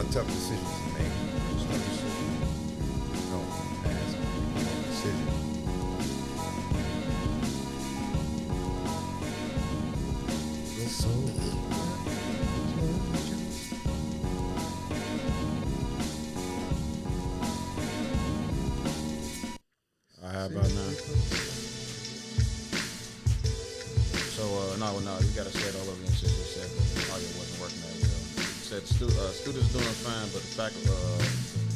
lot of tough decisions to make. No, ask decision. How about now? So, no, you gotta say it all over again since you said that audio wasn't working that well. You said students doing fine, but the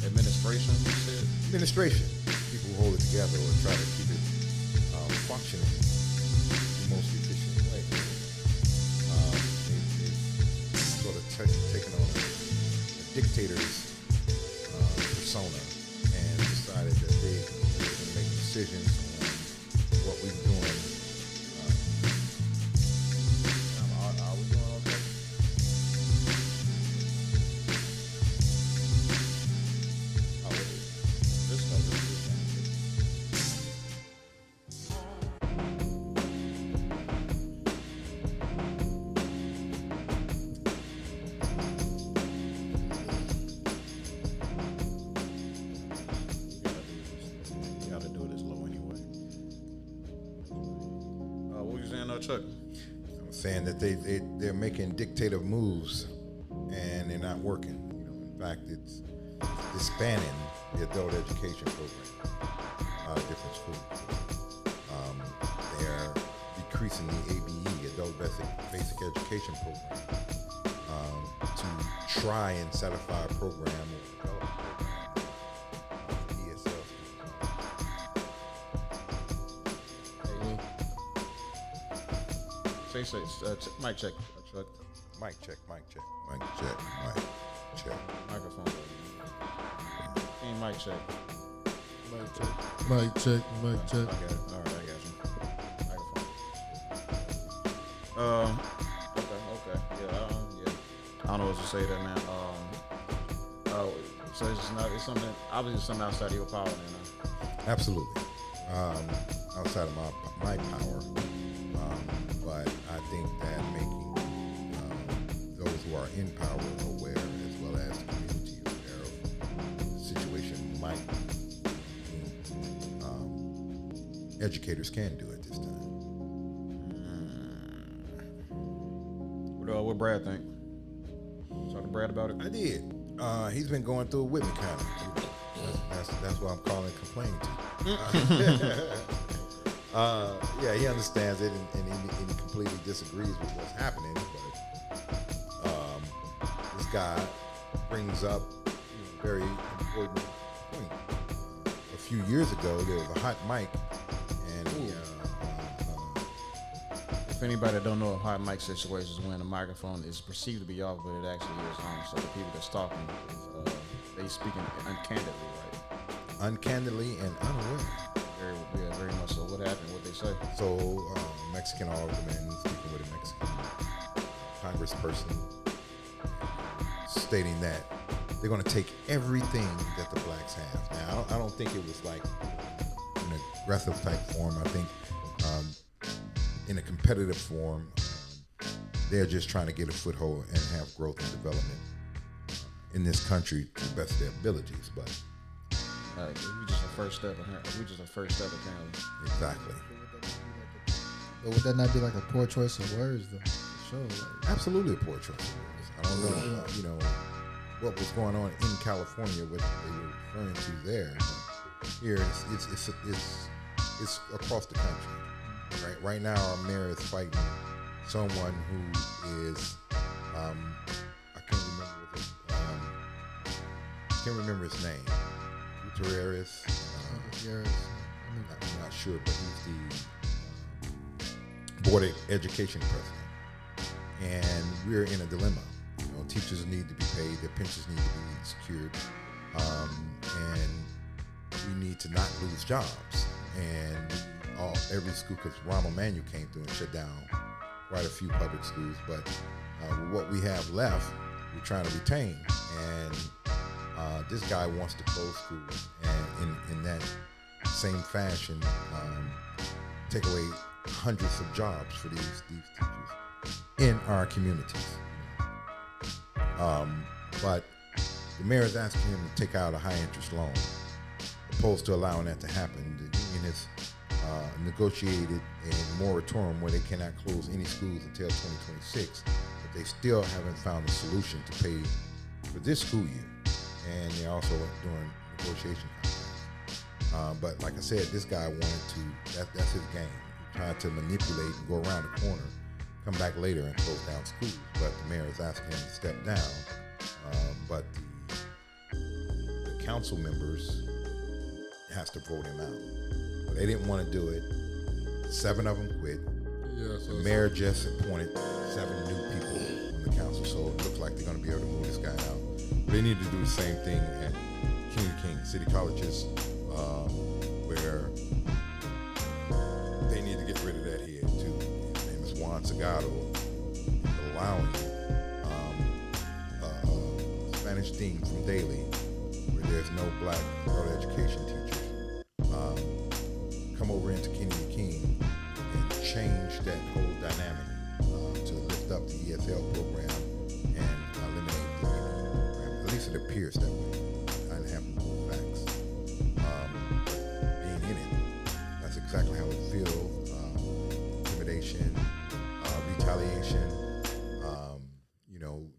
administration, you said? Administration, people who hold it together or try to keep it functioning in the most efficient way. They've sort of taken on a dictator's persona and decided that they can make decisions on what we're doing. Are we doing okay? Oh, this stuff is you gotta do this low anyway. What were you saying, Chuck? I'm saying that they're making dictative moves and they're not working. In fact, it's disbanding the adult education program. A lot of different schools. They're decreasing the ABE, Adult Basic Education Program, to try and satisfy a program or develop a program for ESL students. Mic check, Chuck. Mic check. Microphone. Mic check. Mic check. I got it. All right, I got you. Microphone. Okay. Yeah. I don't know what to say there, man. So it's something, obviously something outside of your power, man. Absolutely. Outside of my power. But I think that making those who are in power aware, as well as the community aware of the situation, might educators can do at this time. What Brad think? Talk to Brad about it. I did. He's been going through it with me, kind of. That's what I'm calling complaining to. Yeah, he understands it, and he completely disagrees with what's happening. But this guy brings up a very important point. A few years ago, there was a hot mic, and if anybody that don't know a hot mic situation is when the microphone is perceived to be off, but it actually is on. So the people that's talking, they speaking uncandidly, right? Uncandidly and unaware. Very much so. What happened? What they say? So, Mexican alderman speaking with a Mexican congressperson, stating that they're going to take everything that the blacks have. Now, I don't think it was like an aggressive type form. I think in a competitive form, they're just trying to get a foothold and have growth and development in this country to the best of their abilities. But we just a first step. Apparently. Exactly. But would that not be like a poor choice of words, though? For sure. Like, absolutely a poor choice of words. I don't know, what was going on in California, what they were referring to there. But here, it's across the country. Right now, our mayor is fighting someone who is, I can't remember his name. Gutierrez. I'm not sure, but he's the Board of Education president. And we're in a dilemma. Teachers need to be paid, their pensions need to be secured, and we need to not lose jobs. And every school, because Rahm Emanuel came through and shut down quite a few public schools, but what we have left, we're trying to retain. And this guy wants to close schools, and in that same fashion, take away hundreds of jobs for these teachers in our communities. But the mayor is asking him to take out a high interest loan. Opposed to allowing that to happen, the union has negotiated a moratorium where they cannot close any schools until 2026, but they still haven't found a solution to pay for this school year, and they're also doing negotiation contracts. But like I said, this guy wanted to, that's his game. He tried to manipulate and go around the corner, come back later and close down schools, but the mayor is asking him to step down. But the council members has to vote him out. But they didn't want to do it. 7 of them quit. Yeah, so The mayor just appointed 7 new people on the council, so it looks like they're going to be able to move this guy out. But they need to do the same thing at King City Colleges, where they need to get rid of that head too. His name is Juan Sagado, allowing Spanish dean from Daly, where there's no black early education teachers, come over into Kennedy King and change that whole dynamic to lift up the ESL program and eliminate the union program. At least it appears that way. I didn't have the facts. Being in it, that's exactly how it feels. Intimidation, retaliation,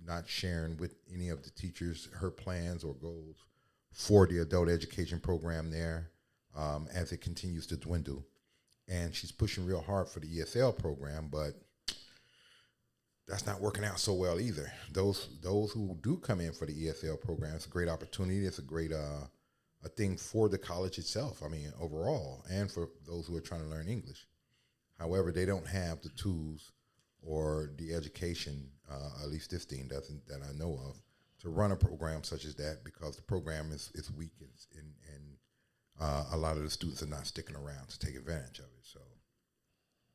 not sharing with any of the teachers her plans or goals for the adult education program there, as it continues to dwindle. And she's pushing real hard for the ESL program, but that's not working out so well either. Those who do come in for the ESL program, it's a great opportunity. It's a great a thing for the college itself, I mean, overall, and for those who are trying to learn English. However, they don't have the tools or the education, at least this team doesn't, that I know of, to run a program such as that, because the program is weak and a lot of the students are not sticking around to take advantage of it. So,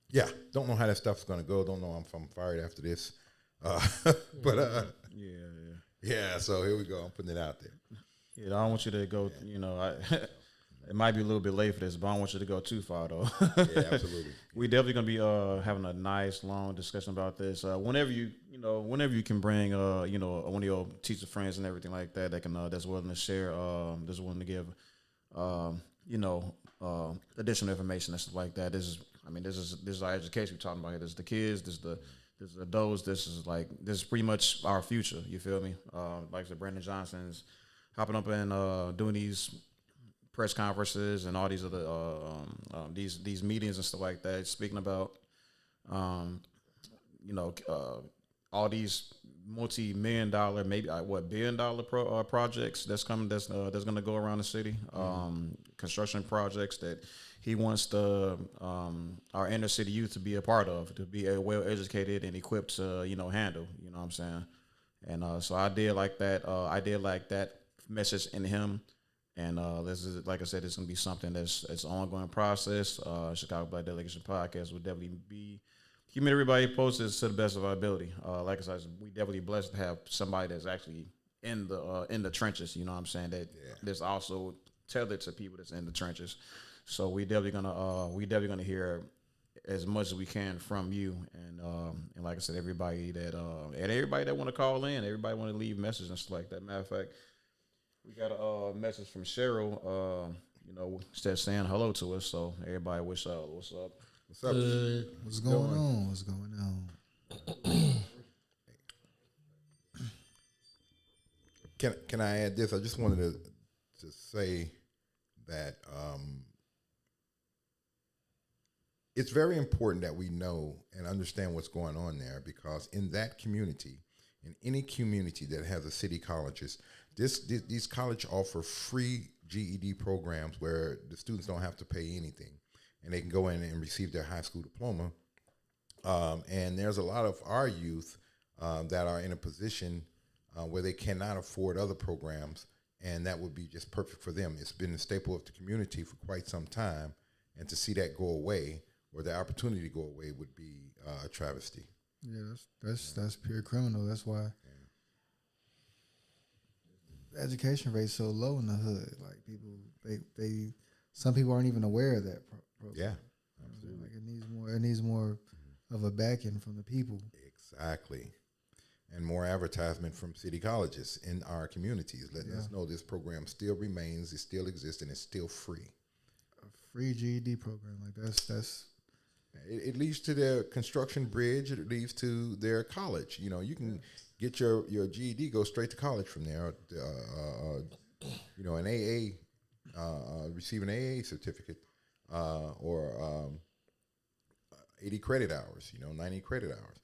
yeah, don't know how that stuff's going to go. Don't know if I'm fired after this. But yeah, so here we go. I'm putting it out there. Yeah, I don't want you to go, it might be a little bit late for this, but I don't want you to go too far, though. Yeah, absolutely. We definitely going to be having a nice, long discussion about this. Whenever you can bring, one of your teacher friends and everything like that that's willing to share, that's willing to give, additional information and stuff like that. This is our education we're talking about here. This is the kids. This is the adults. This is pretty much our future. You feel me? Like I said, Brandon Johnson's hopping up and doing these press conferences and all these other these meetings and stuff like that, speaking about all these multi-million dollar, maybe billion-dollar projects that's coming, that's going to go around the city, construction projects that he wants our inner city youth to be a part of, to be well educated and equipped to handle. You know what I'm saying? And so I did like that. I did like that message in him. And this is, like I said, it's going to be something it's an ongoing process. Chicago Black Delegation Podcast will definitely be keeping everybody posted to the best of our ability. Like I said, we definitely blessed to have somebody that's actually in the trenches. You know what I'm saying? That's also tethered to people that's in the trenches. So we definitely gonna hear as much as we can from you. And like I said, everybody that want to call in, everybody want to leave messages and stuff like that. Matter of fact, we got a message from Cheryl, instead saying hello to us. So everybody wish what's up. What's up? What's going on? What's going on? Can I add this? I just wanted to say that it's very important that we know and understand what's going on there, because in that community, in any community that has a city colleges, these colleges offer free GED programs where the students don't have to pay anything, and they can go in and receive their high school diploma. And there's a lot of our youth that are in a position where they cannot afford other programs, and that would be just perfect for them. It's been a staple of the community for quite some time, and to see that go away, or the opportunity to go away, would be a travesty. Yeah, that's pure criminal. That's why the education rate's so low in the hood. Like some people aren't even aware of that program. Yeah, absolutely. Like it needs more of a backing from the people. Exactly. and more advertisement from city colleges in our communities, letting us know this program still remains, it still exists, and it's still free. A free GED program, like that's. It leads to their construction bridge. It leads to their college. You know, you can get your GED, go straight to college from there. You know, an AA, receive an AA certificate, or 80 credit hours. You know, 90 credit hours.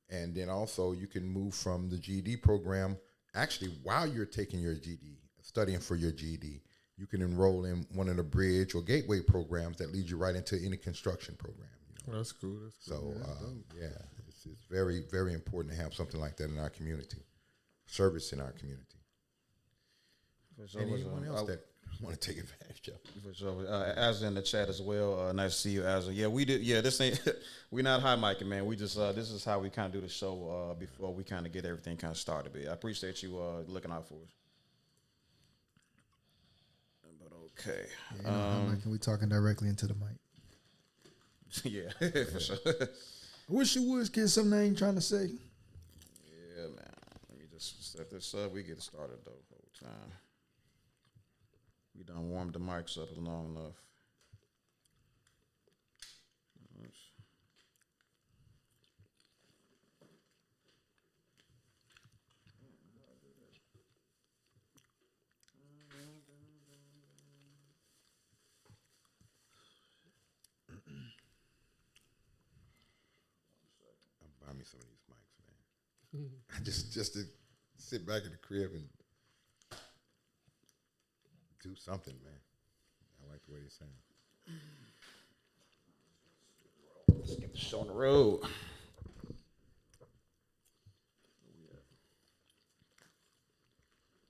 And then also you can move from the GED program. Actually, while you're taking your GED, studying for your GED, you can enroll in one of the bridge or gateway programs that lead you right into any construction program. You know? That's cool. So, it's very, very important to have something like that in our community, service in our community. And anyone else that want to take advantage of it. For sure. Azza in the chat as well. Nice to see you, Azza. Yeah, we did. Yeah, this ain't. We not high micing, man. We just this is how we kind of do the show before we kind of get everything kind of started. But I appreciate you looking out for us. Okay. We talking directly into the mic. Yeah, for sure. I wish you would get something I ain't trying to say. Yeah, man. Let me just set this up. We get started though. Whole time. We done warmed the mics up long enough. Buy me some of these mics, man. just to sit back in the crib and do something, man. I like the way they sound. Let's get the show on the road.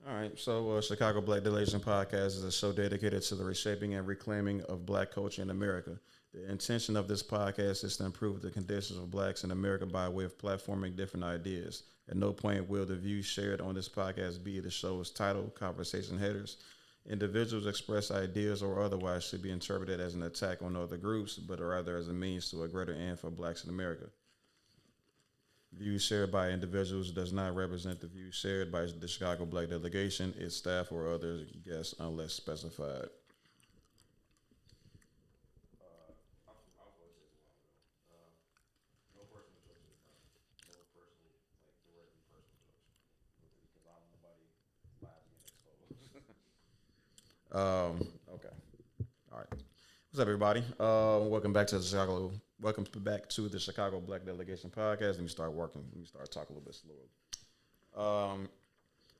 All right, so Chicago Black Delegation Podcast is a show dedicated to the reshaping and reclaiming of Black culture in America. The intention of this podcast is to improve the conditions of Blacks in America by way of platforming different ideas. At no point will the views shared on this podcast be the show's title, conversation headers. Individuals express ideas or otherwise should be interpreted as an attack on other groups, but rather as a means to a greater end for Blacks in America. Views shared by individuals does not represent the views shared by the Chicago Black Delegation, its staff, or other guests unless specified. Okay. All right. What's up, everybody? Welcome back to the Chicago. Welcome back to the Chicago Black Delegation Podcast. Let me start working. Let me start talking a little bit slower.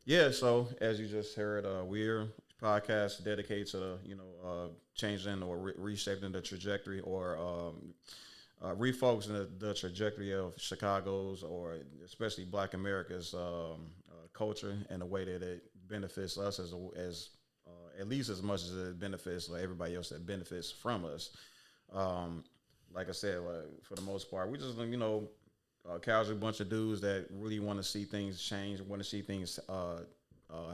Yeah. So as you just heard, we're podcast dedicated to changing or reshaping the trajectory or refocusing the trajectory of Chicago's or especially Black America's culture and the way that it benefits us as at least as much as it benefits everybody else that benefits from us. Like I said, for the most part, we just a casual bunch of dudes that really want to see things change, want to see things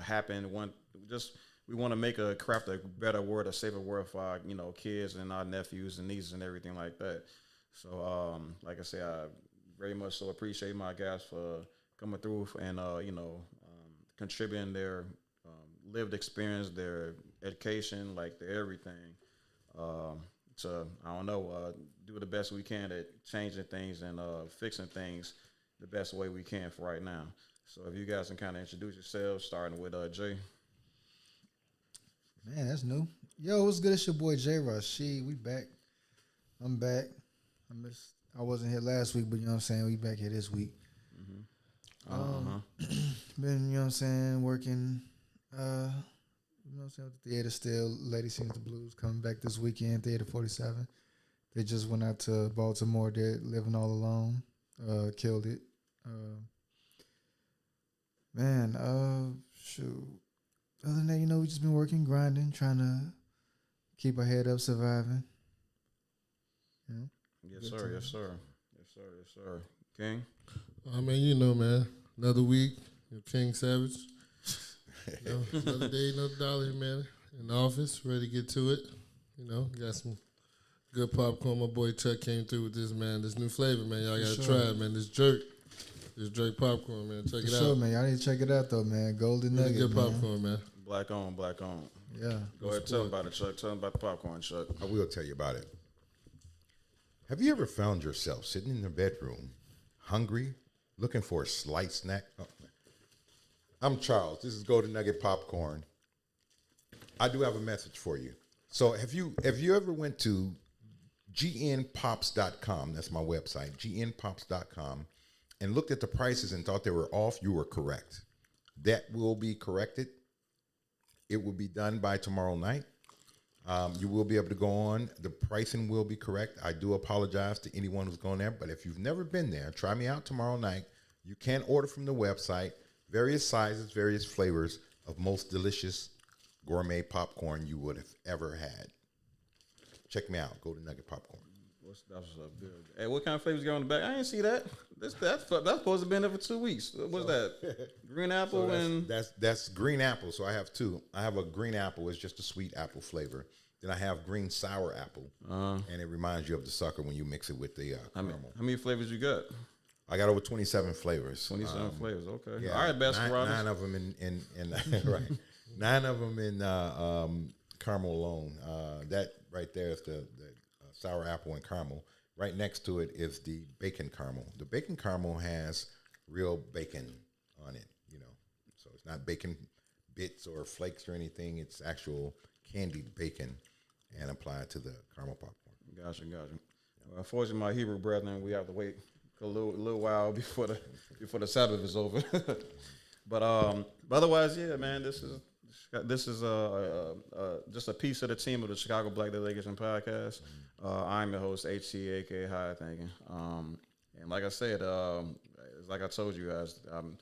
happen. We want to craft a better world, a safer world for our kids and our nephews and nieces and everything like that. So, like I said, I very much so appreciate my guys for coming through and contributing their lived experience, their education, like their everything. To do the best we can at changing things and fixing things the best way we can for right now. So if you guys can kind of introduce yourselves, starting with Jay. Man, that's new. Yo, what's good? It's your boy J Rush. We back. I'm back. I wasn't here last week, but you know what I'm saying? We back here this week. Been, working, with the theater still. Lady Sings the Blues coming back this weekend, Theater 47. They just went out to Baltimore. They're living all alone. Killed it. Shoot. Other than that, we just been working, grinding, trying to keep our head up, surviving. Yes, sir. Yes, sir. Yes, sir. Yes, sir. King? Man, another week. King Savage. Another day, another dollar, man. In the office, ready to get to it. Got some good popcorn. My boy Chuck came through with this, man. This new flavor, man. Y'all gotta try it, man. This jerk. It's Drake popcorn, man. Check For it sure, out. man. Y'all need to check it out though, man. Golden Really Nugget, good man. popcorn, man. Black on, black on. Yeah. Go ahead, tell them about it, Chuck. Tell them about the popcorn, Chuck. I will tell you about it. Have you ever found yourself sitting in the bedroom, hungry, looking for a slight snack? Oh, I'm Charles. This is Golden Nugget Popcorn. I do have a message for you. So have you ever went to gnpops.com? That's my website, gnpops.com, and looked at the prices and thought they were off? You were correct. That will be corrected. It will be done by tomorrow night. You will be able to go on. The pricing will be correct. I do apologize to anyone who's going there, but if you've never been there, try me out tomorrow night. You can order from the website, various sizes, various flavors of most delicious gourmet popcorn you would have ever had. Check me out. Golden Nugget Popcorn. That's good. Hey, what kind of flavors you got on the back? I didn't see that. That's supposed to have been there for 2 weeks. What's that? Green apple and That's green apple. So I have two. I have a green apple. It's just a sweet apple flavor. Then I have green sour apple, and it reminds you of the sucker when you mix it with the caramel. how many flavors you got? I got over 27 flavors. 27 flavors. Okay. Yeah, All right, Baskin Robbins. nine of them in right. 9 of them in caramel alone. That right there is the sour apple and caramel. Right next to it is the bacon caramel. The bacon caramel has real bacon on it, so it's not bacon bits or flakes or anything. It's actual candied bacon and applied to the caramel popcorn. Gotcha. Well, unfortunately, my Hebrew brethren, we have to wait a little while before the Sabbath is over. but otherwise, yeah, man, this is just a piece of the team of the Chicago Black Delegation Podcast. I'm your host, HC, aka High Thinking. And like I said, like I told you guys, I'm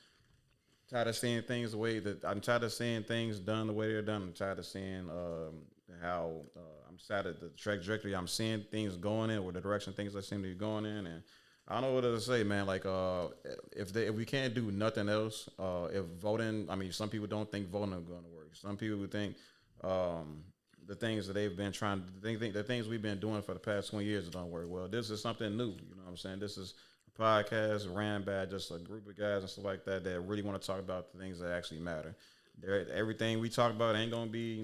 tired of seeing things the way that I'm tired of seeing things done the way they're done. I'm tired of seeing how I'm sad at the trajectory I'm seeing things going in, or the direction things seem to be going in, and I don't know what to say, man. Like, if we can't do nothing else, if voting, I mean, some people don't think voting is going to work. Some people would think the things that they've been trying, the things we've been doing for the past 20 years don't work. Well, this is something new. You know what I'm saying? This is a podcast ran by just a group of guys and stuff like that really want to talk about the things that actually matter. Everything we talk about ain't gonna be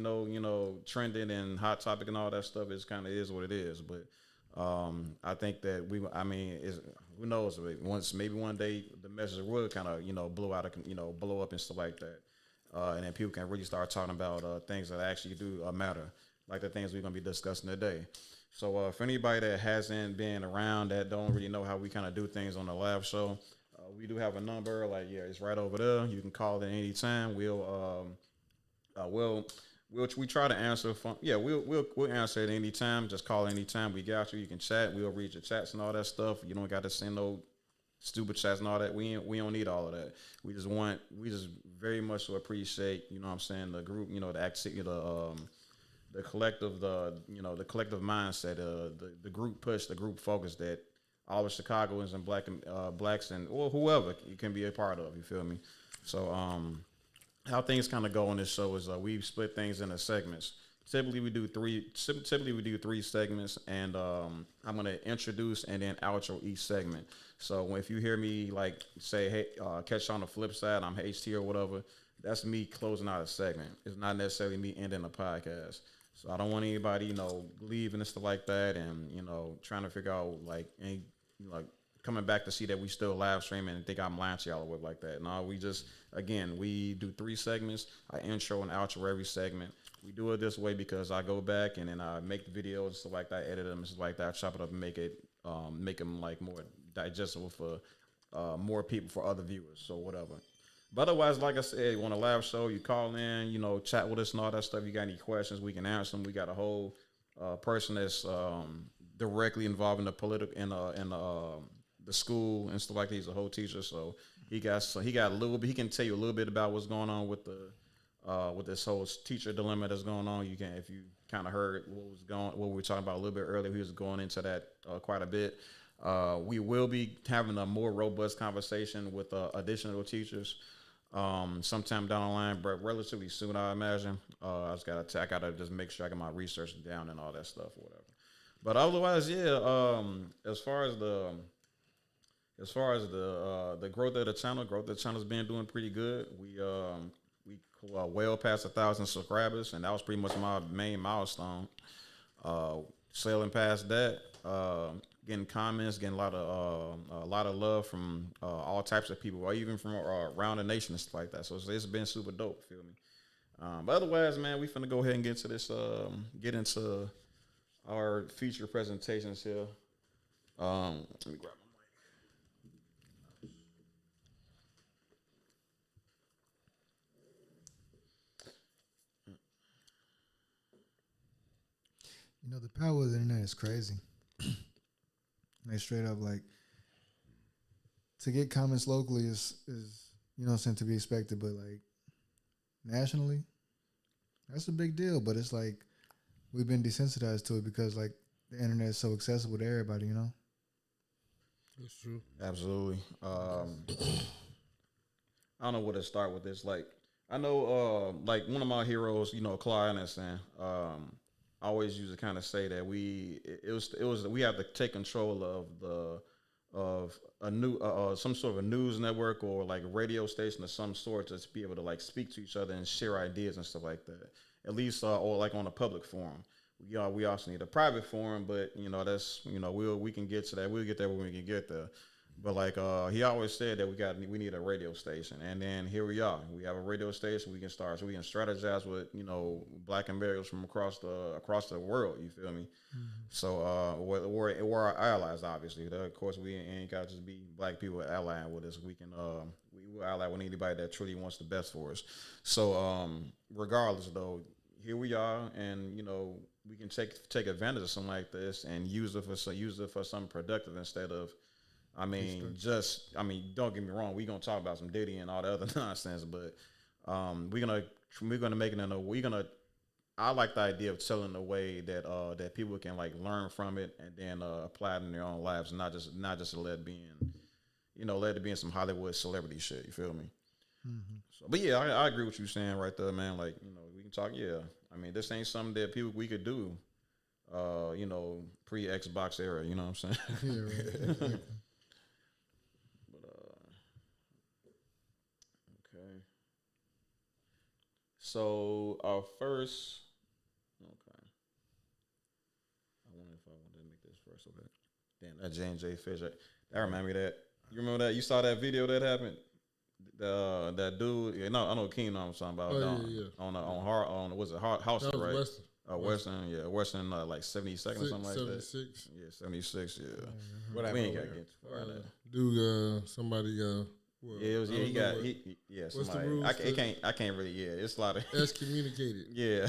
trending and hot topic and all that stuff. It's kind of is what it is, but. I think that who knows? Maybe one day the message will kind of blow up and stuff like that, and then people can really start talking about things that actually do matter, like the things we're gonna be discussing today. So for anybody that hasn't been around, that don't really know how we kind of do things on the live show, we do have a number. It's right over there. You can call it any time. We try to answer. We'll answer at any time. Just call any time. We got you. You can chat. We'll read your chats and all that stuff. You don't got to send no stupid chats and all that. We don't need all of that. We just very much so appreciate. You know what I'm saying, the group. The activity, the collective, the collective mindset. The group push, the group focus that all the Chicagoans and blacks and or whoever you can be a part of. You feel me? So how things kind of go on this show is we split things into segments. Typically we do three segments, and I'm gonna introduce and then outro each segment. So if you hear me say, hey, catch on the flip side, I'm HT or whatever, that's me closing out a segment. It's not necessarily me ending a podcast. So I don't want anybody leaving and stuff like that, and trying to figure out coming back to see that we still live streaming and think I'm lying to y'all or whatever like that. No, we do 3 segments. I intro and outro every segment. We do it this way because I go back and then I make the videos and stuff like that, edit them and stuff like that, chop it up and make them more digestible for more people, for other viewers, so whatever. But otherwise, like I said, on a live show, you call in, chat with us and all that stuff. You got any questions, we can answer them. We got a whole person that's directly involved in the political the school and stuff like that. He's a whole teacher, so he got a little bit. He can tell you a little bit about what's going on with this whole teacher dilemma that's going on. You can, if you kind of heard what we were talking about a little bit earlier, he was going into that quite a bit. We will be having a more robust conversation with additional teachers sometime down the line, but relatively soon, I imagine. I gotta just make sure I get my research down and all that stuff or whatever. But otherwise, yeah. As far as as far as the growth of the channel's been doing pretty good. We well past 1,000 subscribers, and that was pretty much my main milestone. Sailing past that, getting comments, getting a lot of love from all types of people, or even from around the nation and stuff like that. So it's been super dope. Feel me? But otherwise, man, we finna go ahead and get into this. Get into our feature presentations here. Let me grab my mic. You know, the power of the internet is crazy. Like straight up, like to get comments locally is you know something to be expected, but like nationally, that's a big deal. But it's like we've been desensitized to it because like the internet is so accessible to everybody. You know. That's true. Absolutely. I don't know where to start with this. Like, I know, like one of my heroes, you know, Clyde Anderson. I always used to kind of say that we have to take control of a new some sort of a news network or like a radio station of some sort to be able to like speak to each other and share ideas and stuff like that. At least or like on a public forum. We also need a private forum, but you know that's we can get to that. We'll get there when we can get there. But like he always said that we need a radio station, and then here we are. We have a radio station. We can start, so we can strategize with Black Americans from across the world. You feel me? Mm-hmm. So we're our allies, obviously. Of course, we ain't got to just be Black people allying with us. We can we will ally with anybody that truly wants the best for us. So regardless, though, here we are, and we can take advantage of something like this and use it for something productive instead of. Don't get me wrong. We're gonna talk about some Diddy and all the other nonsense, but we're gonna make it I like the idea of telling a way that that people can like learn from it and then apply it in their own lives, and not just let it be in some Hollywood celebrity shit. You feel me? Mm-hmm. So, but yeah, I agree with you saying right there, man. Like we can talk. Yeah, this ain't something that we could do. Pre Xbox era. You know what I'm saying? Yeah, right. Okay. So our first, okay. I wonder if I wanted to make this first. Okay. Damn, that J&J Fish. That remind me of that. You remember that? You saw that video that happened? That dude. Yeah, no, I know Keenan. I'm talking about. On was it House right? Western. Western, like 72nd or something like that. 76. Yeah, 76. Yeah. What We ain't got to get too far there. Dude, somebody. Well, yeah, it was. Yeah, what's somebody. the rules I can't really. Yeah, it's a lot of excommunicated. Yeah,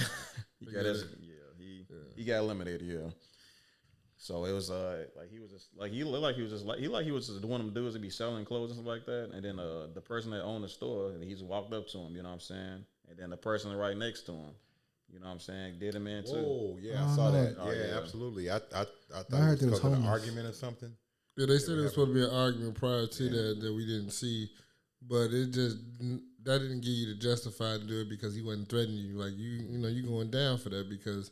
he got eliminated. Yeah. So it was he looked like he was just one of them dudes that be selling clothes and stuff like that. And then the person that owned the store, he just walked up to him. You know what I'm saying? And then the person right next to him. You know what I'm saying? Did him in too. Oh yeah, I saw that. Yeah, absolutely. I thought it was because of an argument or something. Yeah, they said it was supposed to be an argument prior to that we didn't see, but it just that didn't give you the justify to do it because he wasn't threatening you. Like you going down for that because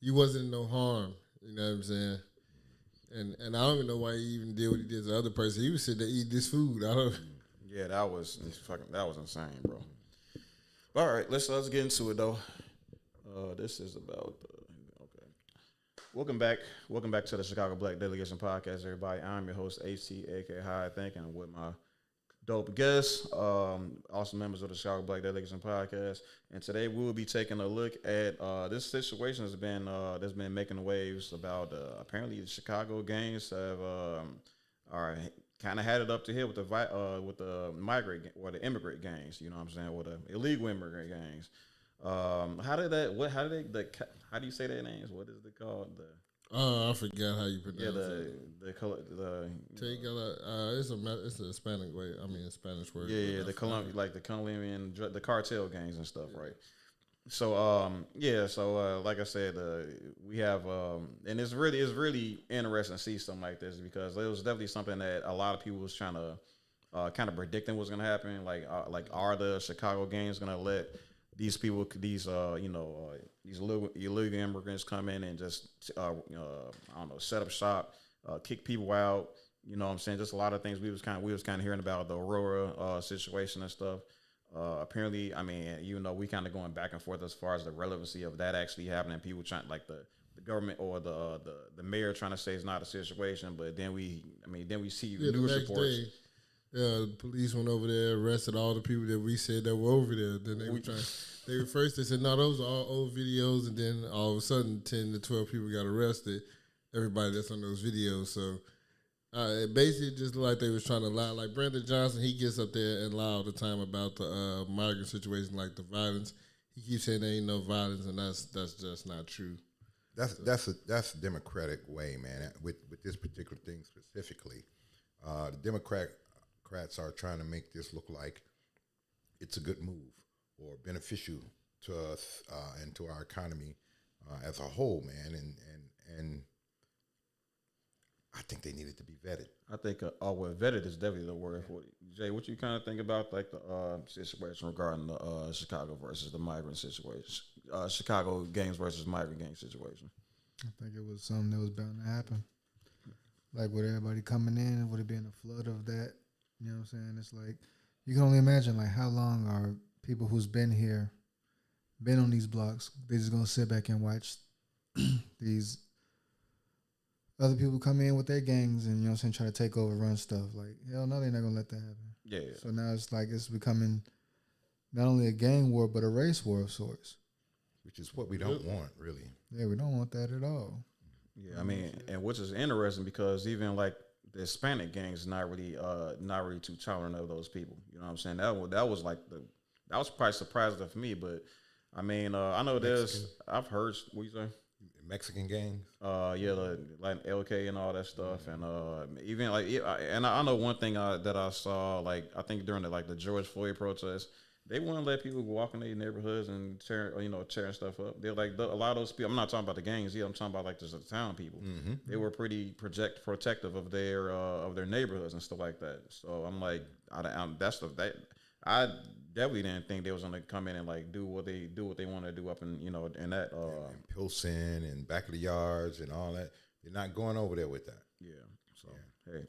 you wasn't no harm. You know what I'm saying? And I don't even know why he even did what he did to the other person. He was sitting there eating this food. Yeah, that was insane, bro. All right, let's get into it though. This is about okay. Welcome back to the Chicago Black Delegation Podcast, everybody. I'm your host, HT, aka High Thinking, with my dope guests, also members of the Chicago Black Delegation Podcast. And today we will be taking a look at this situation that's been making waves about apparently the Chicago gangs are kind of had it up to here with the migrant or the immigrant gangs. You know what I'm saying? With the illegal immigrant gangs. How do you say their names? What is it called? I forgot how you pronounce it. It's a Hispanic way. A Spanish word. Yeah, the Colombian, the cartel gangs and stuff, right? So, like I said, we have, and it's really interesting to see something like this because it was definitely something that a lot of people was trying to kind of predicting was going to happen. Like, are the Chicago gangs going to let these people, these illegal immigrants come in and just, set up shop, kick people out, You know what I'm saying? Just a lot of things we was kind of hearing about the Aurora situation and stuff. Apparently, I mean, even though we kind of going back and forth as far as the relevancy of that actually happening, people trying like the government or the mayor trying to say it's not a situation, but then we see the news next reports. day, the police went over there, arrested all the people that we said that were over there. Then they were trying. They said no, those are all old videos, and then all of a sudden 10 to 12 people got arrested. Everybody that's on those videos, so it basically just looked like they was trying to lie. Like Brandon Johnson, he gets up there and lie all the time about the migrant situation, like the violence. He keeps saying there ain't no violence, and that's just not true. That's a Democratic way, man. With this particular thing specifically, the Democrats are trying to make this look like it's a good move or beneficial to us and to our economy as a whole, man. And I think they needed to be vetted. I think vetted is definitely the word for it. Jay, what you kind of think about like the situation regarding the Chicago versus the migrant situation, Chicago gangs versus migrant gang situation? I think it was something that was bound to happen. Like with everybody coming in, would it been a flood of that? You know what I'm saying? It's like you can only imagine like how long are people who's been here, been on these blocks, they just gonna sit back and watch these other people come in with their gangs and, you know what I'm saying, try to take over, run stuff. Like, hell no, they're not going to let that happen. Yeah. So now it's like it's becoming not only a gang war, but a race war of sorts. Which is what we don't want, really. Yeah, we don't want that at all. Yeah, I mean, and which is interesting because even like the Hispanic gangs not really too tolerant of those people. You know what I'm saying? That was probably surprising for me, but I mean, I know I've heard, what you say? Mexican gangs. Like LK and all that stuff, and even like, and I know one thing that I saw, like I think during the George Floyd protests, they wouldn't let people walk in their neighborhoods and tearing stuff up. They're like a lot of those people. I'm not talking about the gangs. Yeah, I'm talking about like just the town people. Mm-hmm. They were pretty protective of their neighborhoods and stuff like that. So I'm like, I definitely didn't think they was gonna come in and like do what they want to do up in in that and Pilsen and back of the yards and all that. They're not going over there with that. Yeah. So hey,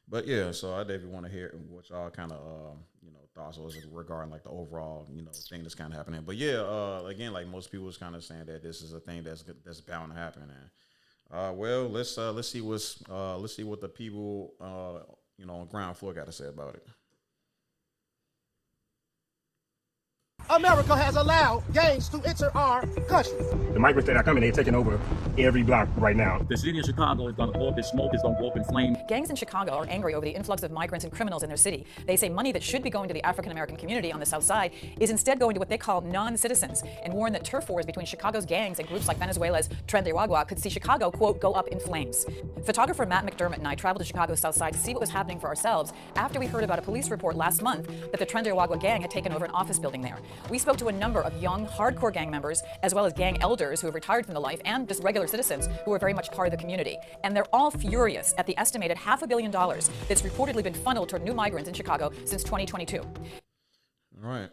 but yeah. So I definitely want to hear what y'all kind of thoughts was regarding like the overall thing that's kind of happening. But yeah, again, like most people was kind of saying that this is a thing that's bound to happen. And well, let's see what the people on ground floor got to say about it. America has allowed gangs to enter our country. The migrants that are coming, they're taking over every block right now. The city of Chicago is going to go up in smoke, it's going to go up in flames. Gangs in Chicago are angry over the influx of migrants and criminals in their city. They say money that should be going to the African-American community on the south side is instead going to what they call non-citizens, and warn that turf wars between Chicago's gangs and groups like Venezuela's Tren de Aragua could see Chicago, quote, go up in flames. Photographer Matt McDermott and I traveled to Chicago's south side to see what was happening for ourselves after we heard about a police report last month that the Tren de Aragua gang had taken over an office building there. We spoke to a number of young, hardcore gang members, as well as gang elders who have retired from the life, and just regular citizens who are very much part of the community. And they're all furious at the estimated $500 million that's reportedly been funneled toward new migrants in Chicago since 2022. All right.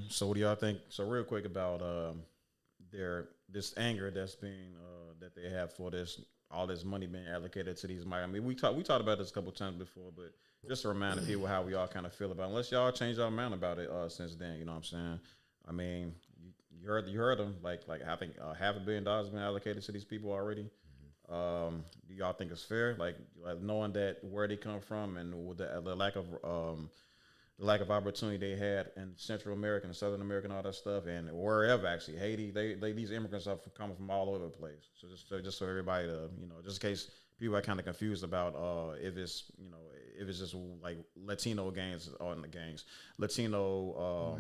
So what do y'all think? So real quick about this anger that's being that they have for all this money being allocated to these migrants. I mean, we talked about this a couple of times before, but just to remind the people how we all kind of feel about it. Unless y'all change your mind about it since then, you know what I'm saying? I mean, you heard them. Like I think $500 million has been allocated to these people already. Mm-hmm. Do y'all think it's fair? Like knowing that where they come from and with the lack of opportunity they had in Central America and Southern America and all that stuff, and wherever actually Haiti, these immigrants are coming from all over the place. So just so everybody to just in case people are kind of confused about if it's just like Latino gangs or in the gangs, Latino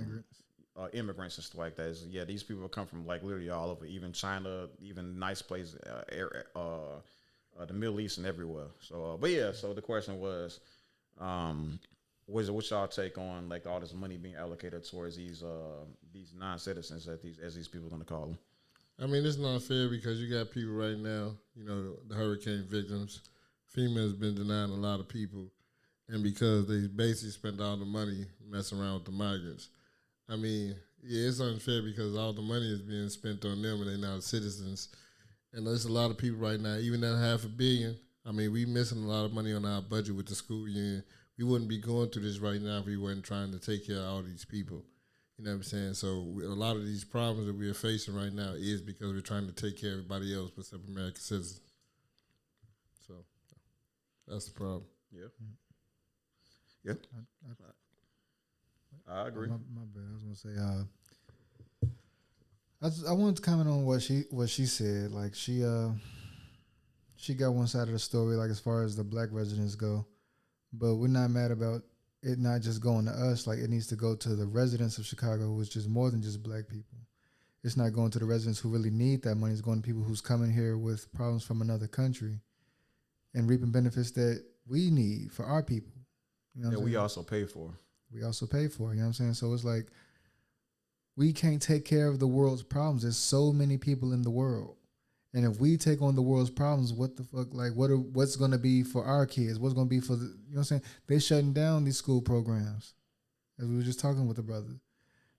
immigrants and stuff like that. These people come from like literally all over, even China, even nice places, the Middle East and everywhere. So, so the question was, what's y'all take on like all this money being allocated towards these non-citizens as these people are going to call them? I mean, it's not fair because you got people right now, the hurricane victims. FEMA has been denying a lot of people, and because they basically spend all the money messing around with the migrants. I mean, yeah, it's unfair because all the money is being spent on them and they're not citizens. And there's a lot of people right now, even that $500 million, I mean, we missing a lot of money on our budget with the school union. We wouldn't be going through this right now if we weren't trying to take care of all these people. You know what I'm saying? So a lot of these problems that we are facing right now is because we're trying to take care of everybody else except American citizens. So that's the problem. Yeah. Yeah. I agree. My bad. I was gonna say. I wanted to comment on what she said. Like she got one side of the story, like as far as the black residents go, but we're not mad about it not just going to us. Like it needs to go to the residents of Chicago, which is more than just black people. It's not going to the residents who really need that money. It's going to people who's coming here with problems from another country and reaping benefits that we need for our people. You know what I'm we saying? also pay for. We also pay for it, you know what I'm saying? So it's like we can't take care of the world's problems. There's so many people in the world. And if we take on the world's problems, what the fuck, like what's going to be for our kids? What's going to be for the, you know what I'm saying? They shutting down these school programs. As we were just talking with the brother.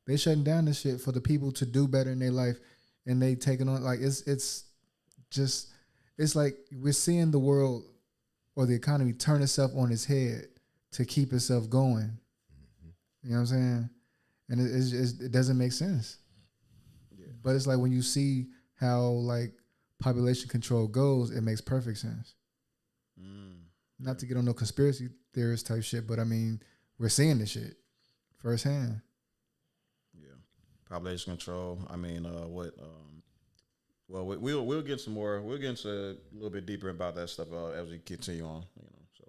They shutting down this shit for the people to do better in their life. And they taking on, like, it's like we're seeing the world or the economy turn itself on its head to keep itself going. You know what I'm saying? And it doesn't make sense. Yeah. But it's like when you see how like population control goes, it makes perfect sense. Not to get on no conspiracy theorist type shit, but I mean, we're seeing this shit firsthand. Yeah. Population control. I mean, well, we'll get some more. We'll get into a little bit deeper about that stuff as we continue on. You know, so.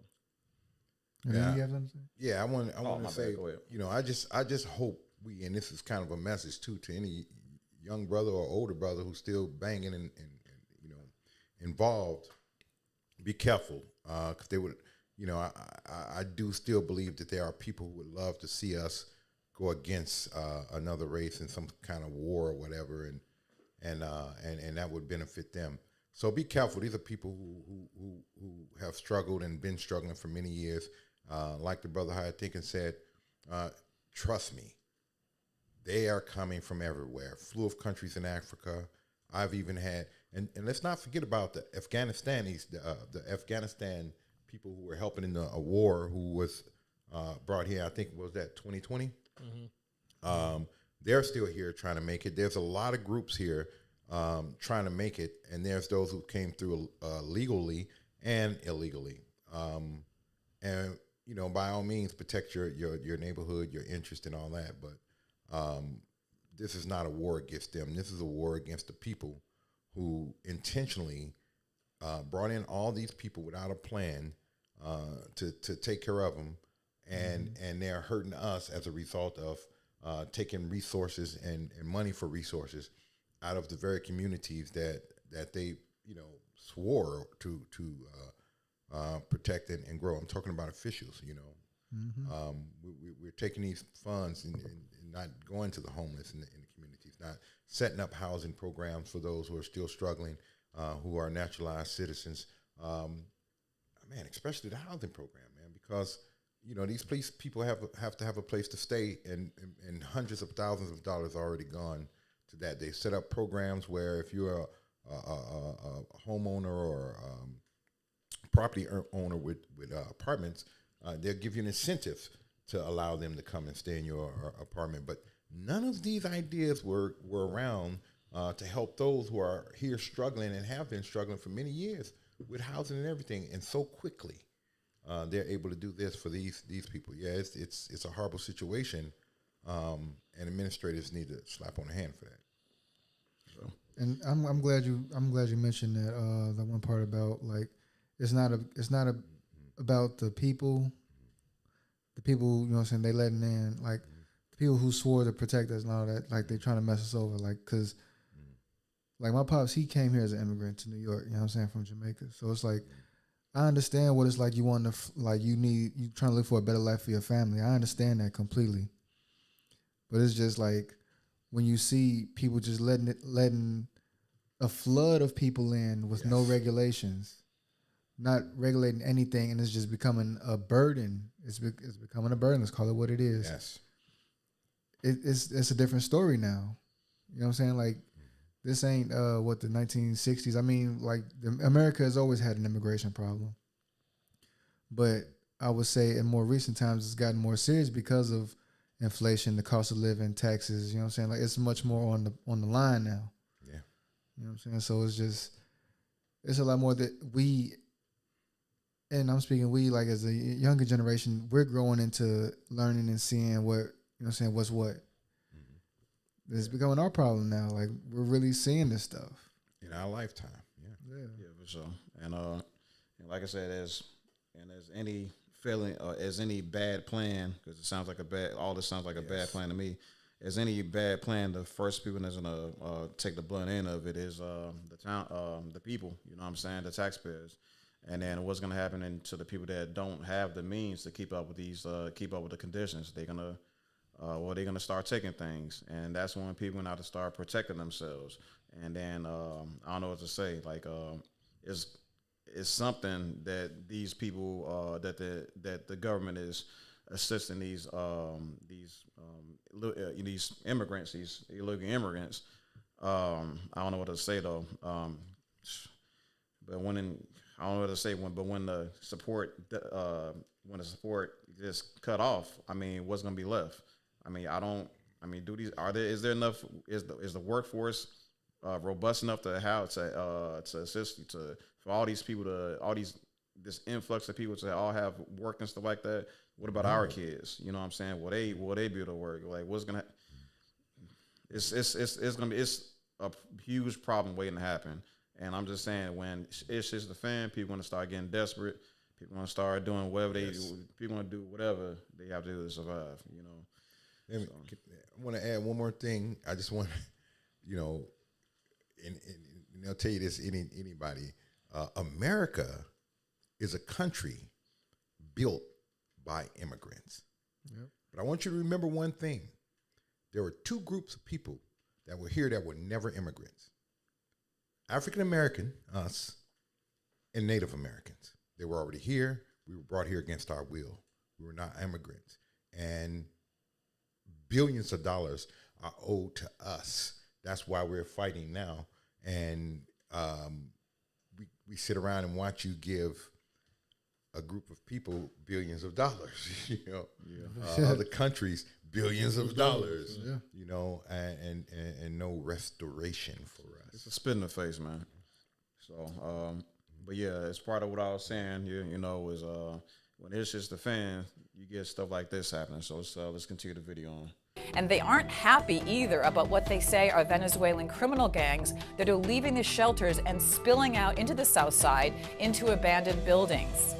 Yeah. You have something to say? Yeah, I want to say, bad. Go ahead. you know, I just hope and this is kind of a message too to any young brother or older brother who's still banging and you know, involved. Be careful, because they would, you know, I do still believe that there are people who would love to see us go against another race in some kind of war or whatever, and that would benefit them. So be careful. These are people who have struggled and been struggling for many years. Like the brother I think and said, trust me, they are coming from everywhere. Flew of countries in Africa. I've even had, and let's not forget about the Afghanistanis, the Afghanistan people who were helping in a war who was brought here. I think was that 2020. Mm-hmm. They're still here trying to make it. There's a lot of groups here trying to make it, and there's those who came through legally and illegally. And you know, by all means, protect your neighborhood, your interest, and all that. But this is not a war against them. This is a war against the people who intentionally brought in all these people without a plan to take care of them, and they're hurting us as a result of taking resources and money for resources out of the very communities that they, you know, swore to protect and grow. I'm talking about officials, you know. We're taking these funds and not going to the homeless in the communities, not setting up housing programs for those who are still struggling, who are naturalized citizens. Man, especially the housing program, man, because you know these people have to have a place to stay, and hundreds of thousands of dollars already gone to that. They set up programs where if you're a homeowner or property owner with apartments, they'll give you an incentive to allow them to come and stay in your apartment. But none of these ideas were around to help those who are here struggling and have been struggling for many years with housing and everything. And so quickly, they're able to do this for these people. Yeah, it's a horrible situation, and administrators need to slap on the hand for that. So. And I'm glad you mentioned that one part about like it's not about the people you know what I'm saying, they letting in like the people who swore to protect us and all that, like they trying to mess us over, like because like my pops, he came here as an immigrant to New York, you know what I'm saying, from Jamaica. So it's like I understand what it's like. You want to you trying to look for a better life for your family. I understand that completely, but it's just like when you see people just letting a flood of people in with no regulations, not regulating anything, and it's just becoming a burden. It's becoming a burden. Let's call it what it is. Yes, It's a different story now. You know what I'm saying? Like This ain't what the 1960s. I mean, like America has always had an immigration problem, but I would say in more recent times it's gotten more serious because of inflation, the cost of living, taxes. You know what I'm saying? Like it's much more on the line now. Yeah. You know what I'm saying? So it's a lot more that we, and I'm speaking we, like as a younger generation, we're growing into learning and seeing what, you know what I'm saying, what's what. It's becoming our problem now. Like we're really seeing this stuff in our lifetime. Yeah. Yeah, for sure. And like I said, as any feeling, as any bad plan, because it sounds like all this sounds like a bad plan to me. As any bad plan, the first people that's gonna take the blunt end of it is the town, the people. You know what I'm saying, the taxpayers. And then what's gonna happen to the people that don't have the means to keep up with the conditions? They're gonna start taking things, and that's when people are going to start protecting themselves. And then I don't know what to say. Like it's something that these people that the government is assisting these immigrants, these illegal immigrants. I don't know what to say though. But I don't know what to say when the support just cut off, I mean, what's going to be left? I mean, is there enough? Is the workforce robust enough to assist for all these people this influx of people to all have work and stuff like that? What about our kids? You know what I'm saying? Will they be able to work? Like, what's gonna? It's a huge problem waiting to happen. And I'm just saying, when it's just the fan, people gonna start getting desperate. People gonna start doing whatever people gonna do whatever they have to do to survive. You know. I want to add one more thing. I just want, and I'll tell you this, anybody, America is a country built by immigrants. Yep. But I want you to remember one thing. There were two groups of people that were here that were never immigrants. African American, us, and Native Americans. They were already here. We were brought here against our will. We were not immigrants. And billions of dollars are owed to us. That's why we're fighting now. And we sit around and watch you give a group of people billions of dollars, other countries billions of dollars, and no restoration for us. It's a spit in the face, man. So, but yeah, it's part of what I was saying. Is when it's just the fan, you get stuff like this happening. So let's continue the video on. And they aren't happy either about what they say are Venezuelan criminal gangs that are leaving the shelters and spilling out into the south side into abandoned buildings.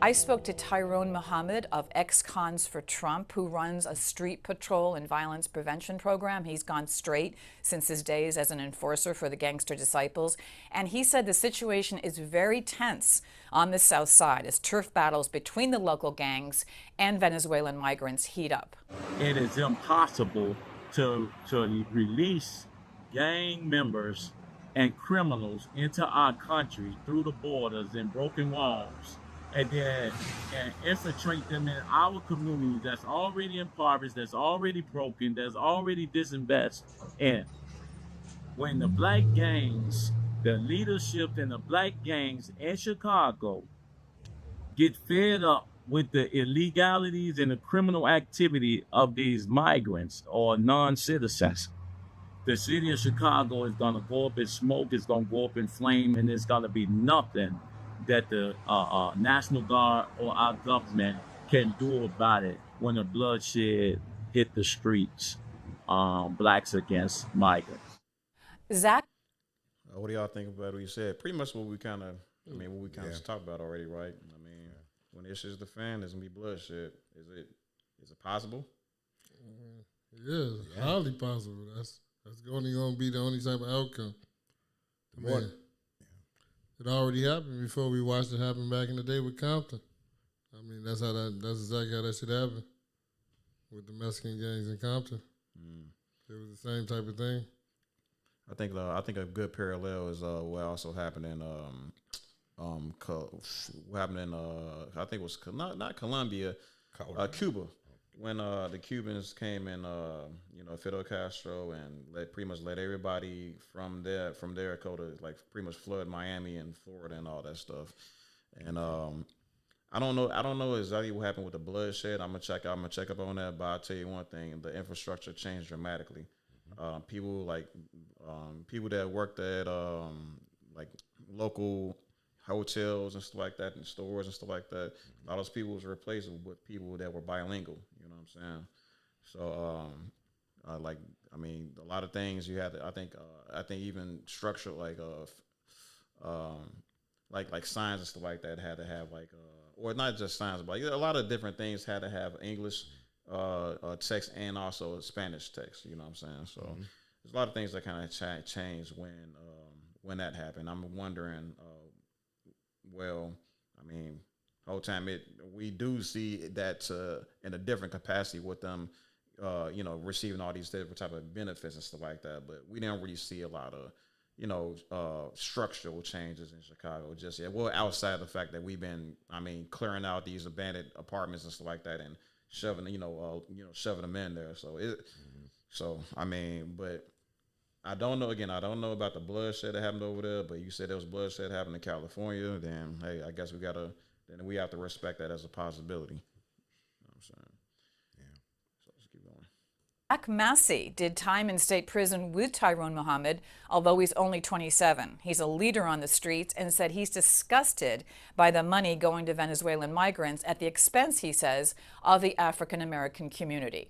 I spoke to Tyrone Muhammad of Ex-Cons for Trump, who runs a street patrol and violence prevention program. He's gone straight since his days as an enforcer for the Gangster Disciples. And he said the situation is very tense on the south side as turf battles between the local gangs and Venezuelan migrants heat up. It is impossible to release gang members and criminals into our country through the borders and broken walls, and then infiltrate them in our community that's already impoverished, that's already broken, that's already disinvested. And when the black gangs, the leadership in the black gangs in Chicago get fed up with the illegalities and the criminal activity of these migrants or non-citizens, the city of Chicago is gonna go up in smoke, it's gonna go up in flame, and there's gonna be nothing that the National Guard or our government can do about it when the bloodshed hit the streets, blacks against migrants. Zach? What do y'all think about what you said? Pretty much what we kind of talked about already, right? I mean, when it's just the fan, there's gonna be bloodshed. Is it possible? Yeah, highly possible. That's only gonna be the only type of outcome. It already happened before we watched it happen back in the day with Compton. I mean, that's exactly how that should happen with the Mexican gangs in Compton. It was the same type of thing. I think a good parallel is what also happened in what happened in I think it was not Colombia, Cuba, when the Cubans came in, Fidel Castro and pretty much let everybody from there go to like pretty much flood Miami and Florida and all that stuff. And I don't know exactly what happened with the bloodshed. I'm gonna check up on that. But I'll tell you one thing: the infrastructure changed dramatically. People that worked at like local hotels and stuff like that, and stores and stuff like that. A lot of those people was replaced with people that were bilingual. You know what I'm saying? So, a lot of things you had to, I think even structure like signs and stuff like that had to have or not just signs, but a lot of different things had to have English text and also Spanish text. You know what I'm saying? So there's a lot of things that kind of changed when that happened. I'm wondering. Whole time we do see that in a different capacity with them, receiving all these different type of benefits and stuff like that. But we didn't really see a lot of, structural changes in Chicago just yet. Well, outside the fact that we've been, clearing out these abandoned apartments and stuff like that and shoving them in there. But I don't know. Again, I don't know about the bloodshed that happened over there. But you said there was bloodshed happening in California. Then, hey, I guess we have to respect that as a possibility. You know what I'm saying? Yeah. So let's keep going. Barak Massey did time in state prison with Tyrone Muhammad, although he's only 27. He's a leader on the streets and said he's disgusted by the money going to Venezuelan migrants at the expense, he says, of the African American community.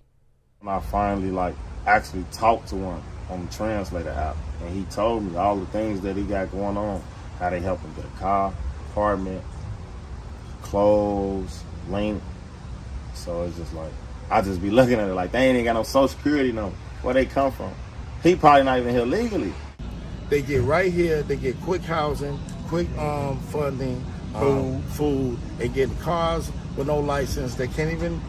I finally actually talked to him on the translator app, and he told me all the things that he got going on, how they help him get a car, apartment, clothes, link. So it's just I just be looking at it like they ain't got no Social Security number. Where they come from? He probably not even here legally. They get right here. They get quick housing, quick funding, food. They get cars with no license. They can't even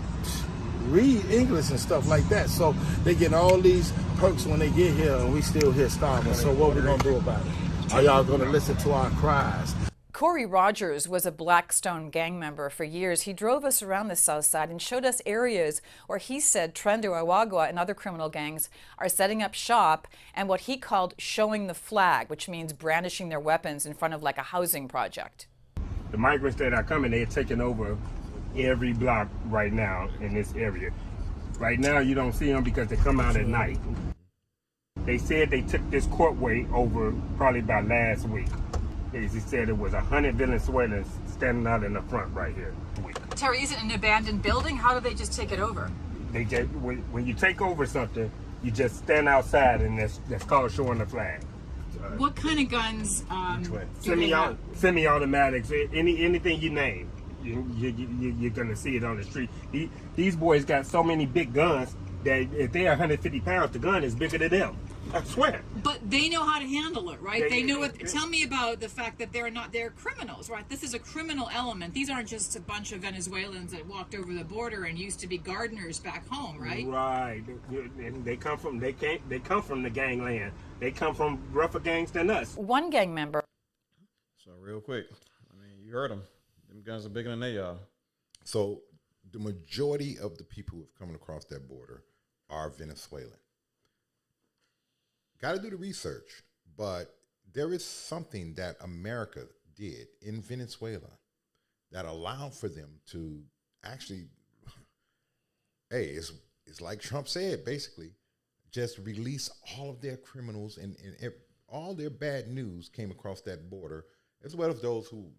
read English and stuff like that. So they get all these perks when they get here, and we still here starving. So what we gonna do about it? Are y'all gonna listen to our cries? Corey Rogers was a Blackstone gang member for years. He drove us around the South Side and showed us areas where he said Trendo Awagwa and other criminal gangs are setting up shop and what he called showing the flag, which means brandishing their weapons in front of a housing project. The migrants that are coming, they're taking over every block right now in this area. Right now you don't see them because they come out at night. They said they took this courtway over probably by last week. He said it was 100 Venezuelans standing out in the front right here. Terry, is it an abandoned building? How do they just take it over? They just, when you take over something, you just stand outside, and that's called showing the flag. What kind of guns Semi-automatics, anything you name. You're gonna see it on the street. These boys got so many big guns that if they're 150 pounds, the gun is bigger than them. I swear. But they know how to handle it, right? They know what. Tell me about the fact that they're criminals, right? This is a criminal element. These aren't just a bunch of Venezuelans that walked over the border and used to be gardeners back home, right? Right. And they come from the gangland. They come from rougher gangs than us. One gang member. So real quick, you heard them. Them guns are bigger than they are. So the majority of the people who have come across that border are Venezuelan. Got to do the research, but there is something that America did in Venezuela that allowed for them to actually, it's like Trump said, basically, just release all of their criminals and all their bad news came across that border, as well as those who,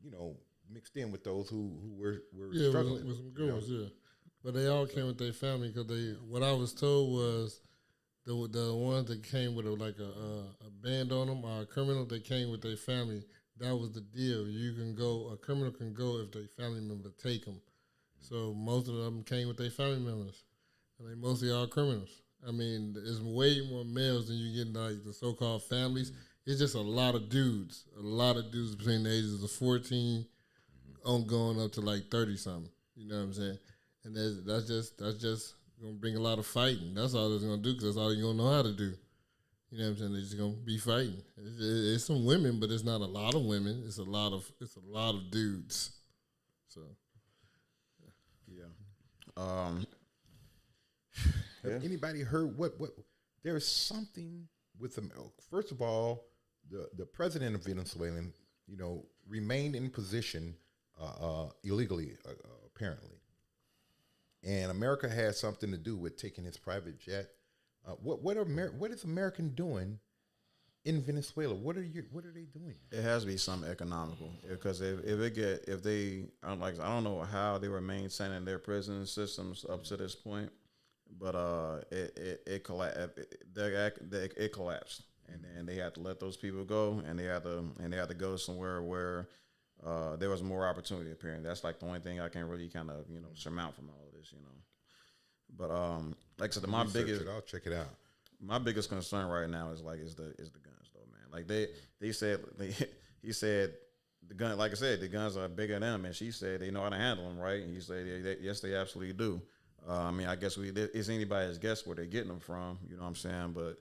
mixed in with those who were struggling. With some good ones, yeah. But they all came with their family because what I was told was the ones that came with a band on them or a criminal that came with their family, that was the deal. A criminal can go if their family member take them. So most of them came with their family members. And they mostly all criminals. It's way more males than you get in the so-called families. It's just a lot of dudes between the ages of 14 on going up to 30-something. You know what I'm saying? And that's just gonna bring a lot of fighting. That's all it's gonna do because that's all you're gonna know how to do. You know what I'm saying? They're just gonna be fighting. It's some women, but it's not a lot of women. It's a lot of dudes. So yeah. Have anybody heard what? There's something with them. First of all, the president of Venezuela, remained in position illegally, apparently, and America had something to do with taking his private jet. What is America doing in Venezuela? What are they doing? It has to be something economical, because I don't know how they were maintaining their prison systems up to this point, but it collapsed, and then they had to let those people go, and they had to go somewhere where there was more opportunity. Apparently, that's like the only thing I can really kind of surmount from all of this, But like I said, I'll check it out. My biggest concern right now is the guns, though, man. Like he said the gun. Like I said, the guns are bigger than them, and she said they know how to handle them, right? And he said yes, they absolutely do. I mean, I guess it's anybody's guess where they're getting them from. You know what I'm saying? But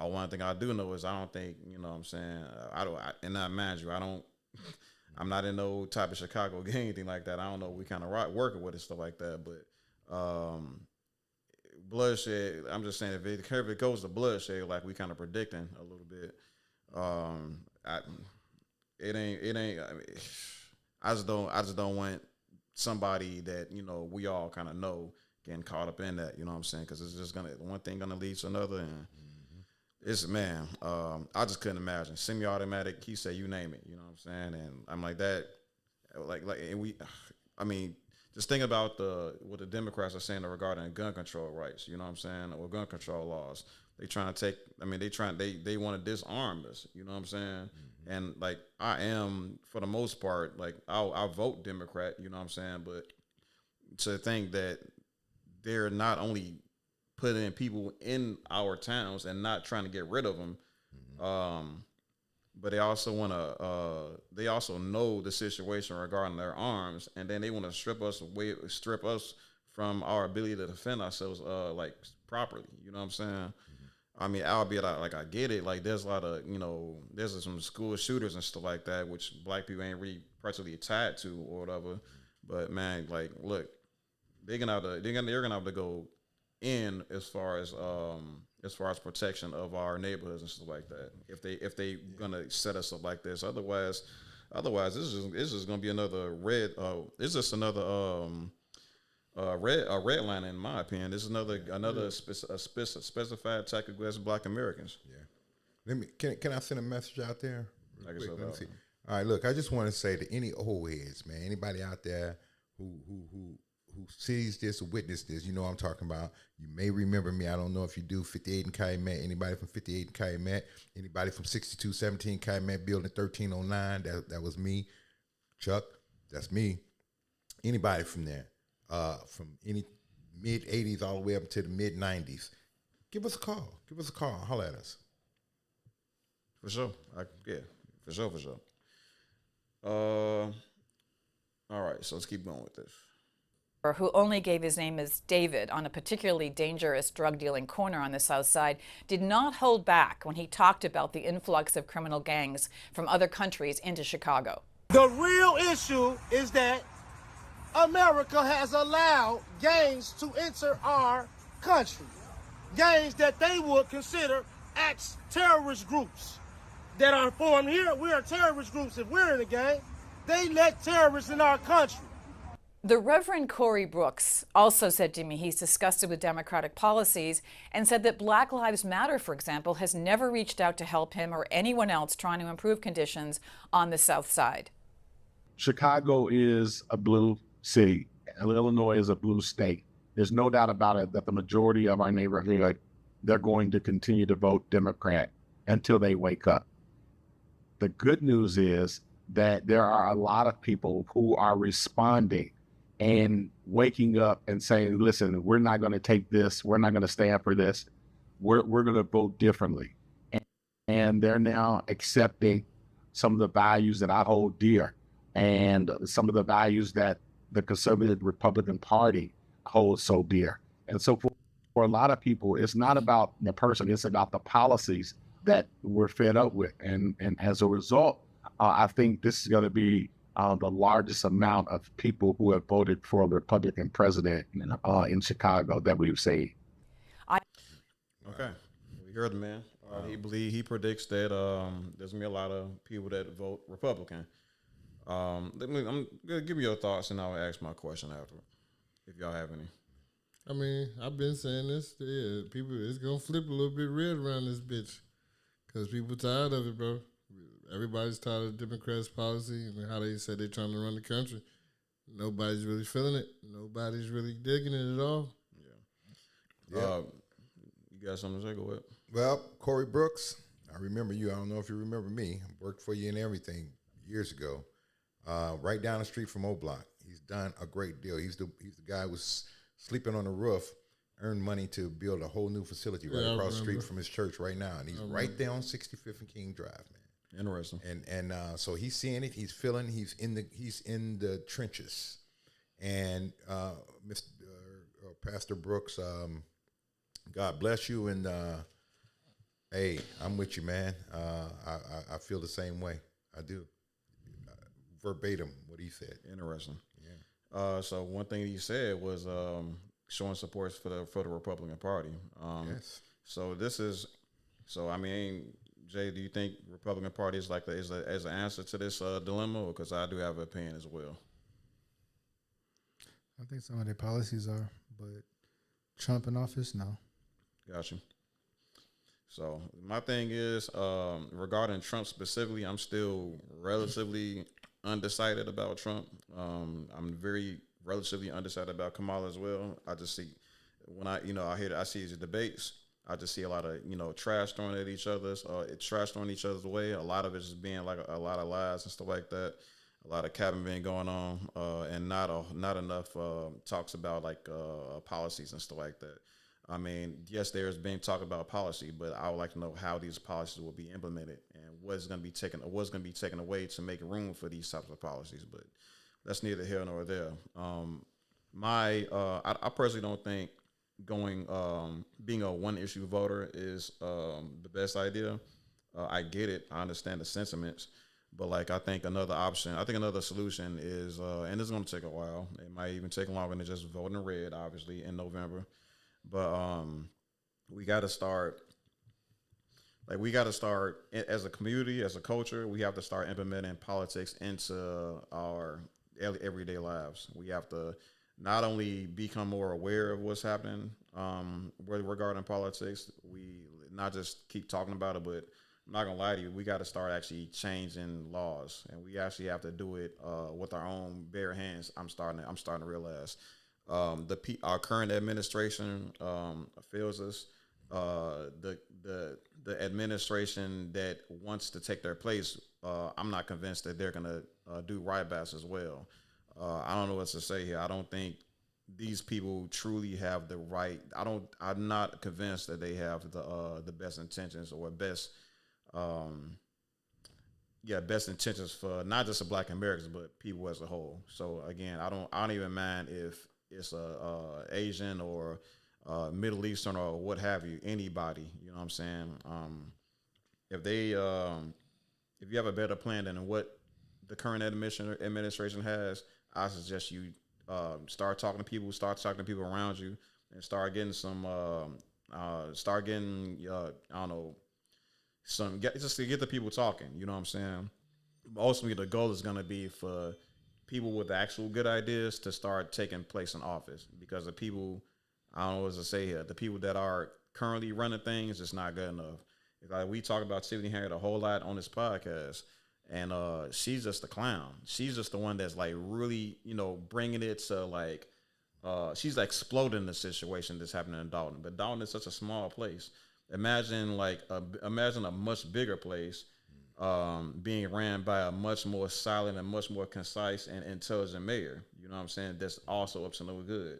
one thing I do know is I don't think what I'm saying. And not mind you, I'm not in no type of Chicago gang, anything like that. I don't know. We kind of working with it, stuff like that, but. Bloodshed. I'm just saying, if it goes to bloodshed, like we kind of predicting a little bit, it ain't. I mean, I just don't want somebody that we all kind of know getting caught up in that. You know what I'm saying? Because it's just one thing gonna lead to another, and it's I just couldn't imagine semi-automatic. He said, you name it. You know what I'm saying? And I'm like that, and we. I mean. Just think about what the Democrats are saying regarding gun control rights, you know what I'm saying, or gun control laws. They trying to take. I mean, they want to disarm us, you know what I'm saying. Mm-hmm. And like I am, for the most part, like I'll vote Democrat, you know what I'm saying. But to think that they're not only putting people in our towns and not trying to get rid of them, but they also want to. They also know the situation regarding their arms, and then they want to strip us from our ability to defend ourselves, properly. You know what I'm saying? Mm-hmm. I mean, albeit I get it. Like there's a lot of there's some school shooters and stuff like that, which black people ain't really particularly tied to or whatever. But man, like look, they're gonna have to go in as far as protection of our neighborhoods and stuff like that. If they gonna set us up like this, otherwise this is gonna be another red. It's just another red line in my opinion. This is another specified attack against Black Americans. Yeah. Can I send a message out there? Let me see. All right, look, I just want to say to any old heads, man, anybody out there who sees this or witnessed this, you know what I'm talking about. You may remember me. I don't know if you do. 58 in Calumet. Anybody from 58 in Calumet? Anybody from 6217 Calumet Building 1309? That was me. Chuck, that's me. Anybody from there, from any mid 80s all the way up to the mid 90s, give us a call. Holler at us. For sure. For sure. All right, so let's keep going with this. Who only gave his name as David on a particularly dangerous drug-dealing corner on the South Side, did not hold back when he talked about the influx of criminal gangs from other countries into Chicago. The real issue is that America has allowed gangs to enter our country. Gangs that they would consider terrorist groups that are formed here. We are terrorist groups if we're in a gang. They let terrorists in our country. The Reverend Corey Brooks also said to me he's disgusted with Democratic policies and said that Black Lives Matter, for example, has never reached out to help him or anyone else trying to improve conditions on the South Side. Chicago is a blue city. Illinois is a blue state. There's no doubt about it that the majority of our neighborhood, they're going to continue to vote Democrat until they wake up. The good news is that there are a lot of people who are responding and waking up and saying, listen, we're not going to take this. We're not going to stand for this. We're going to vote differently. And they're now accepting some of the values that I hold dear and some of the values that the conservative Republican Party holds so dear. And so for a lot of people, it's not about the person, it's about the policies that we're fed up with. And as a result, I think this is going to be the largest amount of people who have voted for a Republican president in Chicago that we've seen. Okay, we heard the man. He predicts that there's gonna be a lot of people that vote Republican. I'm gonna give me your thoughts, and I'll ask my question after, if y'all have any. I mean, I've been saying this. Yeah, people, it's gonna flip a little bit red around this bitch, cause people tired of it, bro. Everybody's tired of Democrats' policy and how they said they're trying to run the country. Nobody's really feeling it. Nobody's really digging it at all. Yeah. You got something to say? Go ahead. Well, Corey Brooks, I remember you. I don't know if you remember me. I worked for you and everything years ago. Right down the street from O-Block. He's done a great deal. He's the guy who was sleeping on the roof, earned money to build a whole new facility right across the street from his church right now. And he's right there on 65th and King Drive, man. Interesting. And so he's seeing it. He's feeling. He's in the trenches. And Mr. Pastor Brooks, God bless you. And hey, I'm with you, man. I feel the same way. I do. Verbatim what he said. Interesting. Yeah. So one thing he said was showing support for the Republican Party. Yes. So I mean, Jay, do you think Republican Party is like as an answer to this dilemma? Because I do have an opinion as well. I think some of their policies are, but Trump in office, no. Got you. So my thing is, regarding Trump specifically, I'm still relatively undecided about Trump. I'm very relatively undecided about Kamala as well. I just see when I see his debates, I just see a lot of trash thrown at each other's, trash thrown each other's way. A lot of it just being like a lot of lies and stuff like that. A lot of capping being going on, and not enough talks about policies and stuff like that. I mean, yes, there's been talk about policy, but I would like to know how these policies will be implemented and what's going to be taken away to make room for these types of policies. But that's neither here nor there. I personally don't think being a one issue voter is the best idea. I get it. I understand the sentiments. But I think another solution is, and it's going to take a while. It might even take longer than just voting red, obviously, in November. But we got to start as a community, as a culture. We have to start implementing politics into our everyday lives. We have to not only become more aware of what's happening regarding politics. We not just keep talking about it, but I'm not gonna lie to you, we got to start actually changing laws, and we actually have to do it with our own bare hands. I'm starting to realize our current administration fails us. The administration that wants to take their place, I'm not convinced that they're gonna do right-backs as well. I don't know what to say here. I don't think these people truly have the right. I'm not convinced that they have the best intentions or best intentions for not just the Black Americans but people as a whole. So again, I don't even mind if it's a Asian or Middle Eastern or what have you, anybody. You know what I'm saying? If you have a better plan than what the current administration has, I suggest you start talking to people around you, and start getting just to get the people talking. You know what I'm saying? Ultimately, the goal is going to be for people with actual good ideas to start taking place in office, because the people, I don't know what to say here, the people that are currently running things is not good enough. We talk about Tiffany Harriet a whole lot on this podcast, and she's just a clown. She's just the one that's really, bringing it to she's exploding the situation that's happening in Dalton. But Dalton is such a small place. Imagine a much bigger place being ran by a much more silent and much more concise and intelligent mayor. You know what I'm saying? That's also up to no good.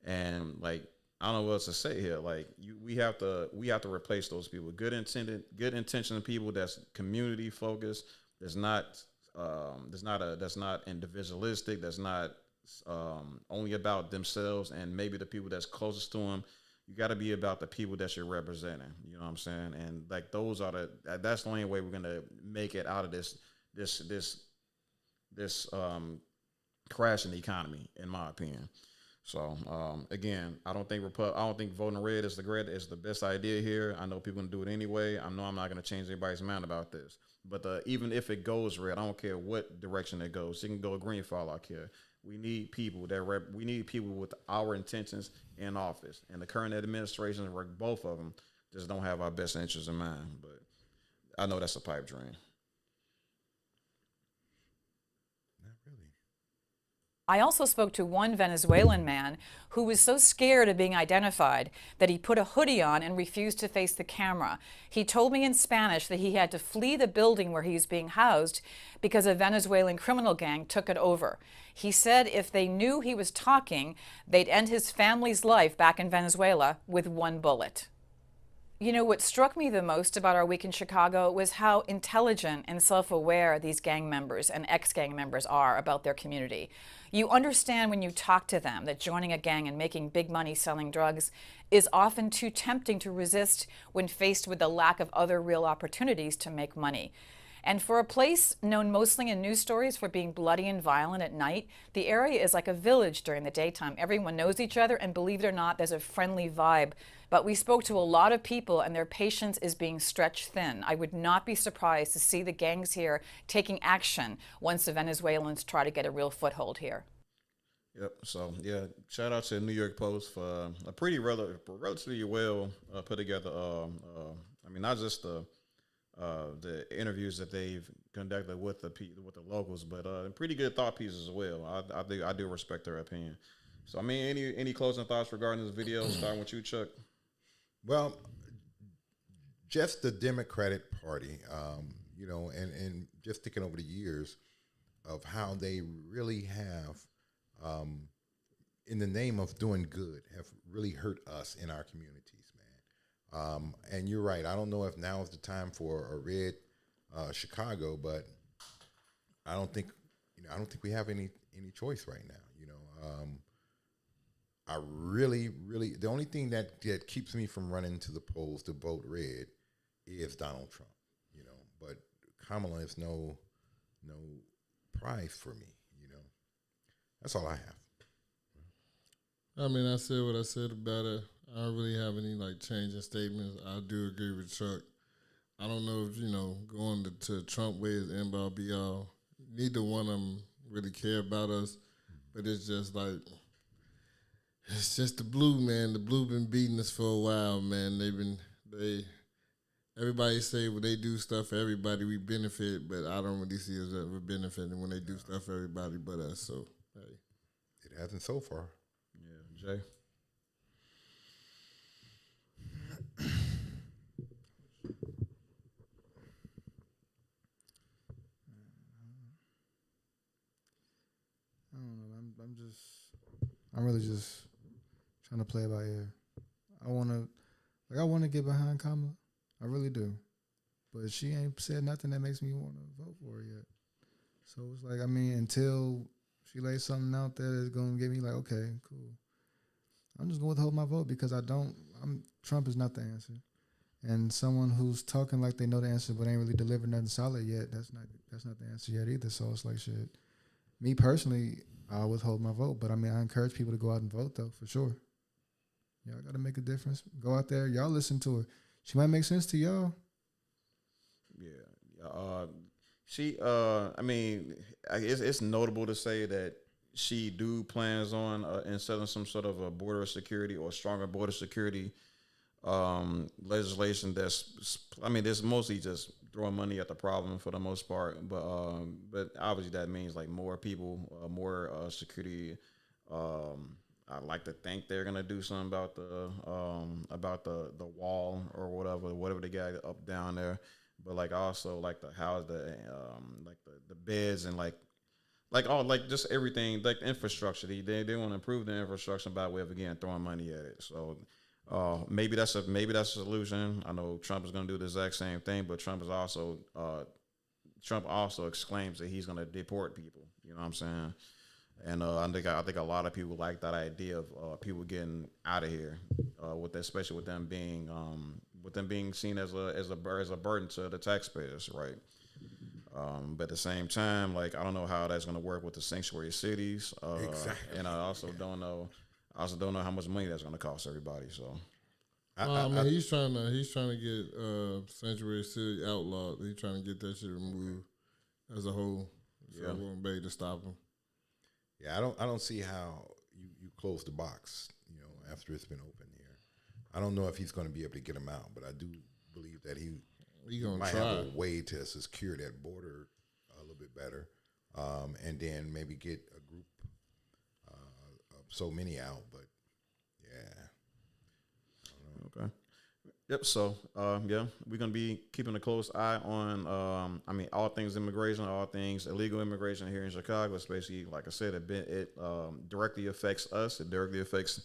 And I don't know what else to say here. We have to replace those people. Good intentioned people that's community focused. That's not individualistic. That's not only about themselves and maybe the people that's closest to them. You got to be about the people that you're representing. You know what I'm saying? And that's the only way we're gonna make it out of this this crash in the economy, in my opinion. So again, I don't think voting red is the best idea here. I know people gonna do it anyway. I know I'm not gonna change anybody's mind about this. But even if it goes red, I don't care what direction it goes. It can go green for all I care. We need people we need people with our intentions in office. And the current administration, both of them, just don't have our best interests in mind. But I know that's a pipe dream. I also spoke to one Venezuelan man who was so scared of being identified that he put a hoodie on and refused to face the camera. He told me in Spanish that he had to flee the building where he was being housed because a Venezuelan criminal gang took it over. He said if they knew he was talking, they'd end his family's life back in Venezuela with one bullet. You know, what struck me the most about our week in Chicago was how intelligent and self-aware these gang members and ex-gang members are about their community. You understand when you talk to them that joining a gang and making big money selling drugs is often too tempting to resist when faced with the lack of other real opportunities to make money. And for a place known mostly in news stories for being bloody and violent at night, the area is like a village during the daytime. Everyone knows each other, and believe it or not, there's a friendly vibe. But we spoke to a lot of people, and their patience is being stretched thin. I would not be surprised to see the gangs here taking action once the Venezuelans try to get a real foothold here. Yep. So yeah, shout out to the New York Post for a pretty relatively well put together. I mean, not just the interviews that they've conducted with the locals, but pretty good thought pieces as well. I do respect their opinion. So I mean, any closing thoughts regarding this video? Starting with you, Chuck. Well, just the Democratic Party, you know, and just thinking over the years of how they really have, in the name of doing good, have really hurt us in our communities, man. And you're right. I don't know if now is the time for a red Chicago, but I don't think we have any choice right now. You know, I really, the only thing that keeps me from running to the polls to vote red is Donald Trump, you know. But Kamala is no prize for me, you know. That's all I have. I mean, I said what I said about it. I don't really have any changing statements. I do agree with Chuck. I don't know if going to Trump way is end all be all. Neither one of them really care about us, but it's just it's just the blue, man. The blue been beating us for a while, man. Everybody say when they do stuff for everybody, we benefit, but I don't really see us ever benefiting when they do stuff for everybody but us. So, hey. It hasn't so far. Yeah, Jay. I don't know. I'm really just trying to play it by ear. I want to get behind Kamala. I really do. But she ain't said nothing that makes me want to vote for her yet. So it's like, I mean, until she lays something out there that's going to get me okay, cool. I'm just going to withhold my vote because Trump is not the answer. And someone who's talking like they know the answer but ain't really delivered nothing solid yet, that's not the answer yet either. So it's like, shit. Me personally, I'll withhold my vote. But I mean, I encourage people to go out and vote though, for sure. Y'all got to make a difference. Go out there. Y'all listen to her. She might make sense to y'all. Yeah. I mean, it's notable to say that she plans on instilling some sort of a border security or stronger border security legislation there's mostly just throwing money at the problem for the most part, but obviously that means more people, more security. I'd like to think they're gonna do something about the wall or whatever they got up down there, but also to house the beds and just everything, the infrastructure. They want to improve the infrastructure by way of again throwing money at it. So maybe that's a solution. I know Trump is going to do the exact same thing, but Trump also exclaims that he's going to deport people. You know what I'm saying? And I think a lot of people like that idea of people getting out of here, especially with them being seen as a burden to the taxpayers, right? But at the same time, like I don't know how that's going to work with the sanctuary cities, Exactly. and I also don't know. I also don't know how much money that's going to cost everybody. So I mean, he's trying to get Sanctuary City outlawed. He's trying to get that shit removed as a whole. So it won't be able to stop him. Yeah, I don't see how you close the box, after it's been open here. I don't know if he's going to be able to get him out, but I do believe that he gonna might try. have a way to secure that border a little bit better, and then maybe get a group of so many out. But yeah, okay. Yep. So, we're gonna be keeping a close eye on, all things immigration, all things illegal immigration here in Chicago. Especially, like I said, it directly affects us. It directly affects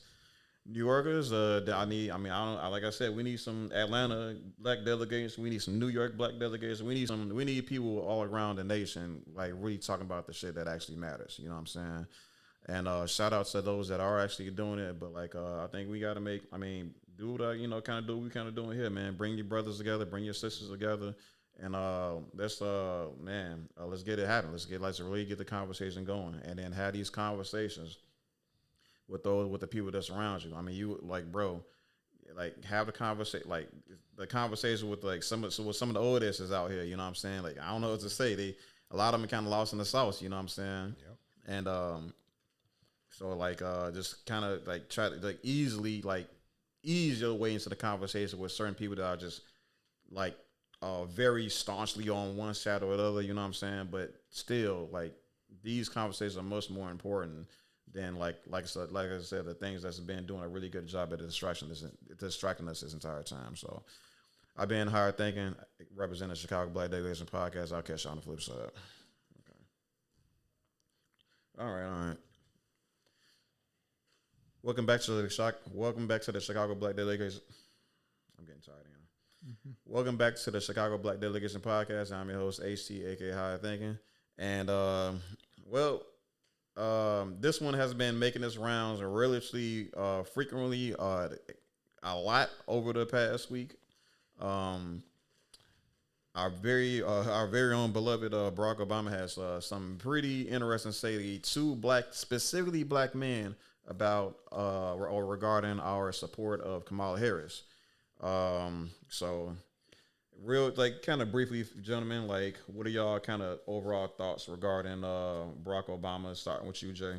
New Yorkers. Like I said, we need some Atlanta black delegates. We need some New York black delegates. We need people all around the nation, like really talking about the shit that actually matters. You know what I'm saying? And shout out to those that are actually doing it. But I think we got to do what kind of do what we kind of doing here, man. Bring your brothers together, bring your sisters together, and let's get it happen. Let's really get the conversation going, and then have these conversations with the people that surround you. I mean, you have the conversation with some of the oldest is out here. You know what I'm saying? Like I don't know what to say. A lot of them are kind of lost in the sauce. You know what I'm saying? Yep. And just kind of try to ease your way into the conversation with certain people that are just very staunchly on one side or the other. You know what I'm saying? But still, these conversations are much more important than like I said, the things that's been doing a really good job at distracting us this entire time. So I've been hard thinking, representing the Chicago Black Delegation Podcast. I'll catch you on the flip side. Okay. All right. Welcome back to the Chicago Black Delegation. I'm getting tired now. Mm-hmm. Welcome back to the Chicago Black Delegation Podcast. I'm your host, HT, aka High Thinking. And this one has been making its rounds relatively frequently, a lot over the past week. Our very own beloved Barack Obama has some pretty interesting say to specifically black men about or regarding our support of Kamala Harris. So real kind of briefly, gentlemen, what are y'all kind of overall thoughts regarding Barack Obama? Starting with you, Jay.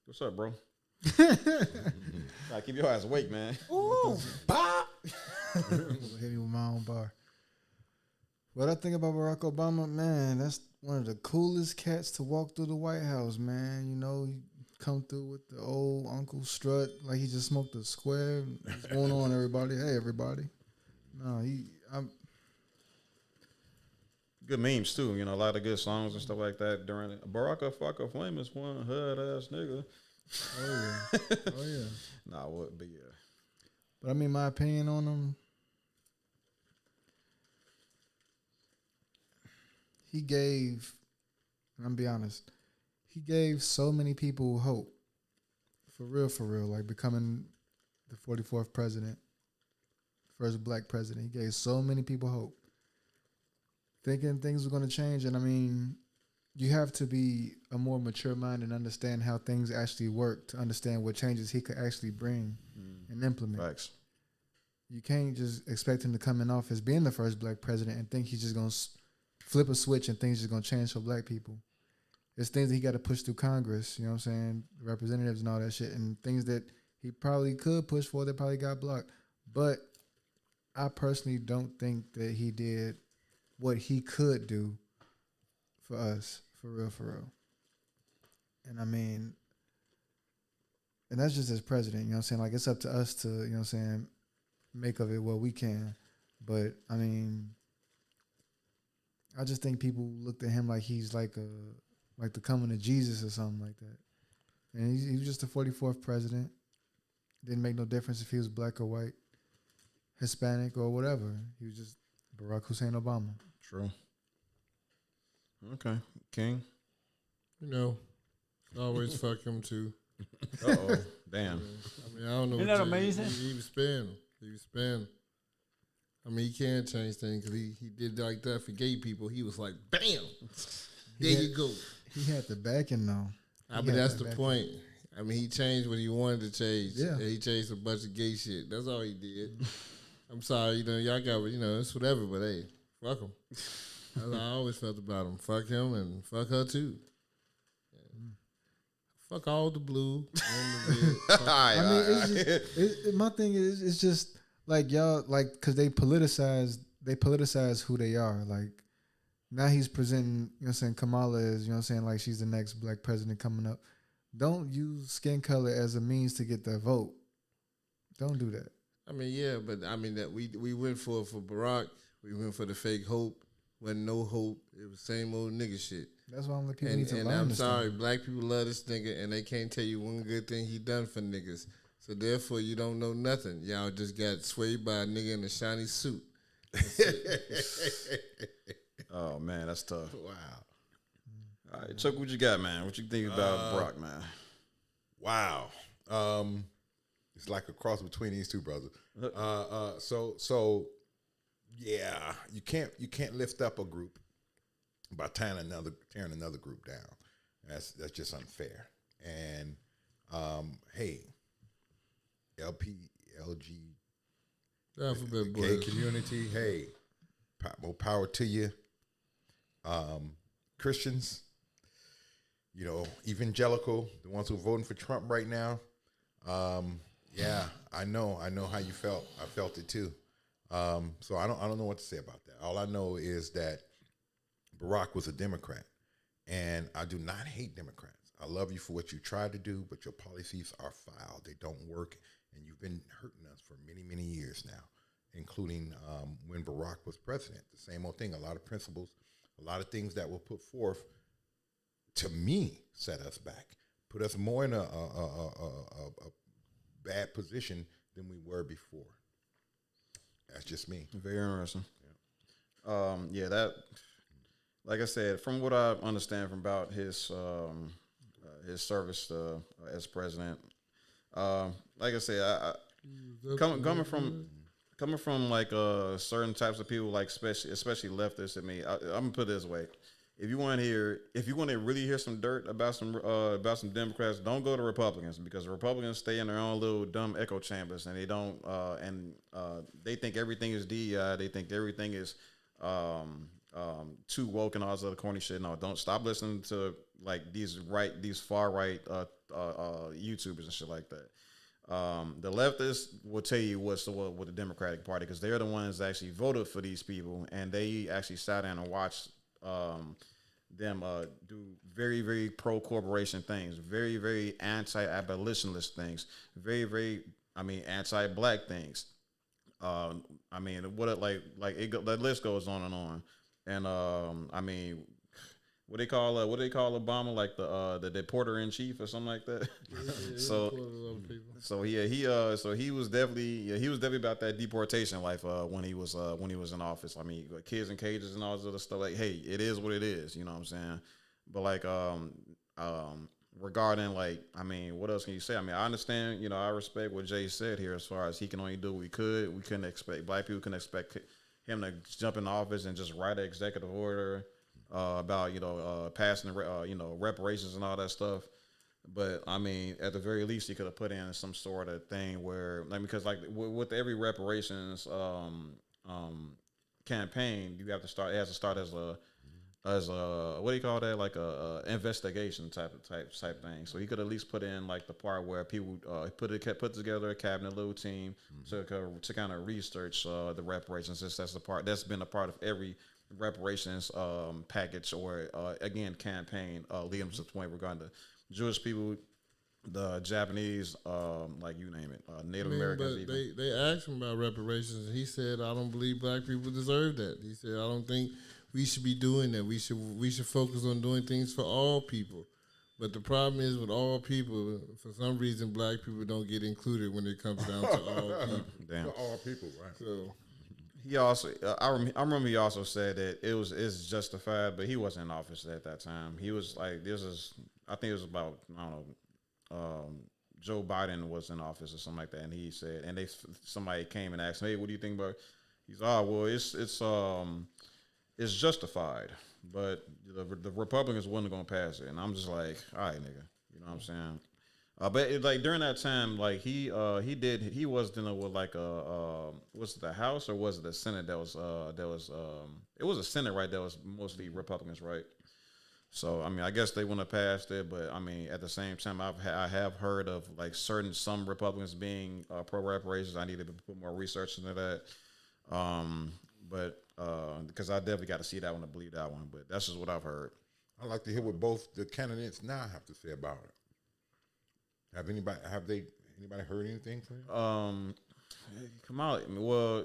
What's up, bro? Keep your eyes awake, man. Ooh, pop! Hit me with my own bar. What I think about Barack Obama, man, that's one of the coolest cats to walk through the White House, man. He come through with the old Uncle Strut like he just smoked a square. What's going on, everybody? Hey, everybody. No, good memes too. A lot of good songs and stuff like that during it. Barack a fucker famous one hood ass nigga. Oh yeah. Nah, what? But yeah. But my opinion on him, he gave. I'm gonna be honest. He gave so many people hope. For real, like becoming the 44th president, first black president. He gave so many people hope, thinking things were going to change. And you have to be a more mature mind and understand how things actually work to understand what changes he could actually bring and implement. Facts. You can't just expect him to come in office being the first black president and think he's just going to flip a switch and things are just going to change for black people. There's things that he got to push through Congress, you know what I'm saying, representatives and all that shit, and things that he probably could push for that probably got blocked. But I personally don't think that he did what he could do for us, for real. And and that's just as president, you know what I'm saying? It's up to us to, you know what I'm saying, make of it what we can. But, I just think people looked at him like he's like the coming of Jesus or something like that. And he was just the 44th president. Didn't make no difference if he was black or white, Hispanic or whatever. He was just Barack Hussein Obama. True. Okay. King? Always fuck him too. Uh-oh. Damn. I don't know. Isn't that amazing? He was sparing him. I mean, he can change things because he did like that for gay people. He was like, bam, there you go. He had the backing though. I mean, that's the point. I mean, he changed what he wanted to change. Yeah. And he changed a bunch of gay shit. That's all he did. I'm sorry, y'all got, it's whatever, but hey, fuck him. That's how I always felt about him. Fuck him and fuck her too. Yeah. Fuck all the blue and the red. I mean, it's just, my thing is, it's just like y'all, like, because they politicize who they are. Like, now he's presenting, Kamala is, like she's the next black president coming up. Don't use skin color as a means to get their vote. Don't do that. I mean, yeah, but I mean that we went for Barak. We went for the fake hope. Wasn't no hope. It was same old nigga shit. That's why I'm like, people need to and learn I'm this sorry, thing. black people love this nigga, and they can't tell you one good thing he done for niggas. So therefore, you don't know nothing. Y'all just got swayed by a nigga in a shiny suit. Oh man, that's tough. Wow. All right, Chuck, what you got, man? What you think about Brock, man? Wow. It's like a cross between these two brothers. So yeah, you can't lift up a group by tearing another group down. That's just unfair. And hey, LG Alphabet gay boys. community, hey, more power to you. Christians, evangelical, the ones who are voting for Trump right now. Yeah, I know how you felt. I felt it too. So I don't know what to say about that. All I know is that Barak was a Democrat, and I do not hate Democrats. I love you for what you tried to do, but your policies are foul. They don't work, and you've been hurting us for many, many years now, including when Barak was president. The same old thing. A lot of principles, a lot of things that were put forth, to me, set us back, put us more in a bad position than we were before. That's just me. Very interesting. Yeah, that, like I said, from what I understand from about his service as president, like I said, I coming from like certain types of people, like especially leftists. I mean, I'm gonna put it this way: if you want to really hear some dirt about some Democrats, don't go to Republicans, because Republicans stay in their own little dumb echo chambers, and they don't they think everything is DEI. They think everything is too woke and all this other corny shit. No, don't stop listening to like these far right YouTubers and shit like that. The leftists will tell you what's with the Democratic Party, because they're the ones that actually voted for these people, and they actually sat down and watched them do very, very pro-corporation things, very, very anti-abolitionist things, very, very, anti-black things. The list goes on and on. And what they call Obama, like the deporter in chief or something like that. So he was definitely about that deportation life when he was in office. I mean, like kids in cages and all this other stuff. Like, hey, it is what it is. You know what I'm saying? But like regarding like, what else can you say? I understand. I respect what Jay said here as far as he can only do what we could. We couldn't expect black people couldn't expect him to jump in office and just write an executive order about passing reparations and all that stuff. But at the very least, he could have put in some sort of thing where, because with every reparations campaign, it has to start as a what do you call that, like a investigation type thing. So he could at least put in like the part where people put together a cabinet little team to kind of research the reparations. That's been a part of every reparations package or campaign leading to the point regarding the Jewish people, the Japanese, like you name it, Native Americans. But they asked him about reparations, and he said, "I don't believe black people deserve that." He said, "I don't think we should be doing that. We should focus on doing things for all people." But the problem is with all people, for some reason, black people don't get included when it comes down to all people. Damn. All people, right? So. He also, I remember he also said that it's justified, but he wasn't in office at that time. He was like, I think it was about, I don't know, Joe Biden was in office or something like that, and he said, somebody came and asked him, "Hey, what do you think about?" He's well, it's justified, but the Republicans wasn't gonna pass it, and I'm just like, all right, nigga, you know what I'm saying? But like during that time, like he was dealing with like was it the House or was it the Senate that was it was a Senate, right? That was mostly Republicans, right? So I mean, I guess they wouldn't have passed it, but I mean, at the same time, I have heard of like some Republicans being pro reparations. I need to put more research into that, but because I definitely got to see that one to believe that one. But that's just what I've heard. I'd like to hear what both the candidates now have to say about it. Have anybody heard anything from him? Kamala, well,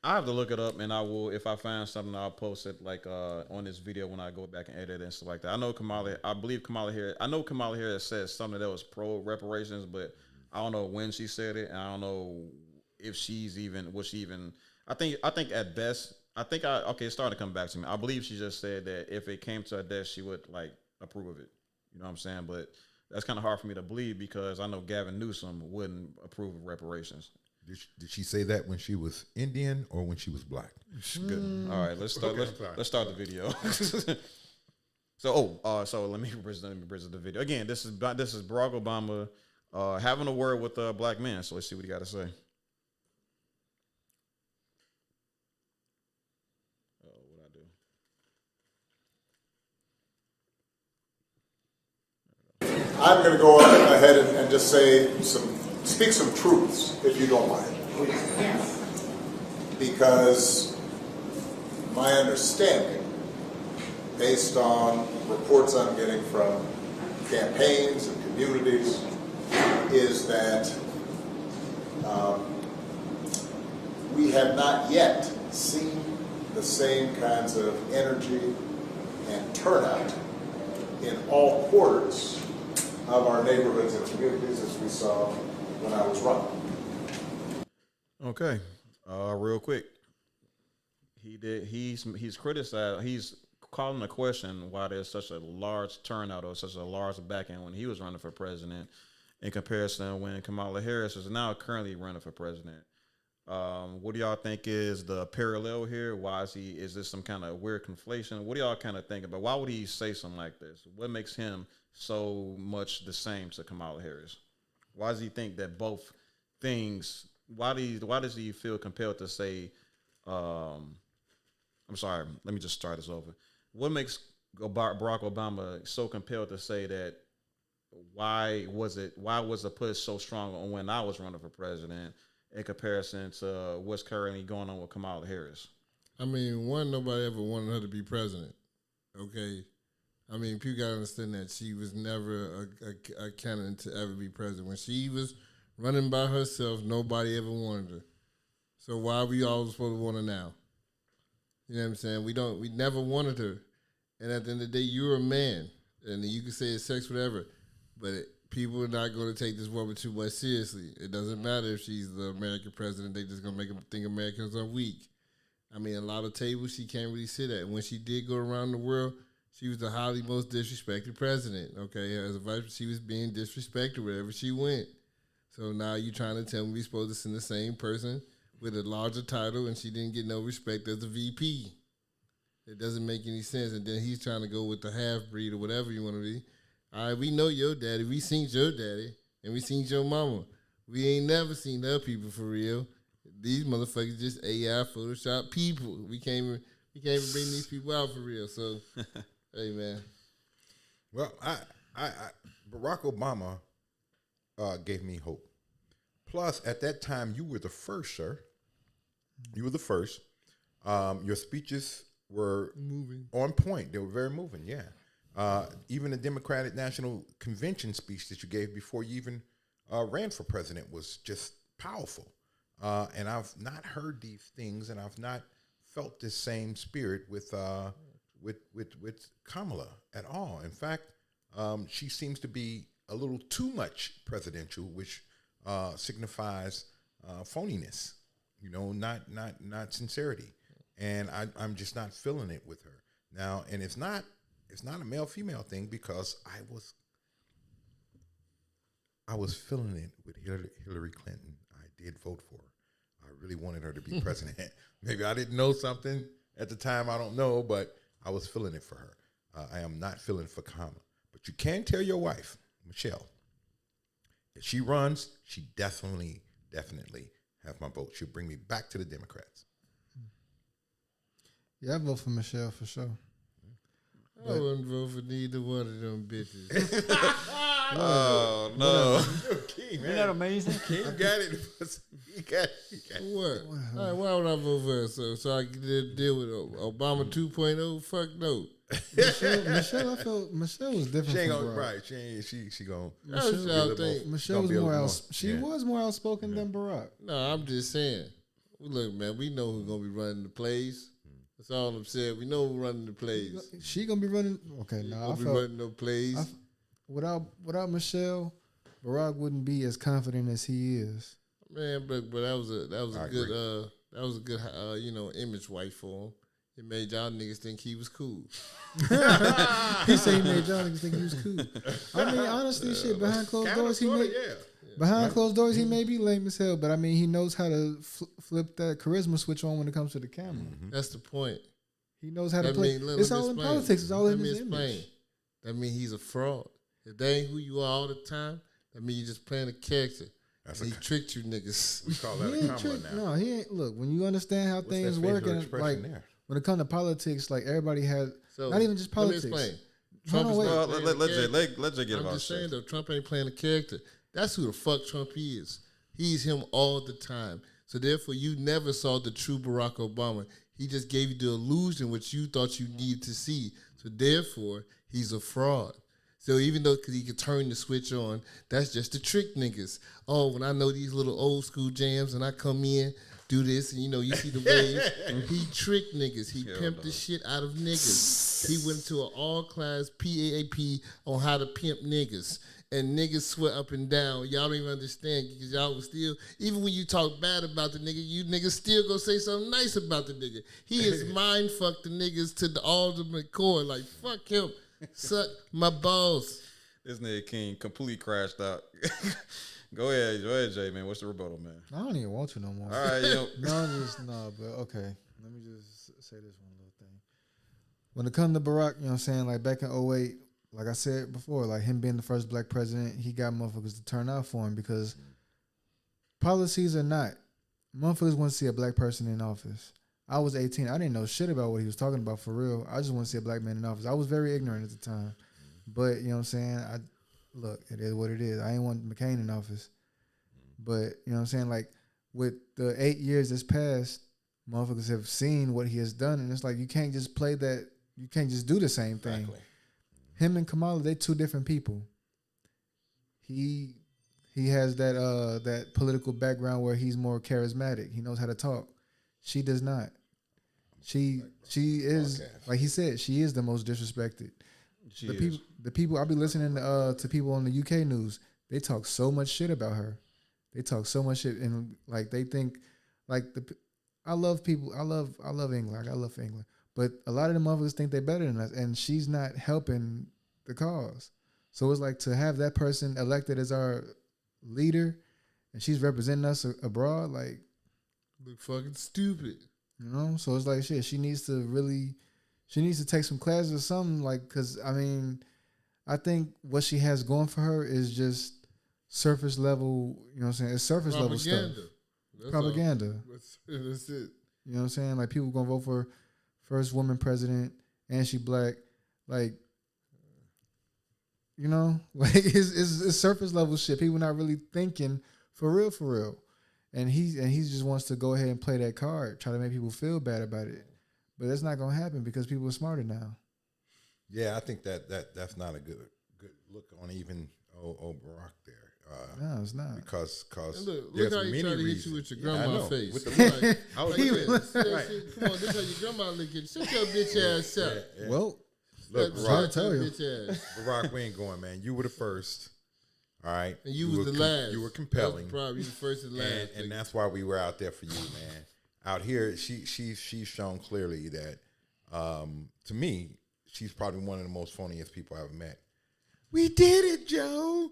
I have to look it up, and I will. If I find something, I'll post it like on this video when I go back and edit it and stuff like that. I believe Kamala Harris. I know Kamala Harris said something that was pro reparations, but I don't know when she said it, and I don't know if she's even was she even. I think at best, it's starting to come back to me. I believe she just said that if it came to her desk, she would like approve of it. You know what I'm saying? But that's kind of hard for me to believe because I know Gavin Newsom wouldn't approve of reparations. Did she say that when she was Indian or when she was black? Good. All right, let's start. Okay, Let's start the video. So let me present the video again. This is Barack Obama having a word with a black man. So let's see what he got to say. What I do? I'm going to go ahead and just speak some truths, if you don't mind. Because my understanding, based on reports I'm getting from campaigns and communities, is that we have not yet seen the same kinds of energy and turnout in all quarters of our neighborhoods and communities as we saw when I was running. Okay, real quick. He's criticized. He's calling the question why there's such a large turnout or such a large back end when he was running for president, in comparison when Kamala Harris is now currently running for president. What do y'all think is the parallel here? Why is this some kind of weird conflation? What do y'all kind of think about? Why would he say something like this? What makes him so much the same to Kamala Harris? Why does he think that both things? Why does he feel compelled to say? I'm sorry. Let me just start this over. What makes Barack Obama so compelled to say that? Why was the push so strong on when I was running for president in comparison to what's currently going on with Kamala Harris? I mean, nobody ever wanted her to be president. Okay. I mean, people got to understand that she was never a candidate to ever be president. When she was running by herself, nobody ever wanted her. So why are we all supposed to want her now? You know what I'm saying? We never wanted her. And at the end of the day, you're a man. And you can say it's sex, whatever. But people are not going to take this woman too much seriously. It doesn't matter if she's the American president. They're just going to make them think Americans are weak. I mean, a lot of tables she can't really sit at. When she did go around the world, she was the highly most disrespected president, okay? As a vice, she was being disrespected wherever she went. So now you're trying to tell me we're supposed to send the same person with a larger title and she didn't get no respect as a VP. It doesn't make any sense. And then he's trying to go with the half-breed or whatever you want to be. All right, we know your daddy. We seen your daddy and we seen your mama. We ain't never seen other people for real. These motherfuckers just AI Photoshop people. We can't even bring these people out for real. So, hey, man. Well, Barack Obama gave me hope. Plus, at that time, you were the first, sir. You were the first. Your speeches were moving, on point. They were very moving, yeah. Even the Democratic National Convention speech that you gave before you even ran for president was just powerful. And I've not heard these things, and I've not felt this same spirit with Kamala at all. In fact, she seems to be a little too much presidential, which signifies phoniness. You know, not sincerity. And I'm just not feeling it with her now. And it's not a male-female thing because I was feeling it with Hillary Clinton. I did vote for her. I really wanted her to be president. Maybe I didn't know something at the time. I don't know, but I was feeling it for her. I am not feeling for Kamala. But you can tell your wife, Michelle, if she runs, she definitely have my vote. She'll bring me back to the Democrats. Yeah, I vote for Michelle for sure. I wouldn't vote for neither one of them bitches. Oh no! King, Isn't that amazing? King got it. He got it. What? All right, why would I vote for her? So I can deal with Obama 2.0? Fuck no. Michelle, I felt Michelle was different. She ain't from gonna Barack. right. She gonna. Michelle was more She was more outspoken than Barack. No, I'm just saying. Look, man, we know who's gonna be running the plays. That's all I'm saying. We know who's running the plays. She gonna be running. Okay, now I be felt running no plays. Without Michelle, Barack wouldn't be as confident as he is. Man, but that was a good image wipe for him. It made y'all niggas think he was cool. He said he made y'all niggas think he was cool. I mean, honestly, shit, behind closed doors, closed doors, he may be lame as hell, but I mean, he knows how to flip that charisma switch on when it comes to the camera. Mm-hmm. That's the point. He knows how to play. It's all in politics. It's all in his image. That means he's a fraud. If that ain't who you are all the time, that means you just playing a character. He tricked you niggas. We call that a combo now. No, he ain't. Look, when you understand how things work, and like when it comes to politics, like everybody has not even just politics. Let me explain. Let's just get I'm about just saying though, Trump ain't playing a character. That's who the fuck Trump is. He's him all the time. So therefore, you never saw the true Barack Obama. He just gave you the illusion which you thought you needed to see. So therefore, he's a fraud. So even though because he could turn the switch on, that's just to trick niggas. Oh, when I know these little old school jams and I come in, do this, and you see the waves. He tricked niggas. He pimped the shit out of niggas. He went to an all-class PAAP on how to pimp niggas. And niggas sweat up and down. Y'all don't even understand because y'all was still, even when you talk bad about the nigga, you niggas still go say something nice about the nigga. He is mind fucked the niggas to the ultimate core. Like, fuck him. Suck my balls. This nigga King completely crashed out. Go ahead, Jay, man. What's the rebuttal, man? I don't even want to no more. All right, yo. But okay. Let me just say this one little thing. When it comes to Barack, you know what I'm saying? Like back in 2008, like I said before, like him being the first black president, he got motherfuckers to turn out for him because policies are not. Motherfuckers want to see a black person in office. I was 18. I didn't know shit about what he was talking about for real. I just want to see a black man in office. I was very ignorant at the time. But, you know what I'm saying? Look, it is what it is. I ain't want McCain in office. But, you know what I'm saying? Like, with the 8 years that's passed, motherfuckers have seen what he has done. And it's like, you can't just play that. You can't just do the same thing. Exactly. Him and Kamala, they two different people. He has that political background where he's more charismatic. He knows how to talk. She does not. She is, like he said, she is the most disrespected. The people I be listening to people on the UK news. They talk so much shit about her. They talk so much shit, and like they think, like I love people. I love England. Like, I love England, but a lot of the motherfuckers think they're better than us, and she's not helping the cause. So it's like to have that person elected as our leader, and she's representing us abroad. Like, look fucking stupid. You know, so it's like shit. She needs to take some classes or something. Like, cause I mean, I think what she has going for her is just surface level. You know what I'm saying? It's surface level stuff. Propaganda. That's it. You know what I'm saying? Like, people gonna vote for first woman president, and she black. Like, you know, like it's surface level shit. People not really thinking for real. And he just wants to go ahead and play that card, try to make people feel bad about it. But that's not gonna happen because people are smarter now. Yeah, I think that's not a good look on even old Barak there. No, it's not. Because look how he tried to hit you with your grandma face. With the I was right. Come on, this how your grandma look at you. Shut your bitch ass up. Yeah. Well, look, Barack, we ain't going, man. You were the first. All right. And you was the last. You were compelling. Probably you the first and last. And that's why we were out there for you, man. Out here, she's shown clearly that, to me, she's probably one of the most funniest people I've met. We did it, Joe.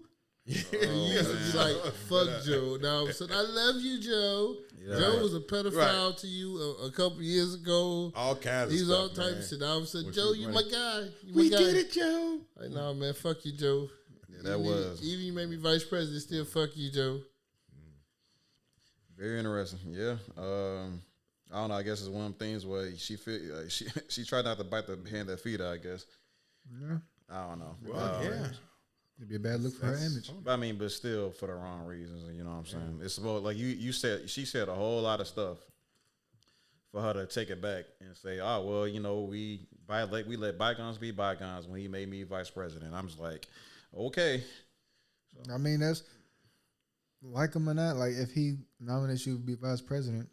He used to be like, fuck Joe. Now I'm saying, I love you, Joe. Yeah. Joe was a pedophile to you a couple years ago. All kinds He's of all stuff, types man. of shit. Now I'm saying, When Joe, she you was my guy. You We my guy. get it, Joe. Like, nah, man, fuck you, Joe. Yeah, that was Even you made me vice president, still fuck you, Joe. very interesting. Yeah. I don't know. I guess it's one of them things where she tried not to bite the hand that feed her, I guess. Yeah. I don't know. Well, yeah. It'd be a bad look for her image. But I mean, but still for the wrong reasons. You know what I'm saying? It's about like you said. She said a whole lot of stuff for her to take it back and say, "Oh well, you know, we let bygones be bygones." When he made me vice president, I'm just like, okay. I mean, that's like him or not. Like, if he nominates you to be vice president,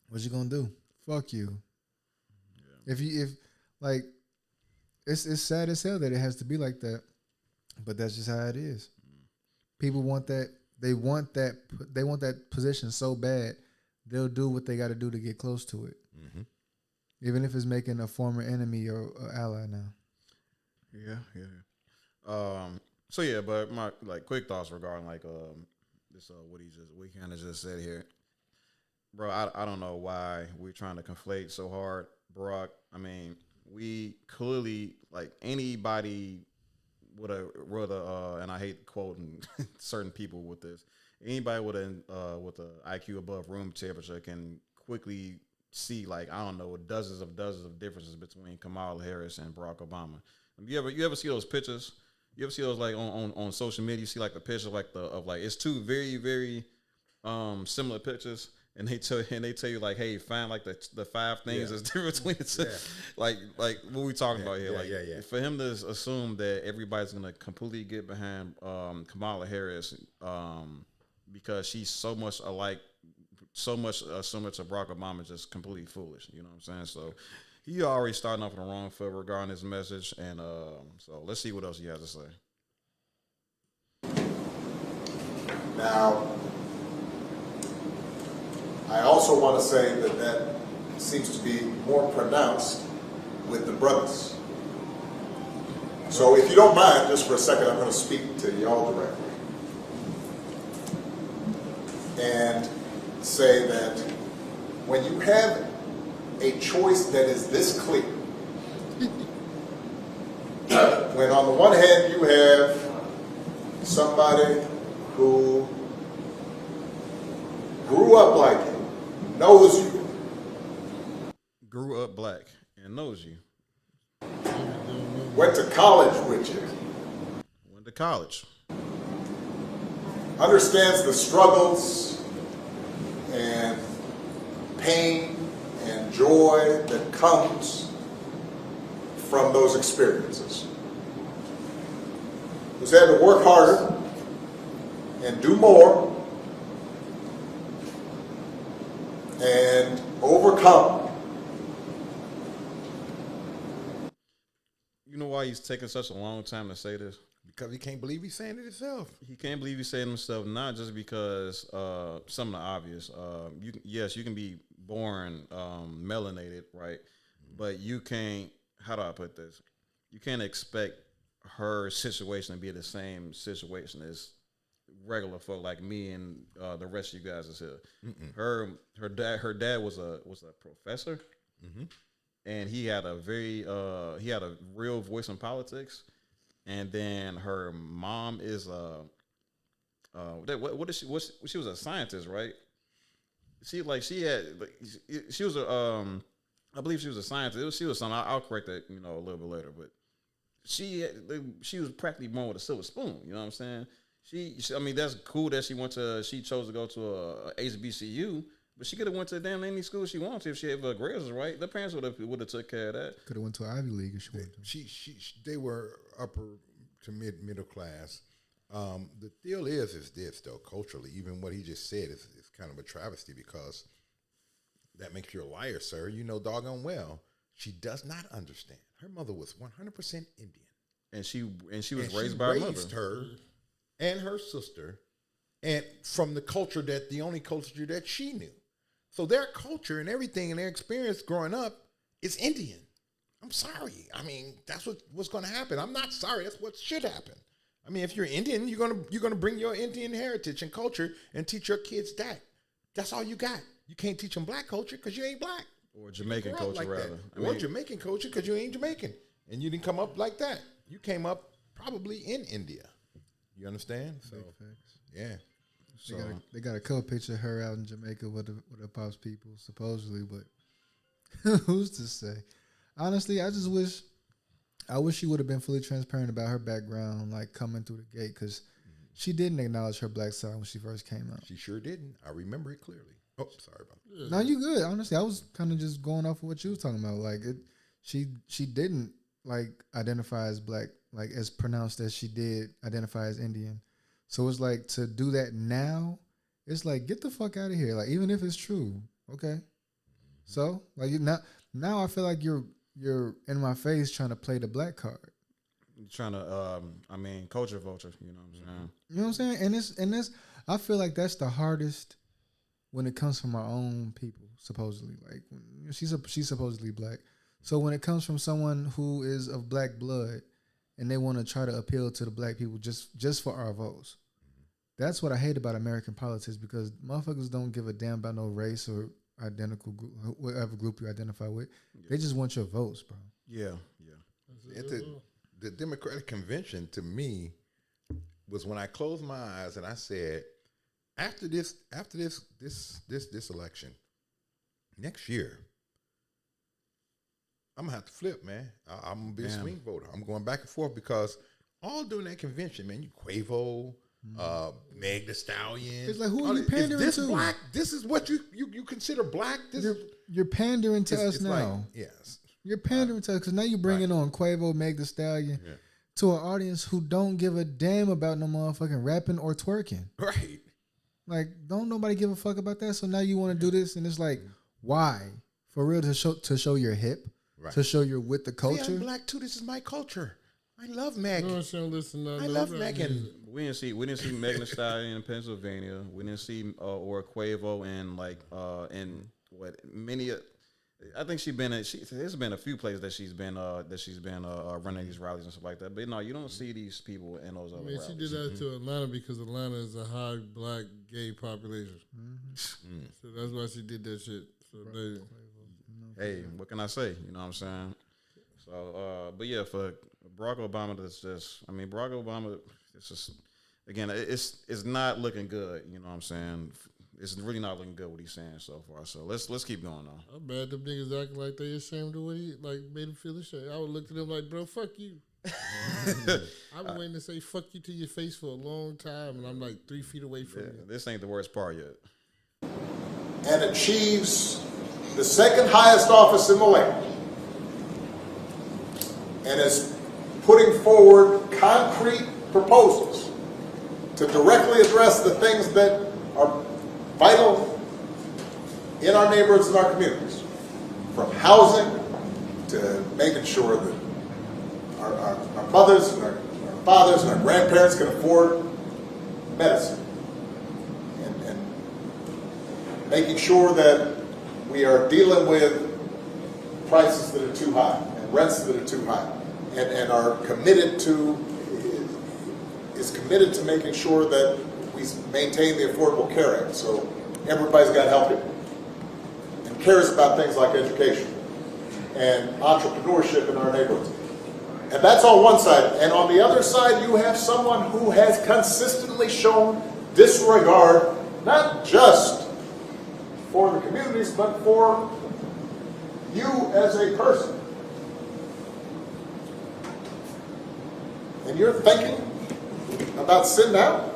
what you gonna do? Fuck you. Yeah. If like, it's sad as hell that it has to be like that, but that's just how it is. People want that. They want that position so bad, they'll do what they got to do to get close to it, even if it's making a former enemy or ally now. Yeah. So yeah, but my like quick thoughts regarding like this what he kind of just said here, bro. I don't know why we're trying to conflate so hard, Barak. I mean, we clearly like anybody with a and I hate quoting certain people with this. Anybody with a IQ above room temperature can quickly see like I don't know dozens of differences between Kamala Harris and Barack Obama. You ever see those pictures? You ever see those like on social media? You see like the picture of it's two very very similar pictures, and they tell you like, hey, find like the 5 things that's different between the two. Like what we talking about here. For him to assume that everybody's gonna completely get behind Kamala Harris because she's so much alike, so much similar to Barack Obama, is just completely foolish. You know what I'm saying? So he already starting off on the wrong foot regarding his message, and so let's see what else he has to say. Now, I also want to say that seems to be more pronounced with the brothers. So if you don't mind, just for a second, I'm going to speak to y'all directly and say that when you have a choice that is this clear, when on the one hand you have somebody who grew up like you, knows you, grew up black and knows you, went to college with you, went to college, understands the struggles and pain and joy that comes from those experiences, who's had to work harder and do more and overcome. You know why he's taking such a long time to say this? Because he can't believe he's saying it himself. He can't believe he's saying it himself, not just because some of the obvious. You can be born melanated, right? But you can't, how do I put this? You can't expect her situation to be the same situation as regular folk like me and the rest of you guys is here. Her dad was a professor, and he had a real voice in politics. And then her mom is she was a scientist, right? She was I believe she was a scientist. She was something. I'll correct that a little bit later, but she was practically born with a silver spoon. You know what I'm saying? I mean, that's cool that she chose to go to a HBCU, but she could have went to damn any school she wanted to if she had her grades was right. The parents would have took care of that. Could have went to Ivy League if she wanted to. They were upper to middle class. The deal is this though, culturally, even what he just said is kind of a travesty, because that makes you a liar, sir. You know doggone well she does not understand. Her mother was 100% Indian, and she was raised by her mother. Her and her sister, and from the only culture that she knew. So their culture and everything and their experience growing up is Indian. I'm sorry. I mean, that's what's going to happen. I'm not sorry. That's what should happen. I mean, if you're Indian, you're gonna bring your Indian heritage and culture and teach your kids that. That's all you got. You can't teach them black culture because you ain't black. Or Jamaican culture, like rather. Or Jamaican culture because you ain't Jamaican. And you didn't come up like that. You came up probably in India. You understand? So, yeah. So, they got a couple pictures of her out in Jamaica with the Pops people, supposedly, but who's to say? Honestly, I wish she would have been fully transparent about her background, like coming through the gate, because she didn't acknowledge her black side when she first came out. She sure didn't. I remember it clearly. Oh, sorry about that. No, you good. Honestly, I was kind of just going off of what you was talking about. Like she didn't like identify as black, like as pronounced as she did identify as Indian. So it's like to do that now, it's like get the fuck out of here. Like even if it's true, okay. So like now I feel like you're in my face trying to play the black card. You're trying to culture vulture, you know what I'm saying? You know what I'm saying? And this I feel like that's the hardest when it comes from our own people, supposedly. Like she's supposedly black. So when it comes from someone who is of black blood and they want to try to appeal to the black people just for our votes. That's what I hate about American politics, because motherfuckers don't give a damn about no race or identical group, whatever group you identify with. Yeah. They just want your votes, bro. Yeah. The Democratic Convention to me was when I closed my eyes and I said, after this election, next year, I'm gonna have to flip, man. I'm gonna be a swing voter. I'm going back and forth because all during that convention, man, you Quavo, Meg Thee Stallion. It's like, who are you pandering is this to? black? This is what you consider black? You're pandering to us now. Like, yes. You're pandering to us because now you're bringing on Quavo, Meg Thee Stallion to an audience who don't give a damn about no motherfucking rapping or twerking. Right. Like, don't nobody give a fuck about that. So now you want to do this, and it's like, why? For real, to show your hip, to show you're with the culture. See, I'm black too. This is my culture. I love Meg. No, she don't listen to I love Megan. We didn't see Megan Thee Stallion in Pennsylvania. We didn't see or Quavo in many. I think there's been a few places that she's been running these rallies and stuff like that. But no, you don't see these people in those other rallies. She did that to Atlanta because Atlanta is a high black gay population. So that's why she did that shit. So hey, what can I say? You know what I'm saying? So, but yeah, for Barack Obama, Barack Obama, it's just, again, it's not looking good. You know what I'm saying? It's really not looking good what he's saying so far. So let's keep going on. I'm mad them niggas acting like they ashamed of what he made him feel ashamed. I would look at them like, bro, fuck you. I've been waiting to say fuck you to your face for a long time, and I'm like 3 feet away from you. This ain't the worst part yet. And achieves the second highest office in the land, and is putting forward concrete proposals to directly address the things that are vital in our neighborhoods and our communities, from housing to making sure that our mothers and our fathers and our grandparents can afford medicine, and making sure that we are dealing with prices that are too high and rents that are too high, and are committed to making sure that we maintain the Affordable Care Act, so everybody's got health care, and cares about things like education and entrepreneurship in our neighborhoods. And that's on one side. And on the other side, you have someone who has consistently shown disregard, not just for the communities, but for you as a person. And you're thinking about sitting out?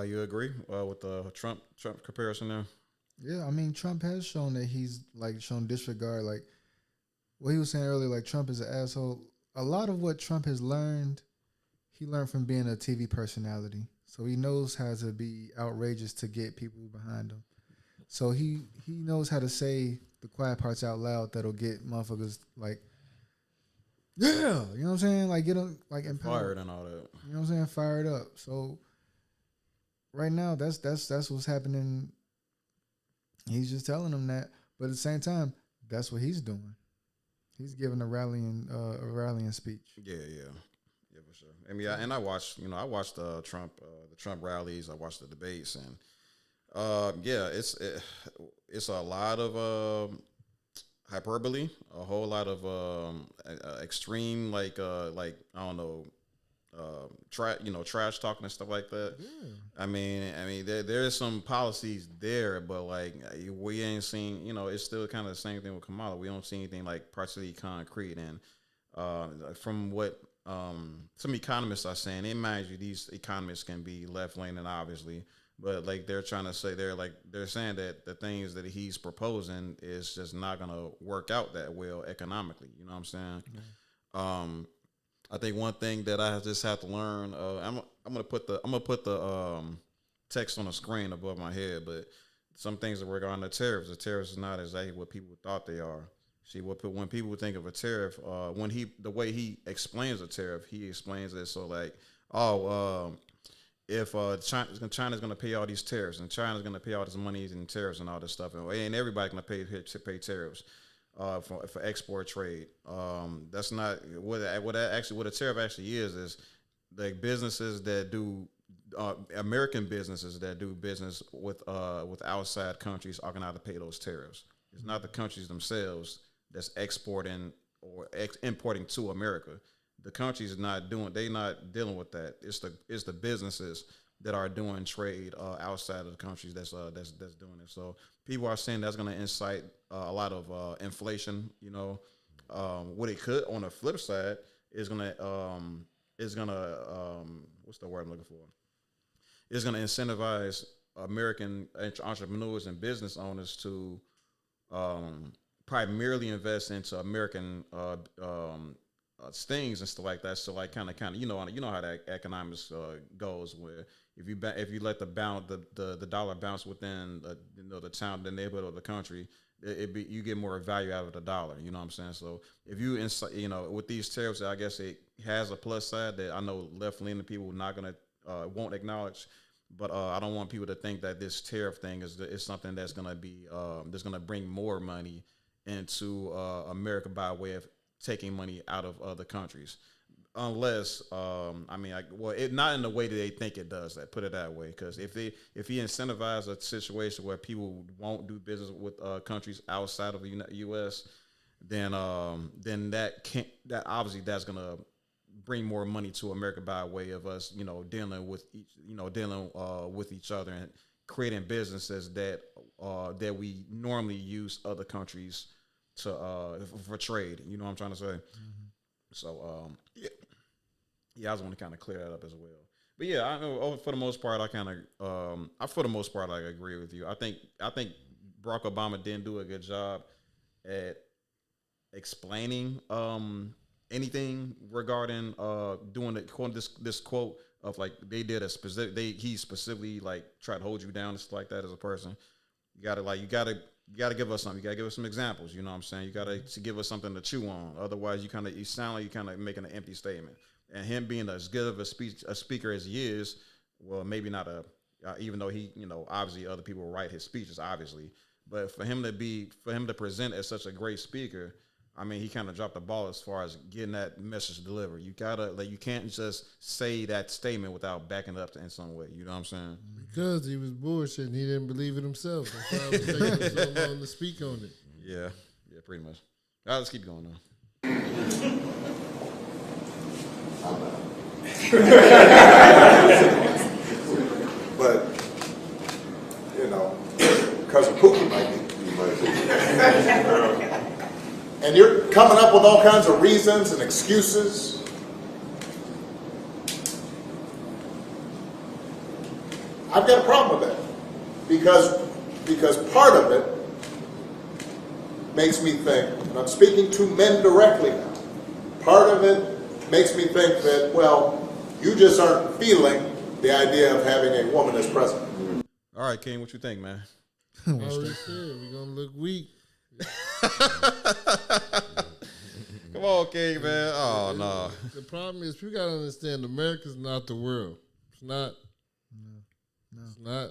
You agree with the Trump comparison there? Yeah, I mean, Trump has shown that he's shown disregard. Like what he was saying earlier, like Trump is an asshole. A lot of what Trump has learned, he learned from being a TV personality. So he knows how to be outrageous to get people behind him. So he knows how to say the quiet parts out loud that'll get motherfuckers yeah, you know what I'm saying? Like get them empowered. Fired and all that. You know what I'm saying? Fired up. So right now, that's what's happening. He's just telling them that, but at the same time, that's what he's doing. He's giving a rallying speech. Yeah. Yeah, for sure. I mean, and I watched the Trump rallies. I watched the debates, and it's a lot of hyperbole, a whole lot of extreme, like I don't know, trash talking and stuff like that. Yeah. I mean, there's some policies there, but like we ain't seen. It's still kind of the same thing with Kamala. We don't see anything like particularly concrete. And from what some economists are saying, and mind you, these economists can be left leaning, obviously, but like they're trying to say they're saying that the things that he's proposing is just not gonna work out that well economically. You know what I'm saying? Mm-hmm. I think one thing that I just have to learn. I'm gonna put the text on the screen above my head, but some things that regarding the tariffs. The tariffs is not exactly what people thought they are. See, when people think of a tariff, the way he explains a tariff, he explains it so like, if China's going to pay all these tariffs, and China's going to pay all this money in tariffs and all this stuff, and everybody's going to pay tariffs for export trade. That's not what a tariff actually is like businesses that do American businesses that do business with outside countries are going to have to pay those tariffs. It's not the countries themselves that's exporting or importing to America. The countries not dealing with that. It's the businesses that are doing trade outside of the countries that's doing it. So people are saying that's going to incite a lot of inflation. What it could on the flip side is going to what's the word I'm looking for? It's going to incentivize American entrepreneurs and business owners to primarily invest into American things and stuff like that. So like kind of you know how that economics goes, where if you let the dollar bounce within the town, the neighborhood, or the country, you get more value out of the dollar. You know what I'm saying? So if you with these tariffs, I guess it has a plus side that I know left leaning people won't acknowledge. But I don't want people to think that this tariff thing is something that's going to bring more money into America by way of taking money out of other countries, unless not in the way that they think it does. That put it that way, because if he incentivizes a situation where people won't do business with countries outside of the U.S., then that obviously that's gonna bring more money to America by way of us dealing with each other and creating businesses that we normally use other countries for trade. You know what I'm trying to say? Mm-hmm. So I just want to kind of clear that up as well. But yeah, I know for the most part, I agree with you. I think Barack Obama didn't do a good job at explaining anything regarding doing this quote of like they did a specific. He specifically like tried to hold you down and stuff like that as a person. You gotta give us something. You gotta give us some examples. You know what I'm saying? You gotta give us something to chew on. Otherwise, you sound like you kind of making an empty statement. And him being as good of a speaker as he is, well, maybe not even though he, obviously other people write his speeches, obviously. But for him to present as such a great speaker, I mean, he kind of dropped the ball as far as getting that message delivered. You you can't just say that statement without backing it up in some way. You know what I'm saying? Because he was bullshitting. He didn't believe it himself. That's why it was taking him so long to speak on it. Yeah, pretty much. All right, let's keep going now. But, because of Pookie might be. And you're coming up with all kinds of reasons and excuses. I've got a problem with that. Because part of it makes me think, and I'm speaking to men directly now, part of it makes me think that, well, you just aren't feeling the idea of having a woman as president. All right, King, what you think, man? Already said we're gonna look weak. Come on, King, man. Oh no. The problem is we gotta understand America's not the world. It's not. No. It's not.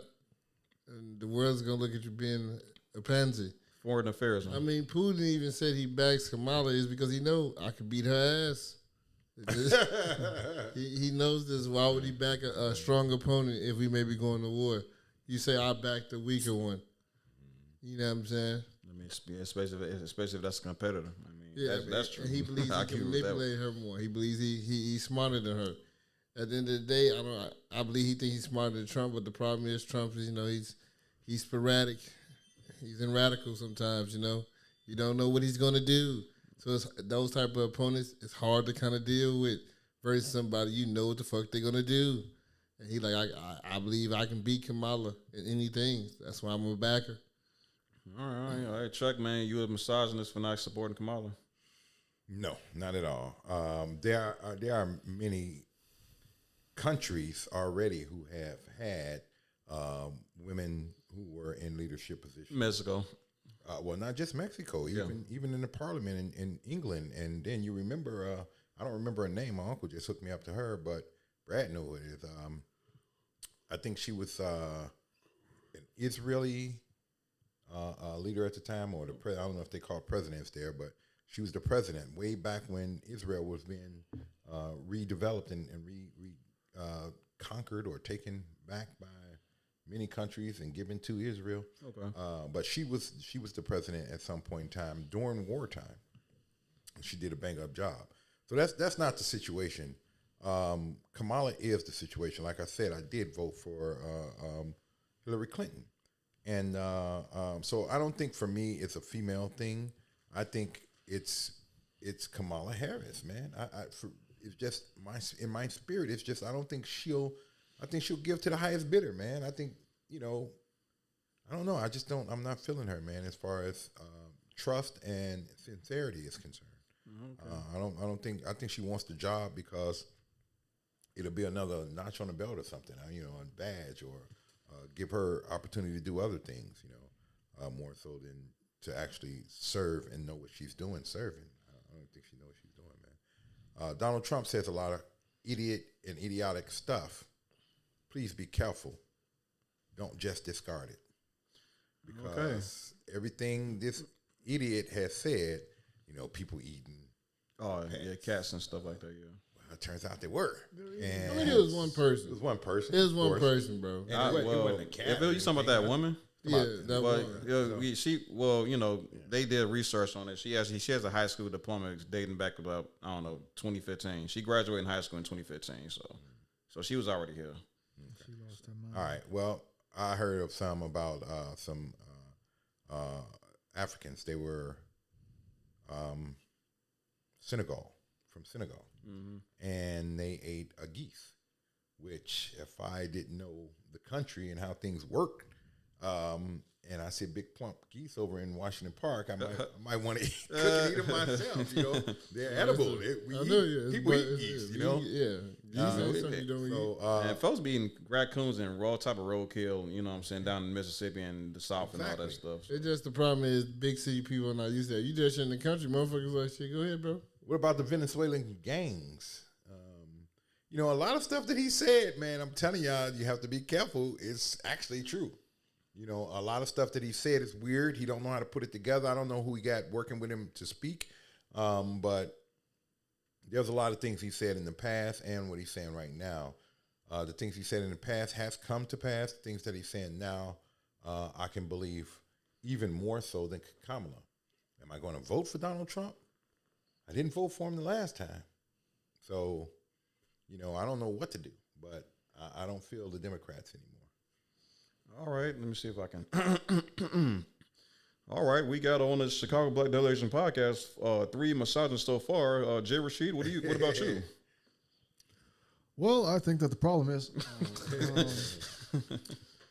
And the world's gonna look at you being a pansy. Foreign affairs. Man. I mean, Putin even said he backs Kamala is because he know I could beat her ass. He knows this. Why would he back a strong opponent if we may be going to war? You say I back the weaker one. You know what I'm saying? I mean, especially if that's a competitor. I mean, Yeah, that's true. And he believes I he can agree with that. manipulate her more. He believes he's smarter than her. At the end of the day, I believe he thinks he's smarter than Trump. But the problem is Trump is he's sporadic. He's in radical sometimes. You don't know what he's gonna do. So it's, those type of opponents, it's hard to kind of deal with versus somebody you know what the fuck they're gonna do. And he like, I believe I can beat Kamala in anything. That's why I'm a backer. All right, Chuck, man, you a misogynist for not supporting Kamala? No, not at all. There are many countries already who have had women who were in leadership positions. Mexico. Well, not just Mexico, even in the parliament in England. And then you remember, I don't remember her name. My uncle just hooked me up to her, but Brad knew who it is. I think she was an Israeli leader at the time, or I don't know if they call presidents there, but she was the president way back when Israel was being redeveloped and conquered or taken back by many countries and given to Israel. Okay. But she was the president at some point in time during wartime. She did a bang up job. So that's not the situation. Kamala is the situation. Like I said, I did vote for Hillary Clinton, and so I don't think for me it's a female thing. I think it's Kamala Harris, man. It's just in my spirit. It's just I think she'll give to the highest bidder, man. I think I don't know. I'm not feeling her, man, as far as trust and sincerity is concerned. Okay. I think she wants the job because it'll be another notch on the belt or something, a badge, or give her opportunity to do other things, more so than to actually serve and know what she's doing serving. I don't think she knows what she's doing, man. Donald Trump says a lot of idiot and idiotic stuff. Please be careful. Don't just discard it. Because everything this idiot has said, people eating. Oh, yeah, cats and stuff like that, yeah. Well, it turns out they were. And I mean, it was one person. It was one person. It was one person, bro. And it wasn't a cat. If you talking about that woman? Yeah, that woman. They did research on it. She has a high school diploma dating back about 2015. She graduated in high school in 2015, so she was already here. She lost her mind. All right. Well, I heard of some about some Africans. They were from Senegal, and they ate a geese. Which, if I didn't know the country and how things worked, and I see big plump geese over in Washington Park, I might want to eat them myself. They're edible. People eat geese. Yeah, geese something you don't eat. And folks be eating raccoons and raw type of roadkill. You know what I'm saying, down in Mississippi and the South and all that stuff. It's just the problem is big city people are not used to that. You just in the country, motherfuckers like shit. Go ahead, bro. What about the Venezuelan gangs? A lot of stuff that he said, man, I'm telling y'all, you have to be careful. It's actually true. A lot of stuff that he said is weird. He don't know how to put it together. I don't know who he got working with him to speak. But there's a lot of things he said in the past and what he's saying right now. The things he said in the past has come to pass. The things that he's saying now, I can believe even more so than Kamala. Am I going to vote for Donald Trump? I didn't vote for him the last time. So, I don't know what to do, but I don't feel the Democrats anymore. All right, let me see if I can. All right, we got on the Chicago Black Delegation podcast 3 misogynists so far. Jay Rashid, what about you? Well, I think that the problem is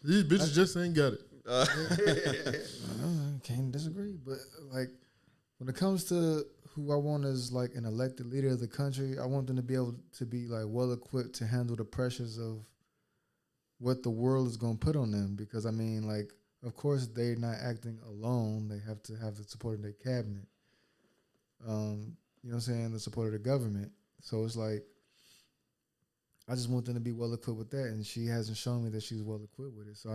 these bitches just ain't got it. I can't disagree, but when it comes to who I want as an elected leader of the country, I want them to be able to be well equipped to handle the pressures of what the world is going to put on them. Because of course they're not acting alone. They have to have the support of their cabinet. You know what I'm saying? The support of the government. So it's I just want them to be well equipped with that, and she hasn't shown me that she's well equipped with it. So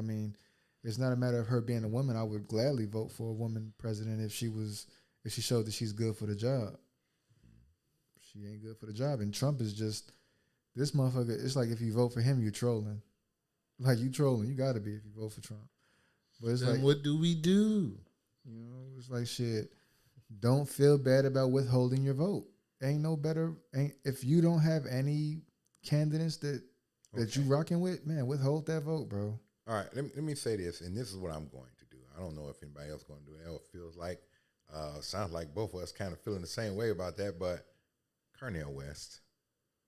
it's not a matter of her being a woman. I would gladly vote for a woman president if she showed that she's good for the job. she ain't good for the job. And Trump is just this motherfucker. It's like if you vote for him, you're trolling. Like you trolling, you got to be if you vote for Trump. But it's then like, what do we do? you know, it's like shit. Don't feel bad about withholding your vote. Ain't no better. Ain't if you don't have any candidates that you rocking with, man, withhold that vote, bro. All right, let me say this, and this is what I'm going to do. I don't know if anybody else is going to do it. It feels like, sounds like both of us kind of feeling the same way about that, but Cornel West,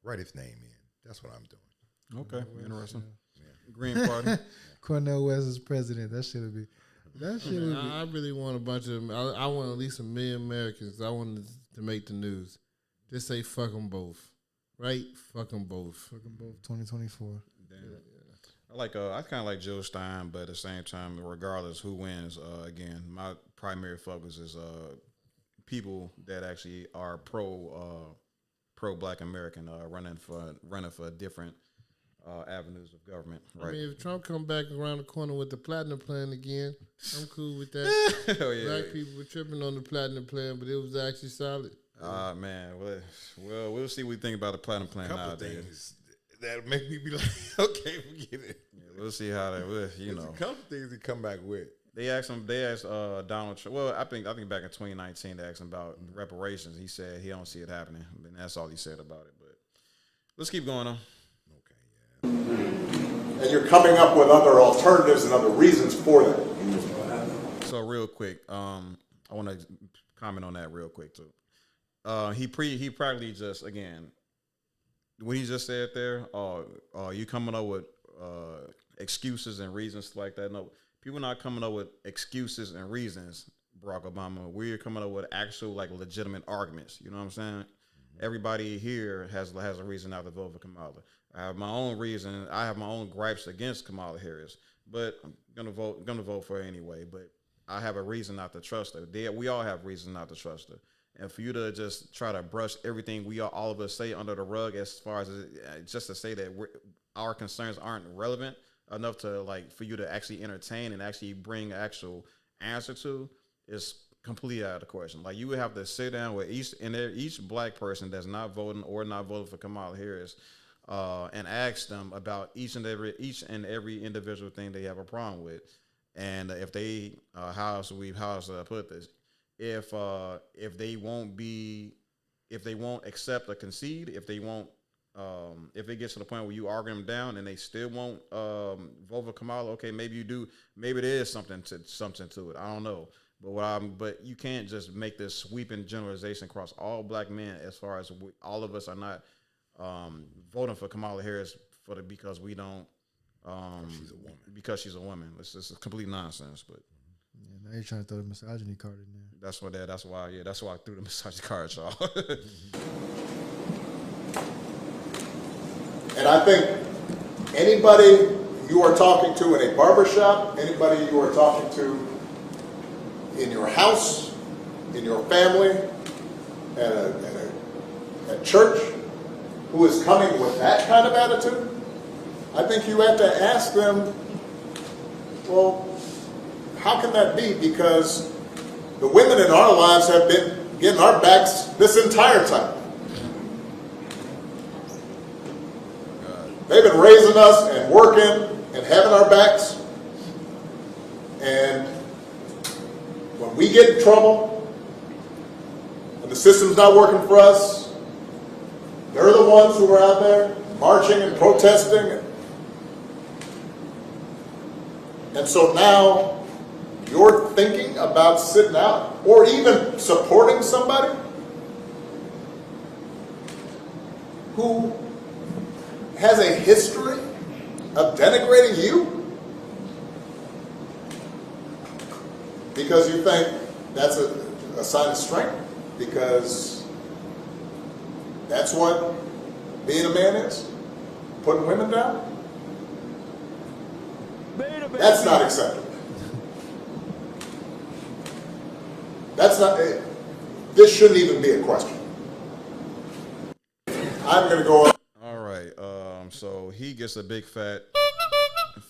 write his name in. That's what I'm doing. Okay, interesting. Yeah. Green Party. Cornel West is president. That should be. That shit would be. I really want a bunch of. I want at least 1 million Americans. I want to make the news. Just say fuck them both, right? Fuck them both. Fuck them both. 2024. Damn. I like. I kind of like Jill Stein, but at the same time, regardless who wins, again, my primary focus is people that actually are pro Black American, running for different avenues of government. Right. I mean, if Trump come back around the corner with the platinum plan again, I'm cool with that. Hell yeah. Black people were tripping on the platinum plan, but it was actually solid. Man, well, we'll see what we think about the platinum plan nowadays. Things that make me be like, okay, forget it. Yeah, we'll see how that will, you know. A couple things he come back with. They asked Donald Trump. Well, I think back in 2019 they asked him about reparations. He said he don't see it happening, and that's all he said about it. But let's keep going on. Okay, yeah. And you're coming up with other alternatives and other reasons for that. So real quick, I want to comment on that real quick too. He practically just, again, what he just said there, you coming up with excuses and reasons like that. No, people not coming up with excuses and reasons, Barack Obama. We're coming up with actual, like, legitimate arguments. You know what I'm saying? Mm-hmm. Everybody here has a reason not to vote for Kamala. I have my own reason. I have my own gripes against Kamala Harris, but I'm gonna vote for her anyway. But I have a reason not to trust her. We all have reasons not to trust her. And for you to just try to brush everything all of us say under the rug, as far as just to say that our concerns aren't relevant enough to, like, for you to actually entertain and actually bring actual answer to, is completely out of the question. Like, you would have to sit down with each black person that's not voting or not voting for Kamala Harris, and ask them about each and every individual thing they have a problem with, and if they how else do I put this? If they won't accept or concede, if it gets to the point where you argue them down and they still won't vote for Kamala, okay, maybe you do, maybe there is something to it. I don't know, but you can't just make this sweeping generalization across all black men as far as all of us are not voting for Kamala Harris because we don't because she's a woman. It's just complete nonsense, but. Yeah, now you're trying to throw the misogyny card in there. That's why I threw the misogyny card, y'all. And I think anybody you are talking to in a barbershop, anybody you are talking to in your house, in your family, at church, who is coming with that kind of attitude, I think you have to ask them, well, how can that be? Because the women in our lives have been getting our backs this entire time. They've been raising us and working and having our backs. And when we get in trouble and the system's not working for us, they're the ones who are out there marching and protesting. And so now you're thinking about sitting out or even supporting somebody who has a history of denigrating you because you think that's a sign of strength, because that's what being a man is, putting women down. That's not acceptable. That's not. This shouldn't even be a question. I'm going to go on. All right. So he gets a big fat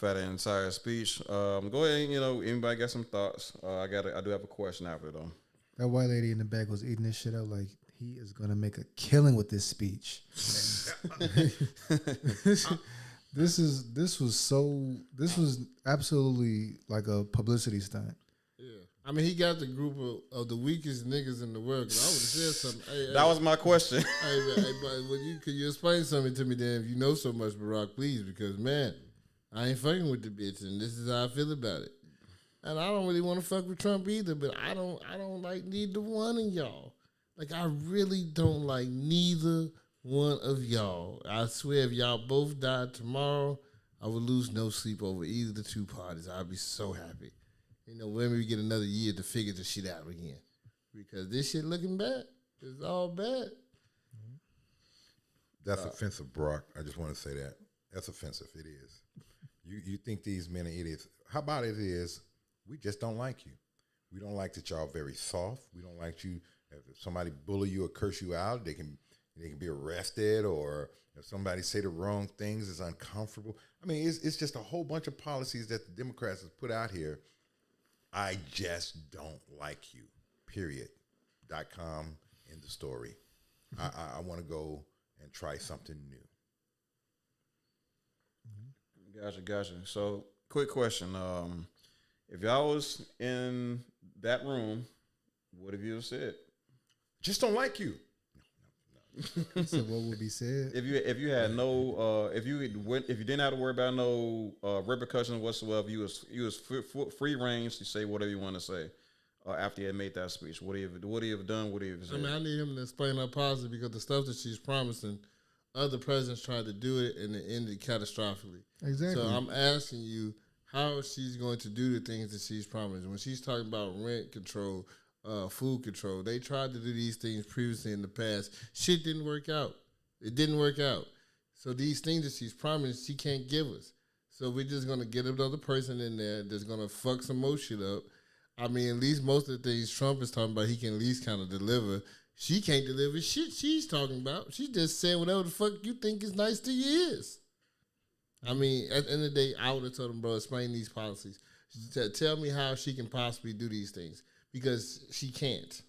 entire speech. Go ahead. Anybody got some thoughts? I do have a question after though. That white lady in the back was eating this shit up like he is gonna make a killing with this speech. This was absolutely like a publicity stunt. Yeah, I mean, he got the group of the weakest niggas in the world. 'Cause I would have said something. Hey, That was my question. but could you explain something to me then? If you know so much, Barak, please, because man, I ain't fucking with the bitch, and this is how I feel about it. And I don't really want to fuck with Trump either, but I don't like neither one of y'all. Like, I really don't like neither one of y'all. I swear, if y'all both died tomorrow, I would lose no sleep over either of the two parties. I'd be so happy. You know, when we get another year to figure the shit out again. Because this shit looking bad. It's all bad. That's offensive, Brock. I just want to say that. That's offensive. It is. You think these men are idiots. How about it is, we just don't like you. We don't like that y'all very soft. We don't like you. If somebody bully you or curse you out, they can be arrested, or if somebody say the wrong things, it's uncomfortable. I mean, it's just a whole bunch of policies that the Democrats have put out here. I just don't like you, period. .com, end the story. I want to go and try something new. Gotcha. So, quick question. If y'all was in that room, what have you said? Just don't like you. So what would be said? If you had no if you didn't have to worry about no repercussions whatsoever, you was free range to say whatever you want to say after you had made that speech. What do you have done? What do you have said? I mean, I need him to explain her policy because the stuff that she's promising, other presidents tried to do it and it ended catastrophically. Exactly. So I'm asking you how she's going to do the things that she's promising. When she's talking about rent control, food control, they tried to do these things previously in the past. Shit didn't work out. It didn't work out. So these things that she's promised, she can't give us. So we're just going to get another person in there that's going to fuck some more shit up. I mean, at least most of the things Trump is talking about, he can at least kind of deliver. She can't deliver shit she's talking about. She just saying whatever the fuck you think is nice to you is. I mean, at the end of the day, I would have told him, bro, explain these policies. Tell me how she can possibly do these things. Because she can't.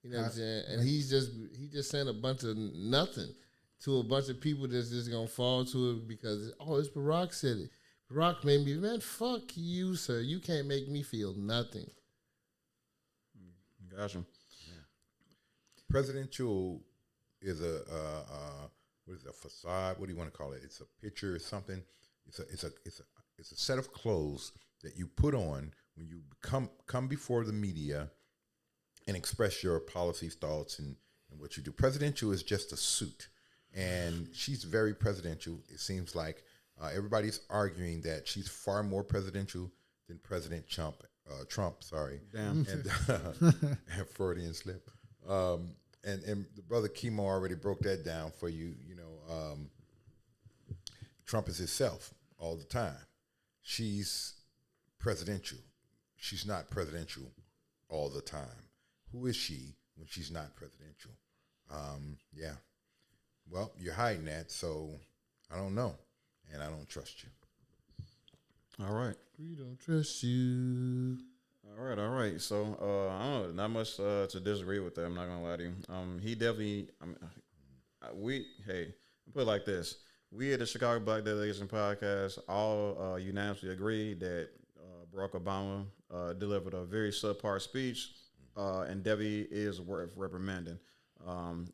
You know what I'm saying? And he just saying a bunch of nothing to a bunch of people that's just going to fall to it because, it's Barak said it. Barak made me, man, fuck you, sir. You can't make me feel nothing. Gotcha. Yeah. Presidential is what is it, a facade? What do you want to call it? It's a picture or something. It's a set of clothes that you put on when you come before the media and express your policies, thoughts, and what you do. Presidential is just a suit, and she's very presidential. It seems like everybody's arguing that she's far more presidential than President Trump. Damn. And Freudian slip. And the brother Chemo already broke that down for you. You know, Trump is himself all the time. She's presidential. She's not presidential all the time. Who is she when she's not presidential? Yeah. Well, you're hiding that, so I don't know, and I don't trust you. All right. We don't trust you. All right. So I don't know, not much to disagree with that. I'm not gonna lie to you. He definitely. Put it like this: we at the Chicago Black Delegation Podcast all unanimously agree that Barack Obama delivered a very subpar speech, and Debbie is worth reprimanding. And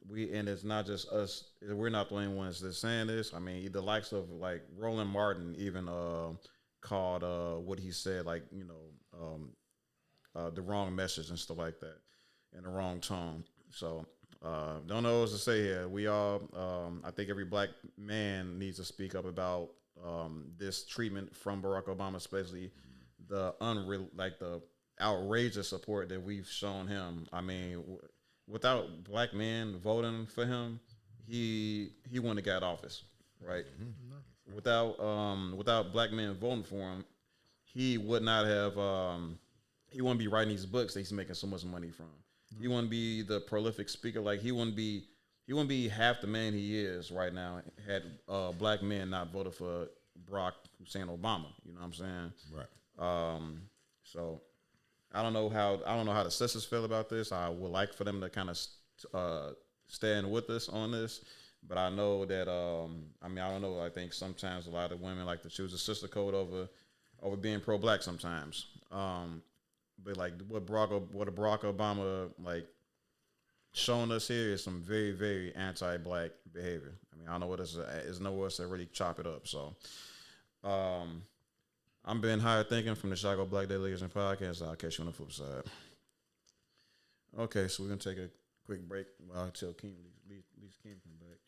it's not just us; we're not the only ones that's saying this. I mean, the likes of like Roland Martin even called what he said the wrong message and stuff like that, and the wrong tone. So don't know what to say here. We all, I think every black man needs to speak up about this treatment from Barack Obama, especially the the outrageous support that we've shown him. I mean, without black men voting for him, he wouldn't have got office, right? Mm-hmm. Without black men voting for him, he would not have. He wouldn't be writing these books that he's making so much money from. Mm-hmm. He wouldn't be the prolific speaker. Like he wouldn't be half the man he is right now had black men not voted for Barack Hussein Obama. You know what I'm saying? Right. So I don't know how the sisters feel about this. I would like for them to kind of stand with us on this, but I know that I mean, I don't know. I think sometimes a lot of women like to choose a sister code over being pro-black sometimes. But like what Barack Obama like showing us here is some very, very anti-black behavior. I mean, I don't know what there's nowhere else to really chop it up. So, I'm Ben Higher Thinking from the Chicago Black Delegation Podcast. I'll catch you on the flip side. Okay, so we're gonna take a quick break until Keem leaves Keem come back.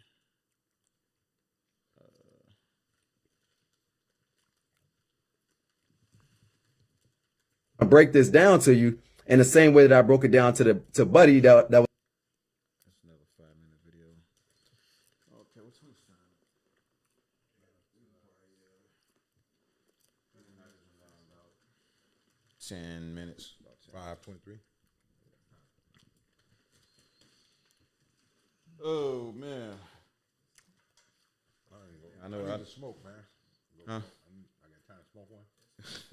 I break this down to you in the same way that I broke it down to Buddy. That was. That's another 5-minute video. Okay, what's this time? 10 minutes. 5:23. Oh man. I know. I need to smoke, man. Huh? I got time to smoke one.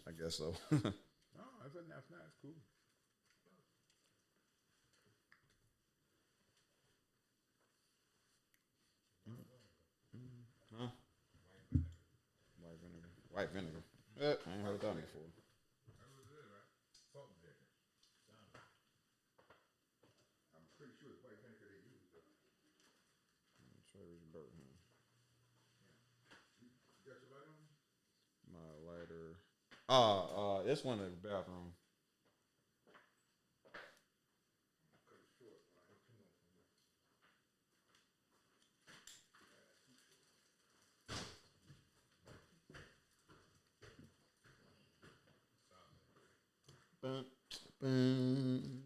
I guess so. No, that's nice. Cool. Huh? White vinegar. White vinegar. I ain't heard that before. I'm pretty sure it's white vinegar they use. Cherry burnt. You got your light on? My lighter. This one in the bathroom. Bum, bum.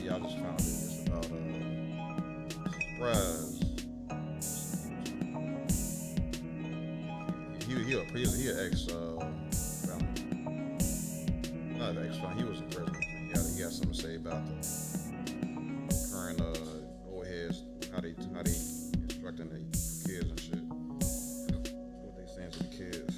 Yeah, I just found it. It's about surprise. He an ex felon. Not an ex felon. He was in prison. He got something to say about the current old heads, how they instructing the kids and shit. What they saying to the kids.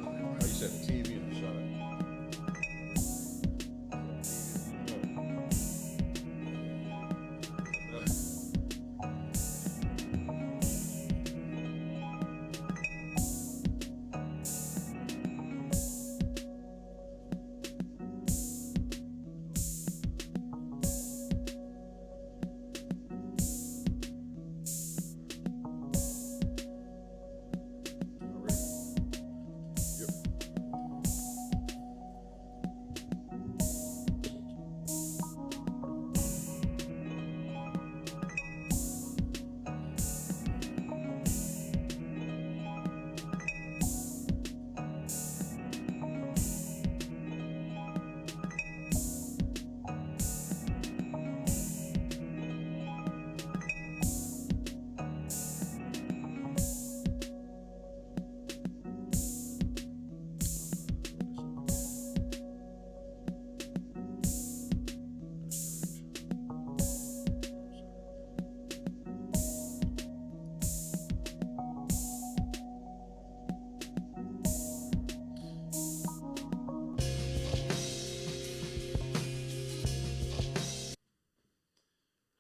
Oh, you said the TV in the shot.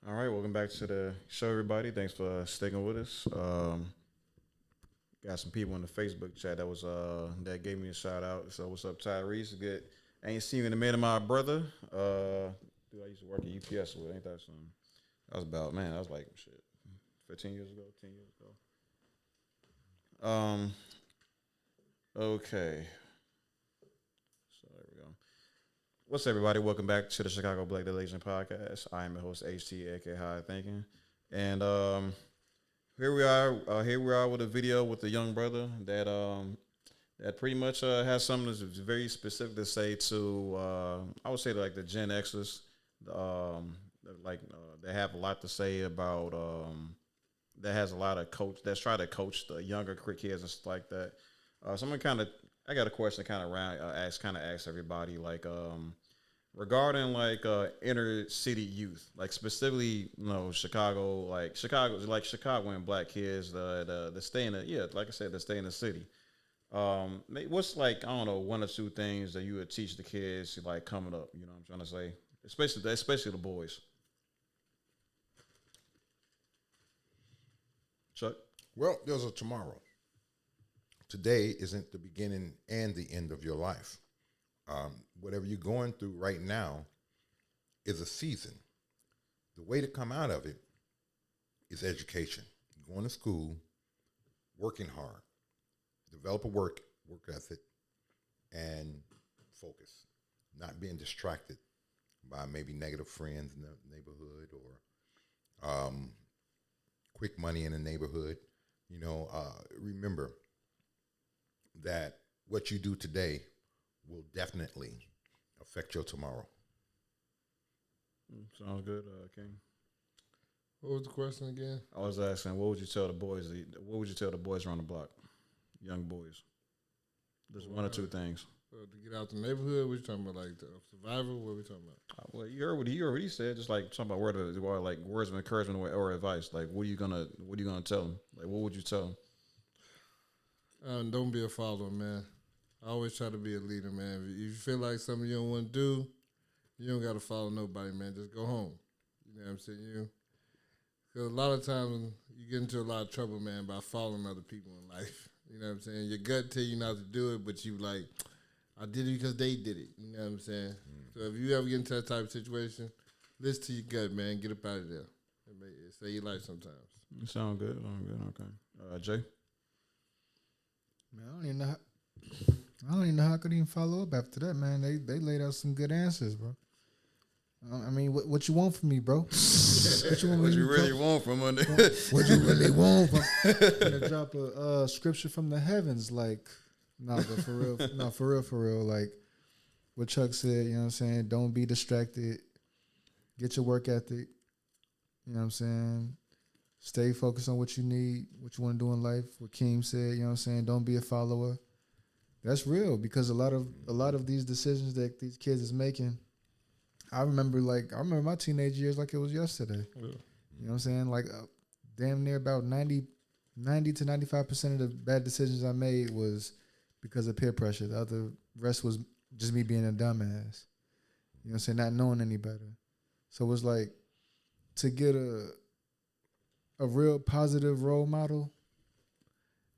All right, welcome back to the show, everybody. Thanks for sticking with us. Got some people in the Facebook chat that gave me a shout out. So what's up, Tyrese? Good. I ain't seen you in a minute, my brother. Dude, I used to work at UPS with. Ain't that something? That was about, man. That was like shit, 15 years ago, 10 years ago. Okay. So there we go. What's up, everybody? Welcome back to the Chicago Black Delegation Podcast. I am your host, HT, aka High Thinking, and here we are with a video with the young brother that that pretty much has something that's very specific to say to I would say like the Gen Xers, they have a lot to say about that has a lot of coach that's try to coach the younger kids and stuff like that. So I'm gonna I got a question kind of ask everybody like regarding like inner city youth, like specifically Chicago, like Chicago and black kids the stay in the like I said, the stay in the city. What's like I don't know, one or two things that you would teach the kids like coming up? You know what I'm trying to say, especially the boys. Chuck. Well, there's a tomorrow. Today isn't the beginning and the end of your life. Whatever you're going through right now is a season. The way to come out of it is education. Going to school, working hard, develop a work ethic, and focus. Not being distracted by maybe negative friends in the neighborhood or quick money in the neighborhood. Remember that what you do today will definitely affect your tomorrow. Sounds good, King. What was the question again? I was asking, what would you tell the boys? What would you tell the boys around the block, young boys? Just one or two things. To get out the neighborhood, what you talking about? Like the survival? What are we talking about? Well, you heard what he already said. Just like talking about like words of encouragement or advice. Like, what are you gonna tell them? Like, what would you tell them? Don't be a follower, man. I always try to be a leader, man. If you feel like something you don't want to do, you don't got to follow nobody, man. Just go home. You know what I'm saying? Because a lot of times you get into a lot of trouble, man, by following other people in life. You know what I'm saying? Your gut tell you not to do it, but you like, I did it because they did it. You know what I'm saying? So if you ever get into that type of situation, listen to your gut, man. Get up out of there. It save your life sometimes. You sound good. Okay. Jay? Man, I don't even know how I could even follow up after that, man. They laid out some good answers, bro. I mean, what you want from me, bro? What you really want from me? What you really want from me? Drop a scripture from the heavens, like, but for real, like what Chuck said, you know what I'm saying? Don't be distracted. Get your work ethic. You know what I'm saying? Stay focused on what you need, what you want to do in life. What Keem said, you know what I'm saying? Don't be a follower. That's real, because a lot of these decisions that these kids is making, I remember my teenage years like it was yesterday. Yeah. You know what I'm saying? Like damn near about 90 to 95% of the bad decisions I made was because of peer pressure. The other rest was just me being a dumbass. You know what I'm saying? Not knowing any better. So it was like, to get a real positive role model,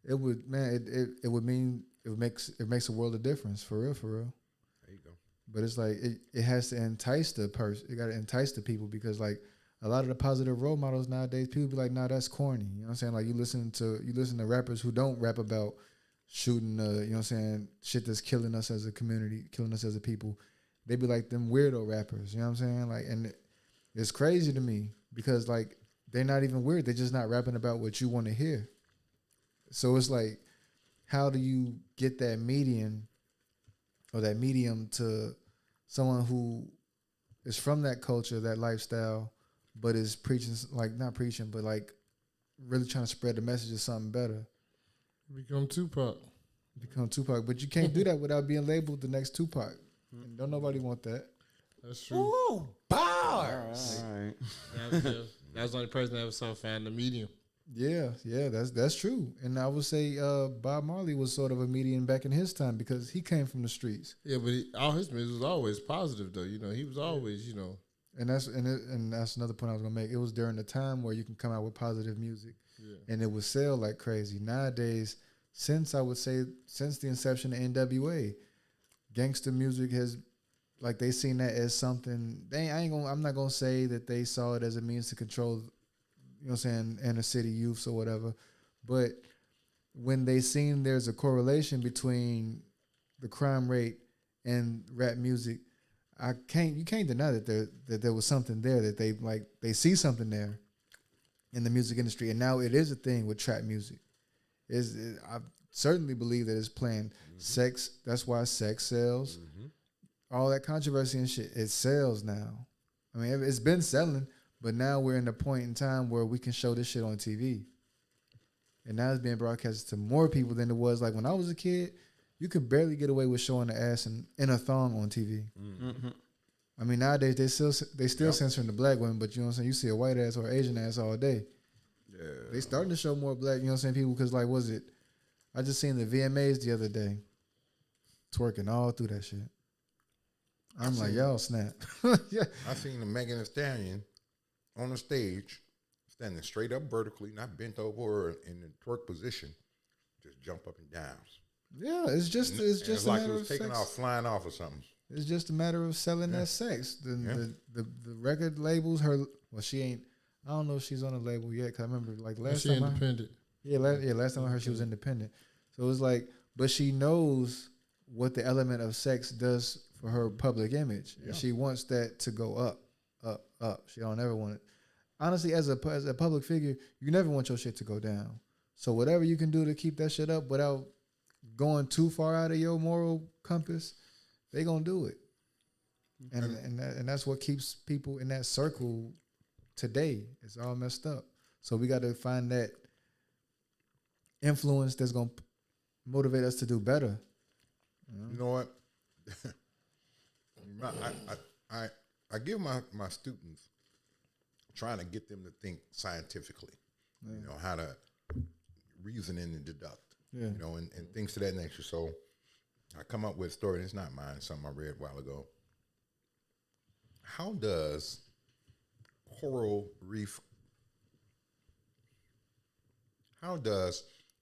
it would makes a world of difference, for real. There you go. But it's like it has to entice the person. It got to entice the people, because like a lot of the positive role models nowadays, people be like, nah, that's corny. You know what I'm saying? Like you listen to rappers who don't rap about shooting, you know what I'm saying, shit that's killing us as a community, killing us as a people. They be like them weirdo rappers. You know what I'm saying? Like, and it's crazy to me, because like they're not even weird. They're just not rapping about what you want to hear. So it's like, how do you get that medium to someone who is from that culture, that lifestyle, but is preaching, like not preaching, but like really trying to spread the message of something better? Become Tupac. But you can't do that without being labeled the next Tupac. And don't nobody want that. That's true. Ooh, bars. All right. That's the only person that ever saw fan the medium. Yeah, that's true. And I would say Bob Marley was sort of a medium back in his time, because he came from the streets. Yeah, but all his music was always positive, though. You know, he was always, And that's another point I was gonna make. It was during the time where you can come out with positive music, and it would sell like crazy. Nowadays, since the inception of NWA, gangster music has, like, they seen that as something. I'm not gonna say that they saw it as a means to control, you know what I'm saying, inner city youths or whatever, but when they seen there's a correlation between the crime rate and rap music, you can't deny that there was something there, that they see something there in the music industry. And now it is a thing with trap music. certainly believe that it's playing sex. That's why sex sells. All that controversy and shit, it sells now. I mean, it's been selling, but now we're in a point in time where we can show this shit on TV. And now it's being broadcasted to more people than it was. Like when I was a kid, you could barely get away with showing the ass in a thong on TV. I mean, nowadays they still censoring the black women, but you know what I'm saying? You see a white ass or Asian ass all day. Yeah. They starting to show more black, you know what I'm saying, people, because like, was it? I just seen the VMAs the other day, twerking all through that shit. I'm like, y'all snap. Yeah. I seen the Megan Thee Stallion on the stage, standing straight up vertically, not bent over or in the twerk position, just jump up and down. Yeah, it's just it's a like it matter was of taking sex. off, flying off or something. It's just a matter of selling that sex. The record labels, she ain't. I don't know if she's on a label yet. Cause I remember like last she time. independent. Last time I heard she was independent. So it was like, but she knows what the element of sex does for her public image, and she wants that to go up. She don't ever want it. Honestly, as a public figure, you never want your shit to go down. So whatever you can do to keep that shit up without going too far out of your moral compass, they gonna do it. And that's what keeps people in that circle today. It's all messed up. So we got to find that influence that's gonna motivate us to do better. You know what? I give my students, trying to get them to think scientifically, you know, how to reason and deduct, you know, and things to that nature. So I come up with a story, and it's not mine, it's something I read a while ago. How does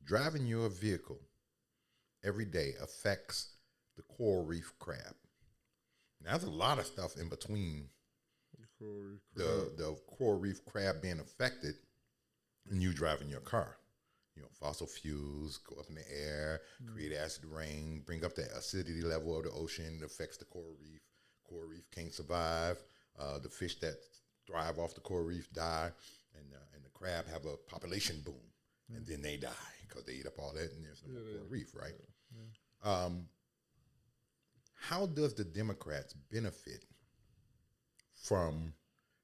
driving your vehicle every day affects the coral reef crab? Now, there's a lot of stuff in between the coral reef crab being affected and you driving your car. You know, fossil fuels go up in the air, create acid rain, bring up the acidity level of the ocean. It affects the coral reef. Coral reef can't survive. The fish that thrive off the coral reef die, and the crab have a population boom, and then they die because they eat up all that, and there's no more coral reef, right? How does the Democrats benefit from?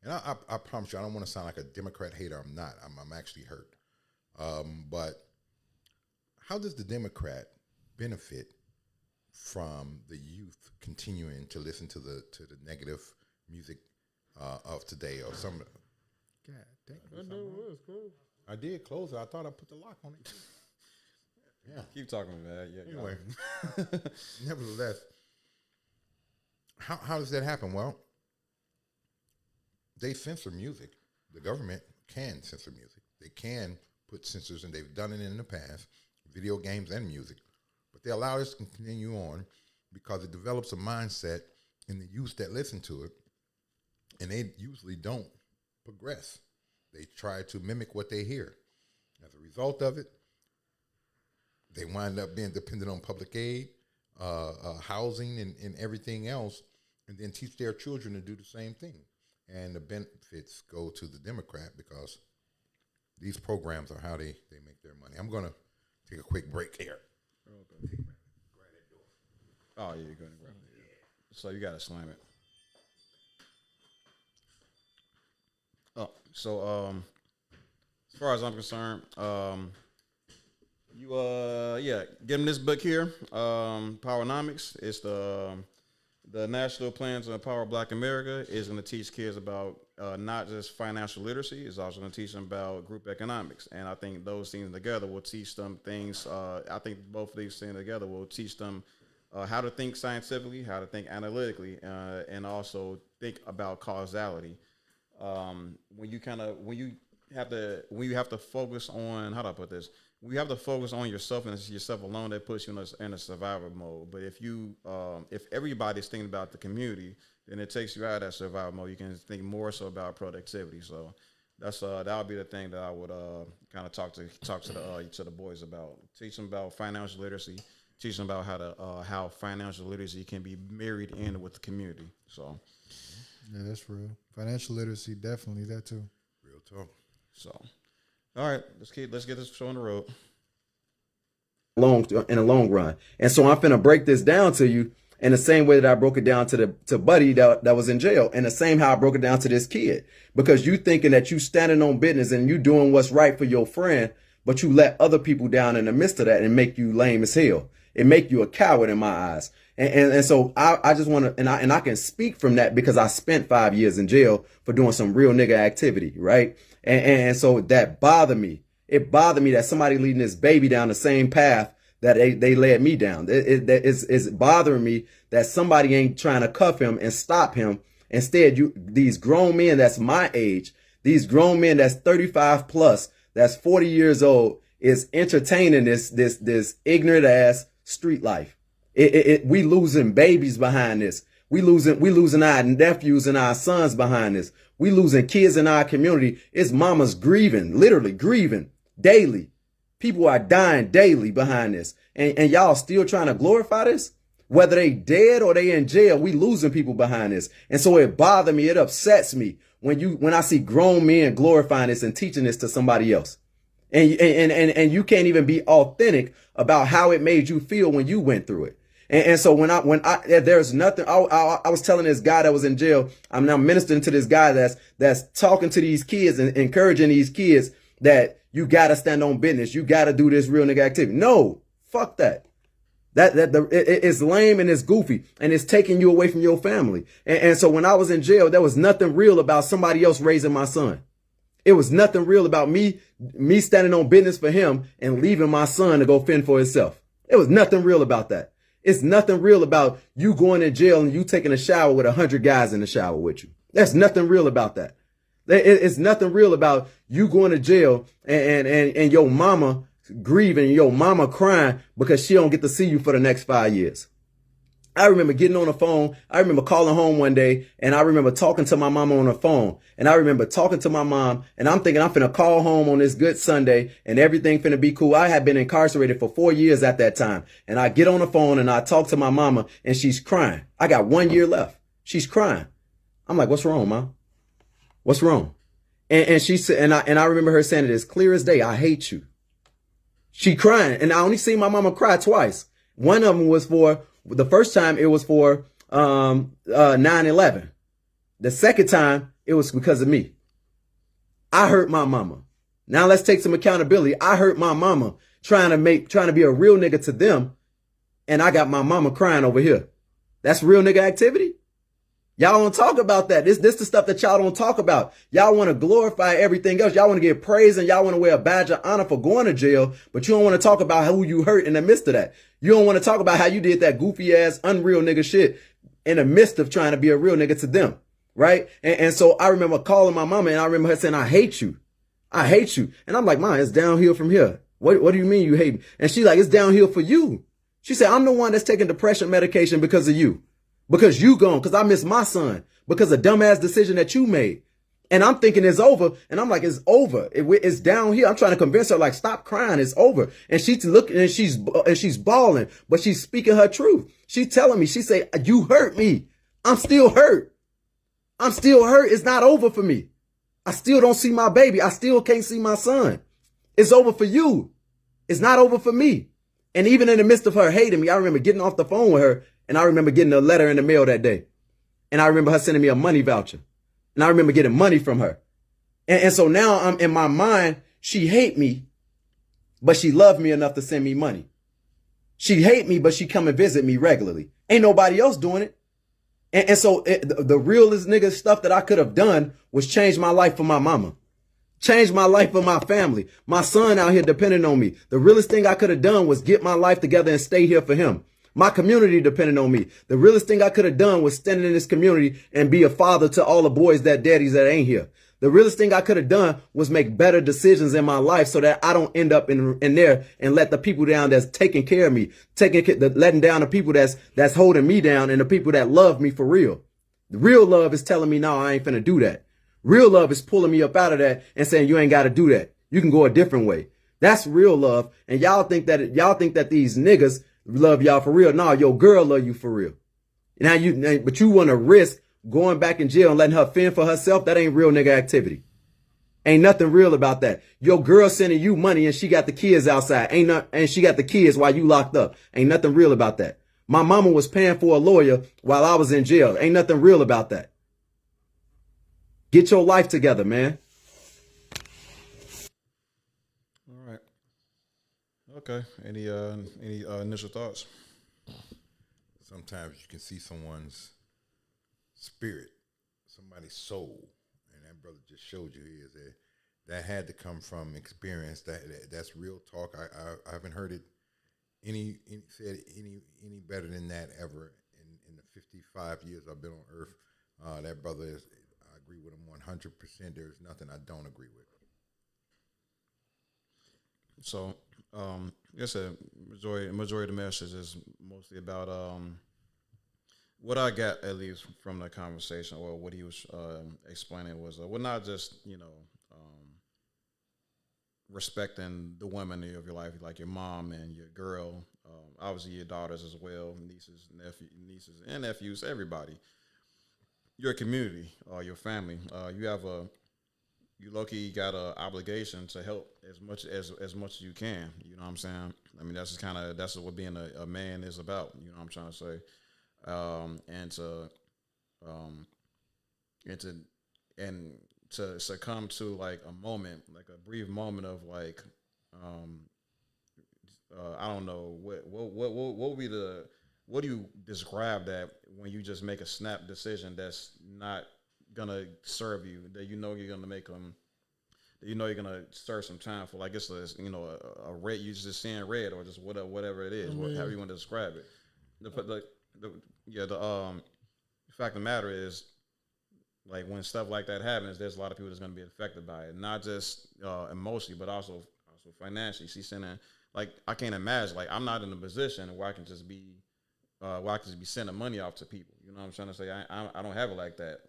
And I promise you, I don't want to sound like a Democrat hater. I'm not. I'm actually hurt. But how does the Democrat benefit from the youth continuing to listen to the negative music of today or some? God damn. I know it was cool. I did close it. I thought I put the lock on it. Yeah. Keep talking, man. Yeah. Anyway, nevertheless, how does that happen? Well, they censor music. The government can censor music. They can put censors, and they've done it in the past, video games and music. But they allow this to continue on because it develops a mindset in the youth that listen to it, and they usually don't progress. They try to mimic what they hear. As a result of it, they wind up being dependent on public aid, housing, and everything else, and then teach their children to do the same thing. And the benefits go to the Democrat because these programs are how they make their money. I'm going to take a quick break here. Okay. Oh, yeah, you're going to grab it. Yeah. So you got to slam it. Oh, so as far as I'm concerned, give them this book here, Powernomics. It's the National Plan to Empower Black America. Is going to teach kids about not just financial literacy. It's also going to teach them about group economics. And I think those things together will teach them things. I think both of these things together will teach them how to think scientifically, how to think analytically, and also think about causality. When you have to focus on, how do I put this? We have to focus on yourself and yourself alone. That puts you in a survival mode. But if everybody's thinking about the community, then it takes you out of that survival mode. You can think more so about productivity. So that would be the thing that I would kind of talk to the boys about. Teach them about financial literacy. Teach them about how financial literacy can be married in with the community. So yeah, that's real. Financial literacy, definitely that too. Real talk. So, all right, let's get this show on the road. in the long run. And so I'm finna break this down to you in the same way that I broke it down to Buddy that was in jail, and the same how I broke it down to this kid. Because you thinking that you standing on business and you doing what's right for your friend, but you let other people down in the midst of that and make you lame as hell. It make you a coward in my eyes. And so I just want to, and I can speak from that because I spent 5 years in jail for doing some real nigga activity, right? And so that bothered me. It bothered me that somebody leading this baby down the same path that they led me down. It's bothering me that somebody ain't trying to cuff him and stop him. Instead, these grown men that's my age, these grown men that's 35 plus, that's 40 years old, is entertaining this ignorant ass street life. We losing babies behind this. We losing our nephews and our sons behind this. We losing kids in our community. It's mamas grieving, literally grieving daily. People are dying daily behind this. And y'all still trying to glorify this? Whether they dead or they in jail, we losing people behind this. And so it bothers me. It upsets me when I see grown men glorifying this and teaching this to somebody else. And you can't even be authentic about how it made you feel when you went through it. And so when there's nothing, I was telling this guy that was in jail, I'm now ministering to this guy that's talking to these kids and encouraging these kids that you got to stand on business. You got to do this real nigga activity. No, fuck that. It's lame and it's goofy and it's taking you away from your family. And so when I was in jail, there was nothing real about somebody else raising my son. It was nothing real about me standing on business for him and leaving my son to go fend for himself. It was nothing real about that. It's nothing real about you going in jail and you taking a shower with 100 guys in the shower with you. There's nothing real about that. It's nothing real about you going to jail and your mama grieving, your mama crying because she don't get to see you for the next 5 years. I remember getting on the phone. I remember calling home one day and I remember talking to my mama on the phone. And I remember talking to my mom and I'm thinking I'm finna call home on this good Sunday and everything finna be cool. I had been incarcerated for 4 years at that time. And I get on the phone and I talk to my mama and she's crying. I got 1 year left. She's crying. I'm like, what's wrong, Mom? What's wrong? And she said, and I remember her saying it as clear as day. I hate you. She crying. And I only seen my mama cry twice. One of them was the first time it was for 9/11. The second time it was because of me. I hurt my mama. Now let's take some accountability. I hurt my mama trying to be a real nigga to them. And I got my mama crying over here. That's real nigga activity. Y'all don't talk about that. This the stuff that y'all don't talk about. Y'all want to glorify everything else. Y'all want to get praise and y'all want to wear a badge of honor for going to jail, but you don't want to talk about who you hurt in the midst of that. You don't want to talk about how you did that goofy ass, unreal nigga shit in the midst of trying to be a real nigga to them. Right? And so I remember calling my mama and I remember her saying, I hate you. I hate you. And I'm like, Mom, it's downhill from here. What do you mean you hate me? And she's like, it's downhill for you. She said, I'm the one that's taking depression medication because of you. Because you gone, because I miss my son, because of dumbass decision that you made. And I'm thinking it's over. And I'm like, it's over. It's down here. I'm trying to convince her, like, stop crying. It's over. And she's looking and she's bawling, but she's speaking her truth. She's telling me, she say, you hurt me. I'm still hurt. I'm still hurt. It's not over for me. I still don't see my baby. I still can't see my son. It's over for you. It's not over for me. And even in the midst of her hating me, I remember getting off the phone with her. And I remember getting a letter in the mail that day. And I remember her sending me a money voucher. And I remember getting money from her. And so now I'm in my mind, she hate me, but she loved me enough to send me money. She hate me, but she come and visit me regularly. Ain't nobody else doing it. And so the realest nigga stuff that I could have done was change my life for my mama. Change my life for my family. My son out here depending on me. The realest thing I could have done was get my life together and stay here for him. My community depended on me. The realest thing I could have done was stand in this community and be a father to all the boys that daddies that ain't here. The realest thing I could have done was make better decisions in my life so that I don't end up in there and let the people down that's taking care of me, letting down the people that's holding me down and the people that love me for real. The real love is telling me, no, I ain't finna do that. Real love is pulling me up out of that and saying, you ain't got to do that. You can go a different way. That's real love. And y'all think that these niggas love y'all for real. No, your girl love you for real. But you want to risk going back in jail and letting her fend for herself. That ain't real nigga activity. Ain't nothing real about that. Your girl sending you money and she got the kids outside. And she got the kids while you locked up. Ain't nothing real about that. My mama was paying for a lawyer while I was in jail. Ain't nothing real about that. Get your life together, man. All right. Okay. Any initial thoughts? Sometimes you can see someone's spirit, somebody's soul, and that brother just showed you is that had to come from experience. That's real talk. I haven't heard it any better than that ever in the 55 years I've been on earth. That brother is, I agree with him 100%. There's nothing I don't agree with. So, like I said, majority of the message is mostly about what I got, at least from the conversation, or what he was explaining was, well, not just, respecting the women of your life, like your mom and your girl, obviously your daughters as well, nieces and nephews, everybody, your community, your family. You low-key got an obligation to help as much as you can. You know what I'm saying? I mean, that's what being a man is about. You know what I'm trying to say? And to succumb to like a moment, like a brief moment of like, I don't know what would be what do you describe that when you just make a snap decision that's not gonna serve you, that you're gonna make them, that you're gonna serve some time for, like it's a red, you just seeing red, or just whatever it is, however you want to describe it. The fact of the matter is, like when stuff like that happens, there's a lot of people that's gonna be affected by it, not just emotionally, but also financially. She's sending, like, I can't imagine, like I'm not in a position where I can just be sending money off to people. You know what I'm trying to say? I don't have it like that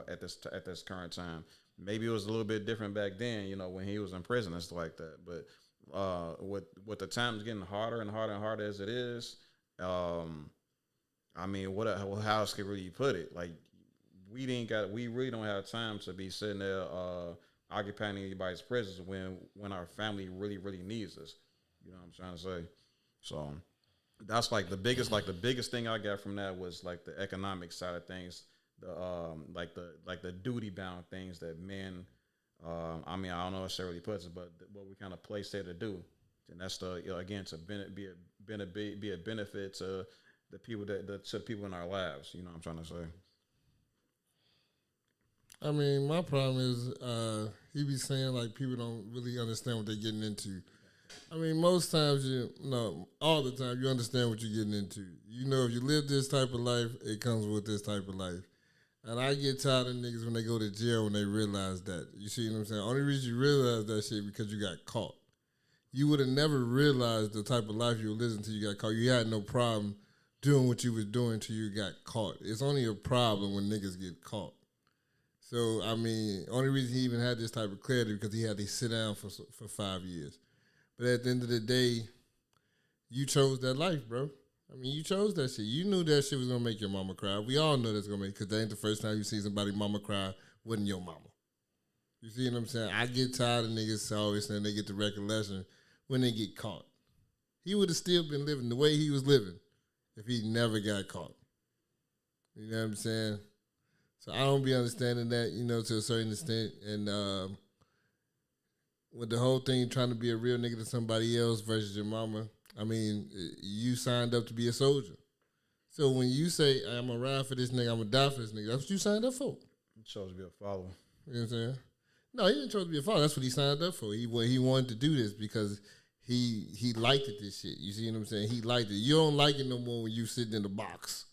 at this current time. Maybe it was a little bit different back then, when he was in prison and stuff like that. But with the times getting harder and harder and harder as it is, I mean, how else could really put it? Like we really don't have time to be sitting there occupying anybody's prisons when our family really, really needs us. You know what I'm trying to say? So that's like the biggest thing I got from that was like the economic side of things, the duty bound things that men, I mean, I don't know necessarily puts it, but what we kind of placed there to do, and that's again to be a benefit to the people to the people in our lives. You know what I'm trying to say? I mean, my problem is he be saying like people don't really understand what they're getting into. I mean, most times all the time you understand what you're getting into. If you live this type of life, it comes with this type of life. And I get tired of niggas when they go to jail when they realize that. You see what I'm saying? Only reason you realize that shit because you got caught. You would have never realized the type of life you were living until you got caught. You had no problem doing what you was doing until you got caught. It's only a problem when niggas get caught. So, I mean, only reason he even had this type of clarity because he had to sit down for 5 years. But at the end of the day, you chose that life, bro. I mean, you chose that shit. You knew that shit was going to make your mama cry. We all know that's going to make, because that ain't the first time you see somebody mama cry, wasn't your mama. You see what I'm saying? I get tired of niggas always saying they get the recollection when they get caught. He would have still been living the way he was living if he never got caught. You know what I'm saying? So I don't be understanding that, to a certain extent. And with the whole thing trying to be a real nigga to somebody else versus your mama, I mean, you signed up to be a soldier. So when you say, I'm going to ride for this nigga, I'm going to die for this nigga, that's what you signed up for. He chose to be a follower. You know what I'm saying? No, he didn't chose to be a follower. That's what he signed up for. He wanted to do this because he liked it, this shit. You see what I'm saying? He liked it. You don't like it no more when you sitting in the box.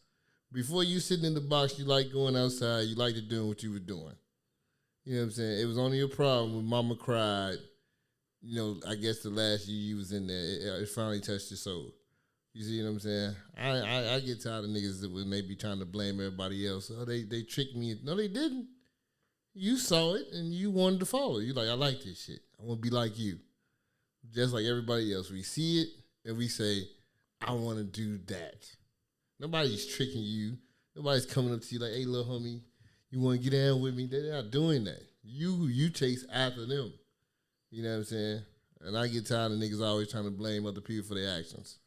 Before you sitting in the box, you like going outside. You liked it doing what you were doing. You know what I'm saying? It was only a problem when mama cried. I guess the last year you was in there, it finally touched your soul. You see what I'm saying? I get tired of niggas that when they be trying to blame everybody else. Oh, they tricked me. No, they didn't. You saw it and you wanted to follow. You like, I like this shit. I want to be like you. Just like everybody else. We see it and we say, I want to do that. Nobody's tricking you. Nobody's coming up to you like, hey, little homie, you want to get down with me? They're not doing that. You chase after them. You know what I'm saying? And I get tired of niggas always trying to blame other people for their actions.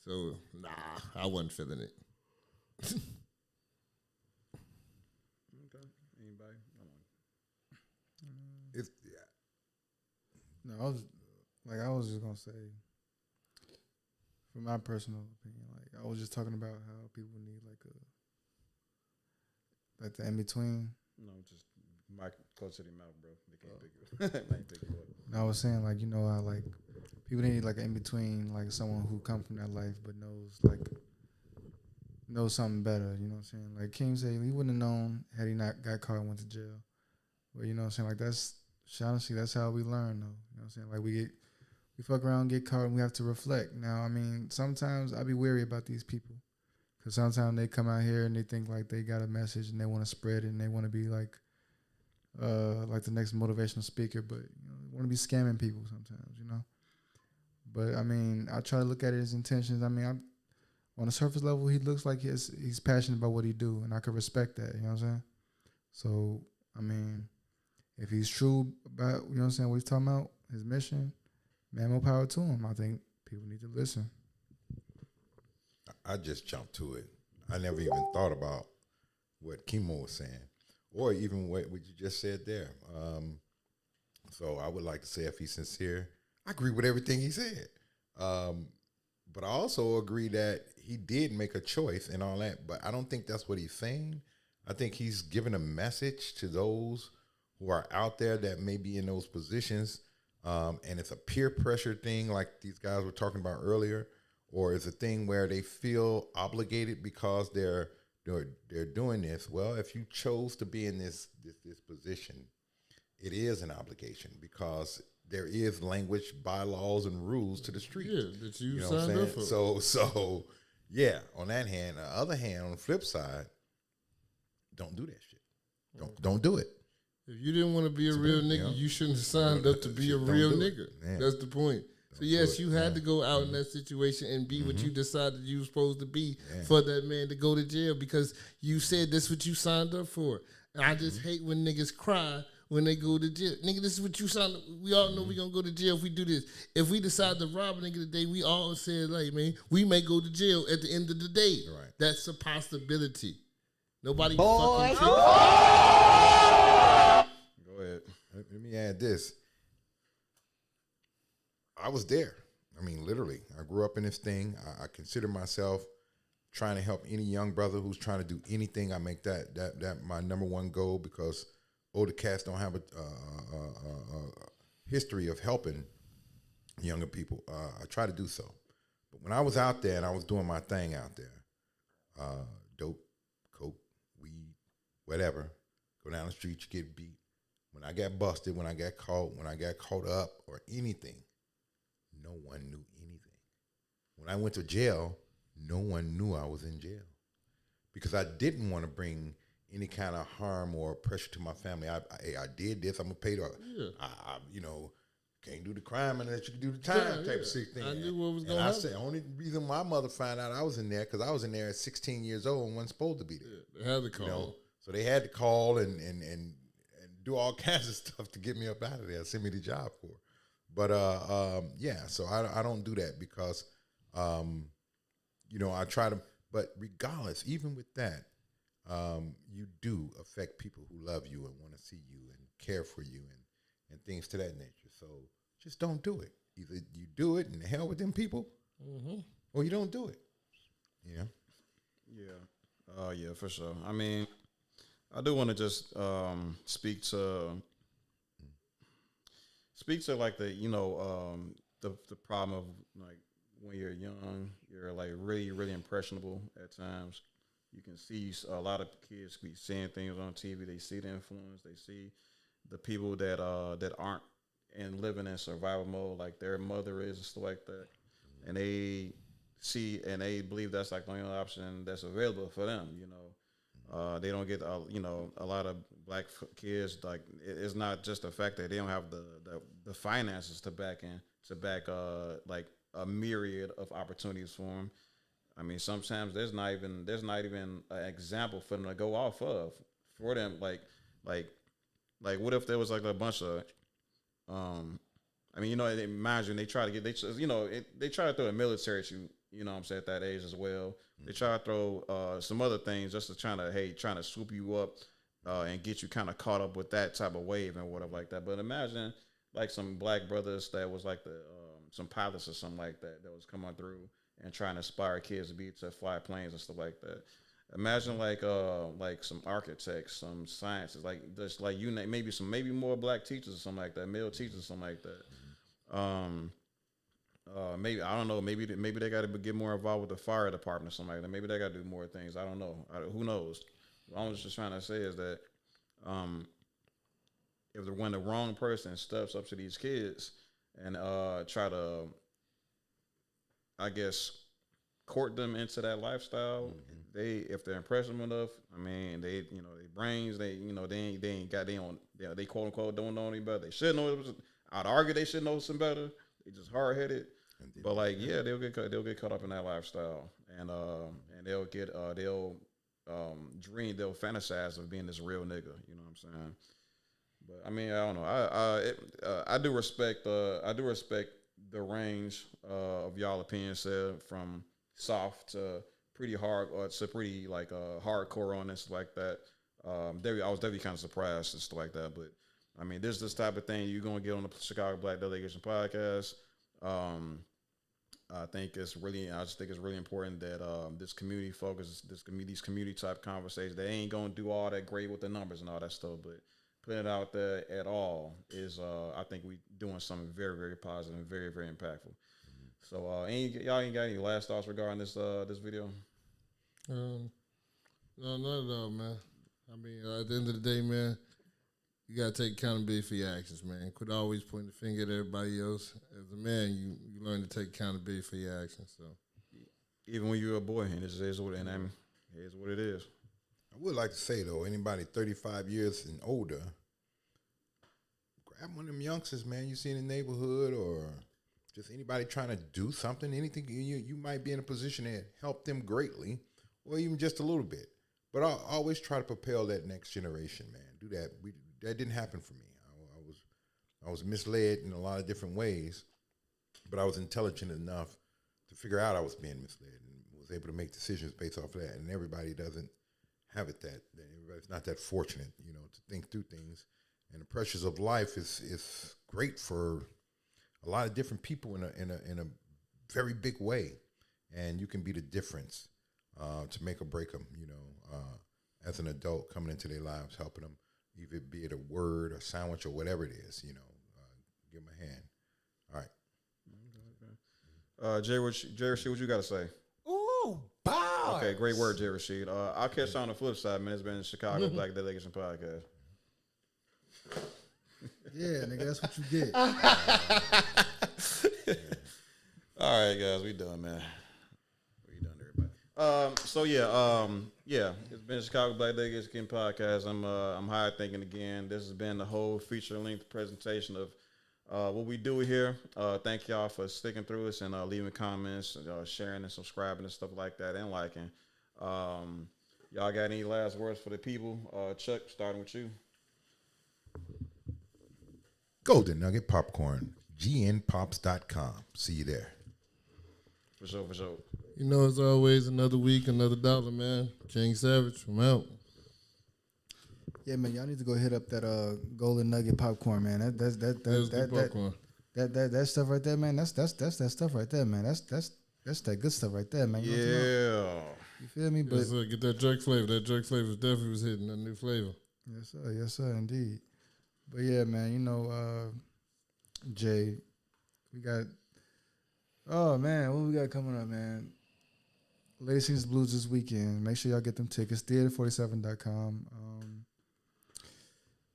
So nah, I wasn't feeling it. Okay. Anybody? It's, No, I was just gonna say, from my personal opinion, like I was just talking about how people need like the in between. No, just mic close to the mouth, bro. They can't pick it. They ain't pick it up. And I was saying, like, you know how like people need like an in between, like someone who come from that life but knows something better. You know what I'm saying? Like King said, he wouldn't have known had he not got caught and went to jail. But you know what I'm saying? Like honestly, that's how we learn, though. You know what I'm saying? Like we fuck around, get caught, and we have to reflect. Now, I mean, sometimes I be wary about these people because sometimes they come out here and they think like they got a message and they want to spread it and they want to be like the next motivational speaker, but you know, want to be scamming people sometimes, you know. But I mean, I try to look at his intentions. I mean, on a surface level, he looks like he's passionate about what he do, and I could respect that. You know what I'm saying? So, I mean, if he's true about, you know what I'm saying, what he's talking about, his mission, man, more power to him. I think people need to listen. I just jumped to it. I never even thought about what Kimo was saying, or even what you just said there. So I would like to say, if he's sincere, I agree with everything he said. But I also agree that he did make a choice and all that, but I don't think that's what he's saying. I think he's giving a message to those who are out there that may be in those positions, and it's a peer pressure thing like these guys were talking about earlier, or it's a thing where they feel obligated because they're doing this. Well, if you chose to be in this position, it is an obligation because there is language, bylaws, and rules to the street. Yeah, that you know signed up for. So yeah. On that hand, on the other hand, on the flip side, don't do that shit. Don't do it. If you didn't want to be a real nigga, you shouldn't have signed up to be a real nigga. That's the point. So yes, you had to go out in that situation and be what you decided you were supposed to be for that man to go to jail because you said that's what you signed up for. And I just hate when niggas cry when they go to jail. Nigga, this is what you signed up. We all know we gonna go to jail if we do this. If we decide to rob a nigga today, we all said, like, man, we may go to jail at the end of the day. Right. That's a possibility. Nobody Go fucking ahead. Let me add this. I was there. I mean, literally. I grew up in this thing. I consider myself trying to help any young brother who's trying to do anything. I make that my number one goal because older cats don't have a history of helping younger people. I try to do so. But when I was out there and I was doing my thing out there, dope, coke, weed, whatever, go down the street, you get beat. When I got busted, when I got caught up or anything, no one knew anything. When I went to jail, no one knew I was in jail because I didn't want to bring any kind of harm or pressure to my family. I did this. I'm gonna pay the. I can't do the crime unless you can do the time type of thing. I knew what was going to I happen. said, only reason my mother found out I was in there because I was in there at 16 years old and wasn't supposed to be there. They had to call. So they had to call and do all kinds of stuff to get me up out of there, send me the job for. But so I don't do that because I try to. But regardless, even with that, you do affect people who love you and want to see you and care for you and things to that nature. So just don't do it. Either you do it and the hell with them people, or you don't do it. Yeah, for sure. I mean, I do want to just speak to like the problem of like when you're young, you're like really, really impressionable at times. You can see a lot of kids be seeing things on TV. They see the influence. They see the people that aren't and living in survival mode, like their mother is and stuff like that, and they see and they believe that's like the only option that's available for them. They don't get a lot of black kids. Like it's not just the fact that they don't have the finances to back like a myriad of opportunities for them. I mean, sometimes there's not even an example for them to go off of for them. Like like, what if there was like a bunch of, I mean, you know, imagine they try to get, they try to throw the military at you, you know what I'm saying, at that age as well. They try to throw some other things just to trying to swoop you up and get you kind of caught up with that type of wave and whatever like that. But imagine like some black brothers that was like some pilots or something like that was coming through and trying to inspire kids to fly planes and stuff like that. Imagine like some architects, some scientists, like just like maybe more black teachers or something like that, male teachers or something like that. Maybe I don't know. Maybe they got to get more involved with the fire department or something like that. Maybe they got to do more things. I don't know. Who knows? What I was just trying to say is that when the wrong person steps up to these kids and try to, I guess, court them into that lifestyle, if they're impressive enough, I mean, they brains, they quote unquote don't know any better. They should know. I'd argue they should know some better. They just hard headed. But like, yeah, they'll get caught up in that lifestyle, and they'll dream, they'll fantasize of being this real nigga. You know what I'm saying? But I mean, I don't know. I do respect the range of y'all opinions, from soft to pretty hard, or to pretty like hardcore on this like that. I was definitely kind of surprised and stuff like that. But I mean, this type of thing you're gonna get on the Chicago Black Delegation podcast. I just think it's really important that this community focus, these community type conversations, they ain't gonna do all that great with the numbers and all that stuff, but putting it out there at all is, I think we doing something very, very positive and very, very impactful. So, y'all ain't got any last thoughts regarding this video? No, not at all, man. I mean, at the end of the day, man, you gotta take accountability for your actions, man. Quit always pointing the finger at everybody else. As a man, you learn to take accountability for your actions. So, even when you're a boy, and this is what it is. I would like to say though, anybody 35 years and older, grab one of them youngsters, man, you see in the neighborhood, or just anybody trying to do something, anything, you might be in a position to help them greatly, or even just a little bit. But I'll always try to propel that next generation, man. Do that. That didn't happen for me. I was misled in a lot of different ways, but I was intelligent enough to figure out I was being misled and was able to make decisions based off of that. And everybody doesn't have it everybody's not that fortunate, to think through things. And the pressures of life is great for a lot of different people in a very big way, and you can be the difference to make or break them. As an adult coming into their lives, helping them, either be it a word, a sandwich, or whatever it is. Give them a hand. All right. Jay Rashid, what you got to say? Ooh, bars. Okay, great word, Jay Rashid. I'll catch you on the flip side, man. It's been the Chicago Black Delegation Podcast. Yeah, nigga, that's what you get. All right, guys, we done, man. We done, everybody. It's been the Chicago Black Delegation Podcast. I'm high thinking again. This has been the whole feature-length presentation of what we do here. Thank y'all for sticking through us and leaving comments, sharing and subscribing and stuff like that, and liking. Y'all got any last words for the people? Chuck, starting with you. Golden Nugget Popcorn, gnpops.com. See you there. For sure. as always, another week, another dollar, man. King Savage, I'm out. Yeah, man, y'all need to go hit up that Golden Nugget Popcorn, man. That stuff right there, man. That's that stuff right there, man. That's that good stuff right there, man. You know you feel me? But yes, sir. Get that jerk flavor. That jerk flavor definitely was hitting that new flavor. Yes, sir, indeed. But yeah, man, Jay, we got. Oh man, what we got coming up, man? Lady Sings Blues this weekend. Make sure y'all get them tickets. Theater47.com.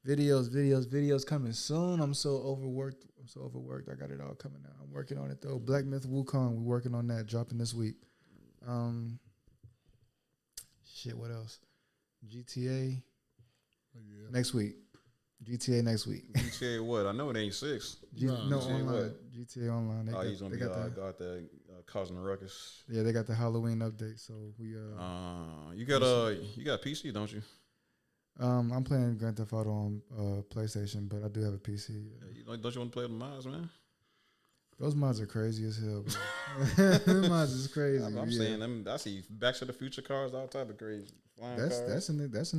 Videos coming soon. I'm so overworked. I got it all coming out. I'm working on it though. Black Myth Wukong. We're working on that. Dropping this week. What else? GTA next week. GTA next week. GTA what? I know it ain't 6. No, GTA online. what? GTA online. He's gonna be out there causing a ruckus. Yeah, they got the Halloween update. So we you got PC, don't you? I'm playing Grand Theft Auto on PlayStation, but I do have a PC. Don't you want to play with the mods, man? Those mods are crazy as hell, bro. Them mods is crazy. I'm saying them. I see Back to the Future cars, all type of crazy flying That's cars. in the game. That's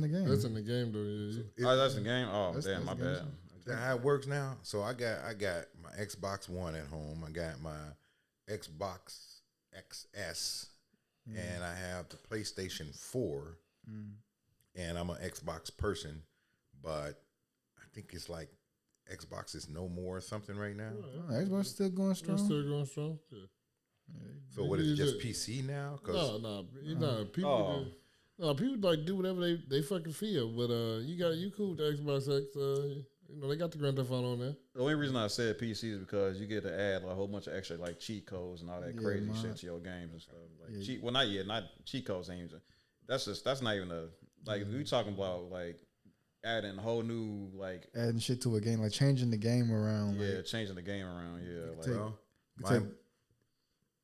in the game, though. Yeah. Oh, that's the game. Oh, That's damn, my the game. bad. Is that how it works now? So I got my Xbox One at home. I got my Xbox XS, and I have the PlayStation 4. And I'm an Xbox person, but I think it's like Xbox is no more or something right now. Oh, Xbox still going strong. Still going strong. Yeah. So what is it, just PC now? No. People. People like do whatever they fucking feel. But you cool with the Xbox X. They got the Grand Theft Auto on there. The only reason I said PC is because you get to add a whole bunch of extra like cheat codes and all that crazy shit to your games and stuff. Like not cheat codes ain't even. That's not even like we talking about like adding a whole new like adding shit to a game, like changing the game around. Yeah, like, changing the game around. Yeah,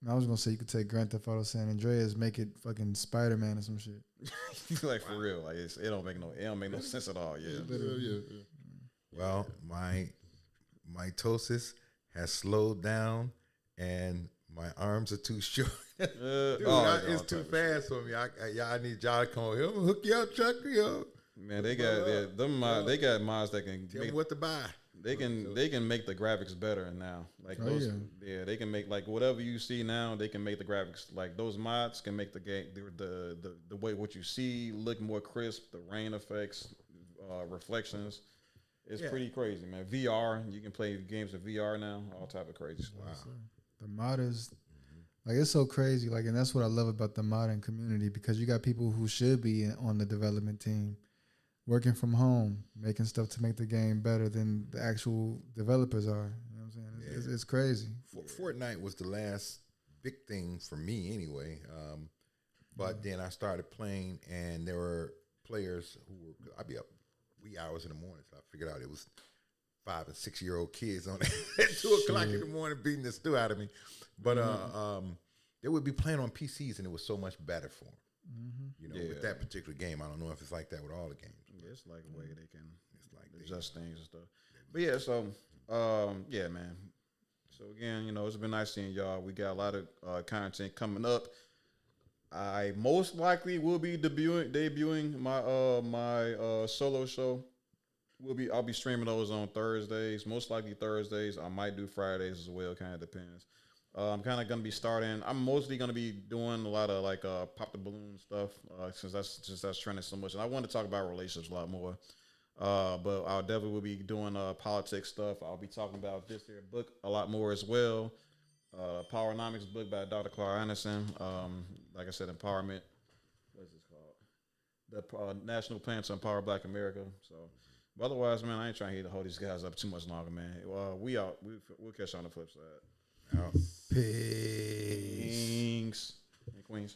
I was gonna say you could take Grand Theft Auto San Andreas, make it fucking Spider-Man or some shit. like for real, like it don't make no sense at all. Yeah, yeah. Well, my mitosis has slowed down, and my arms are too short. Dude, it's too fast for me. I need y'all to come over here. I'm gonna hook you up, Chuck. Man, they got they got mods that can tell me what to buy. They can make the graphics better now. Like they can make like whatever you see now. They can make the graphics like those mods can make the game the way what you see look more crisp. The rain effects, reflections. It's pretty crazy, man. VR, you can play games of VR now. All type of crazy stuff. Wow. The modders, like it's so crazy. Like, and that's what I love about the modding community, because you got people who should be on the development team, working from home, making stuff to make the game better than the actual developers are. You know what I'm saying? It's crazy. Fortnite was the last big thing for me anyway. But then I started playing, and there were players who were, I'd be up wee hours in the morning, so I figured out it was 5 and 6 year old kids on at 2 o'clock in the morning beating the stew out of me. But they would be playing on PCs, and it was so much better for them. With that particular game. I don't know if it's like that with all the games. Yeah, it's like a way they can adjust things and stuff. But yeah, so man. So again, it's been nice seeing y'all. We got a lot of content coming up. I most likely will be debuting my solo show. I'll be streaming those on Thursdays, most likely Thursdays. I might do Fridays as well, kind of depends. I'm kind of going to be starting. I'm mostly going to be doing a lot of like pop the balloon stuff since that's trending so much. And I want to talk about relationships a lot more. But I'll definitely will be doing politics stuff. I'll be talking about this here book a lot more as well. Powernomics book by Dr. Clara Anderson. Like I said, empowerment. What is this called? The National Plan to Empower Black America. So, but otherwise, man, I ain't trying to hold these guys up too much longer, man. We out. We'll catch you on the flip side. Peace. Kings and queens.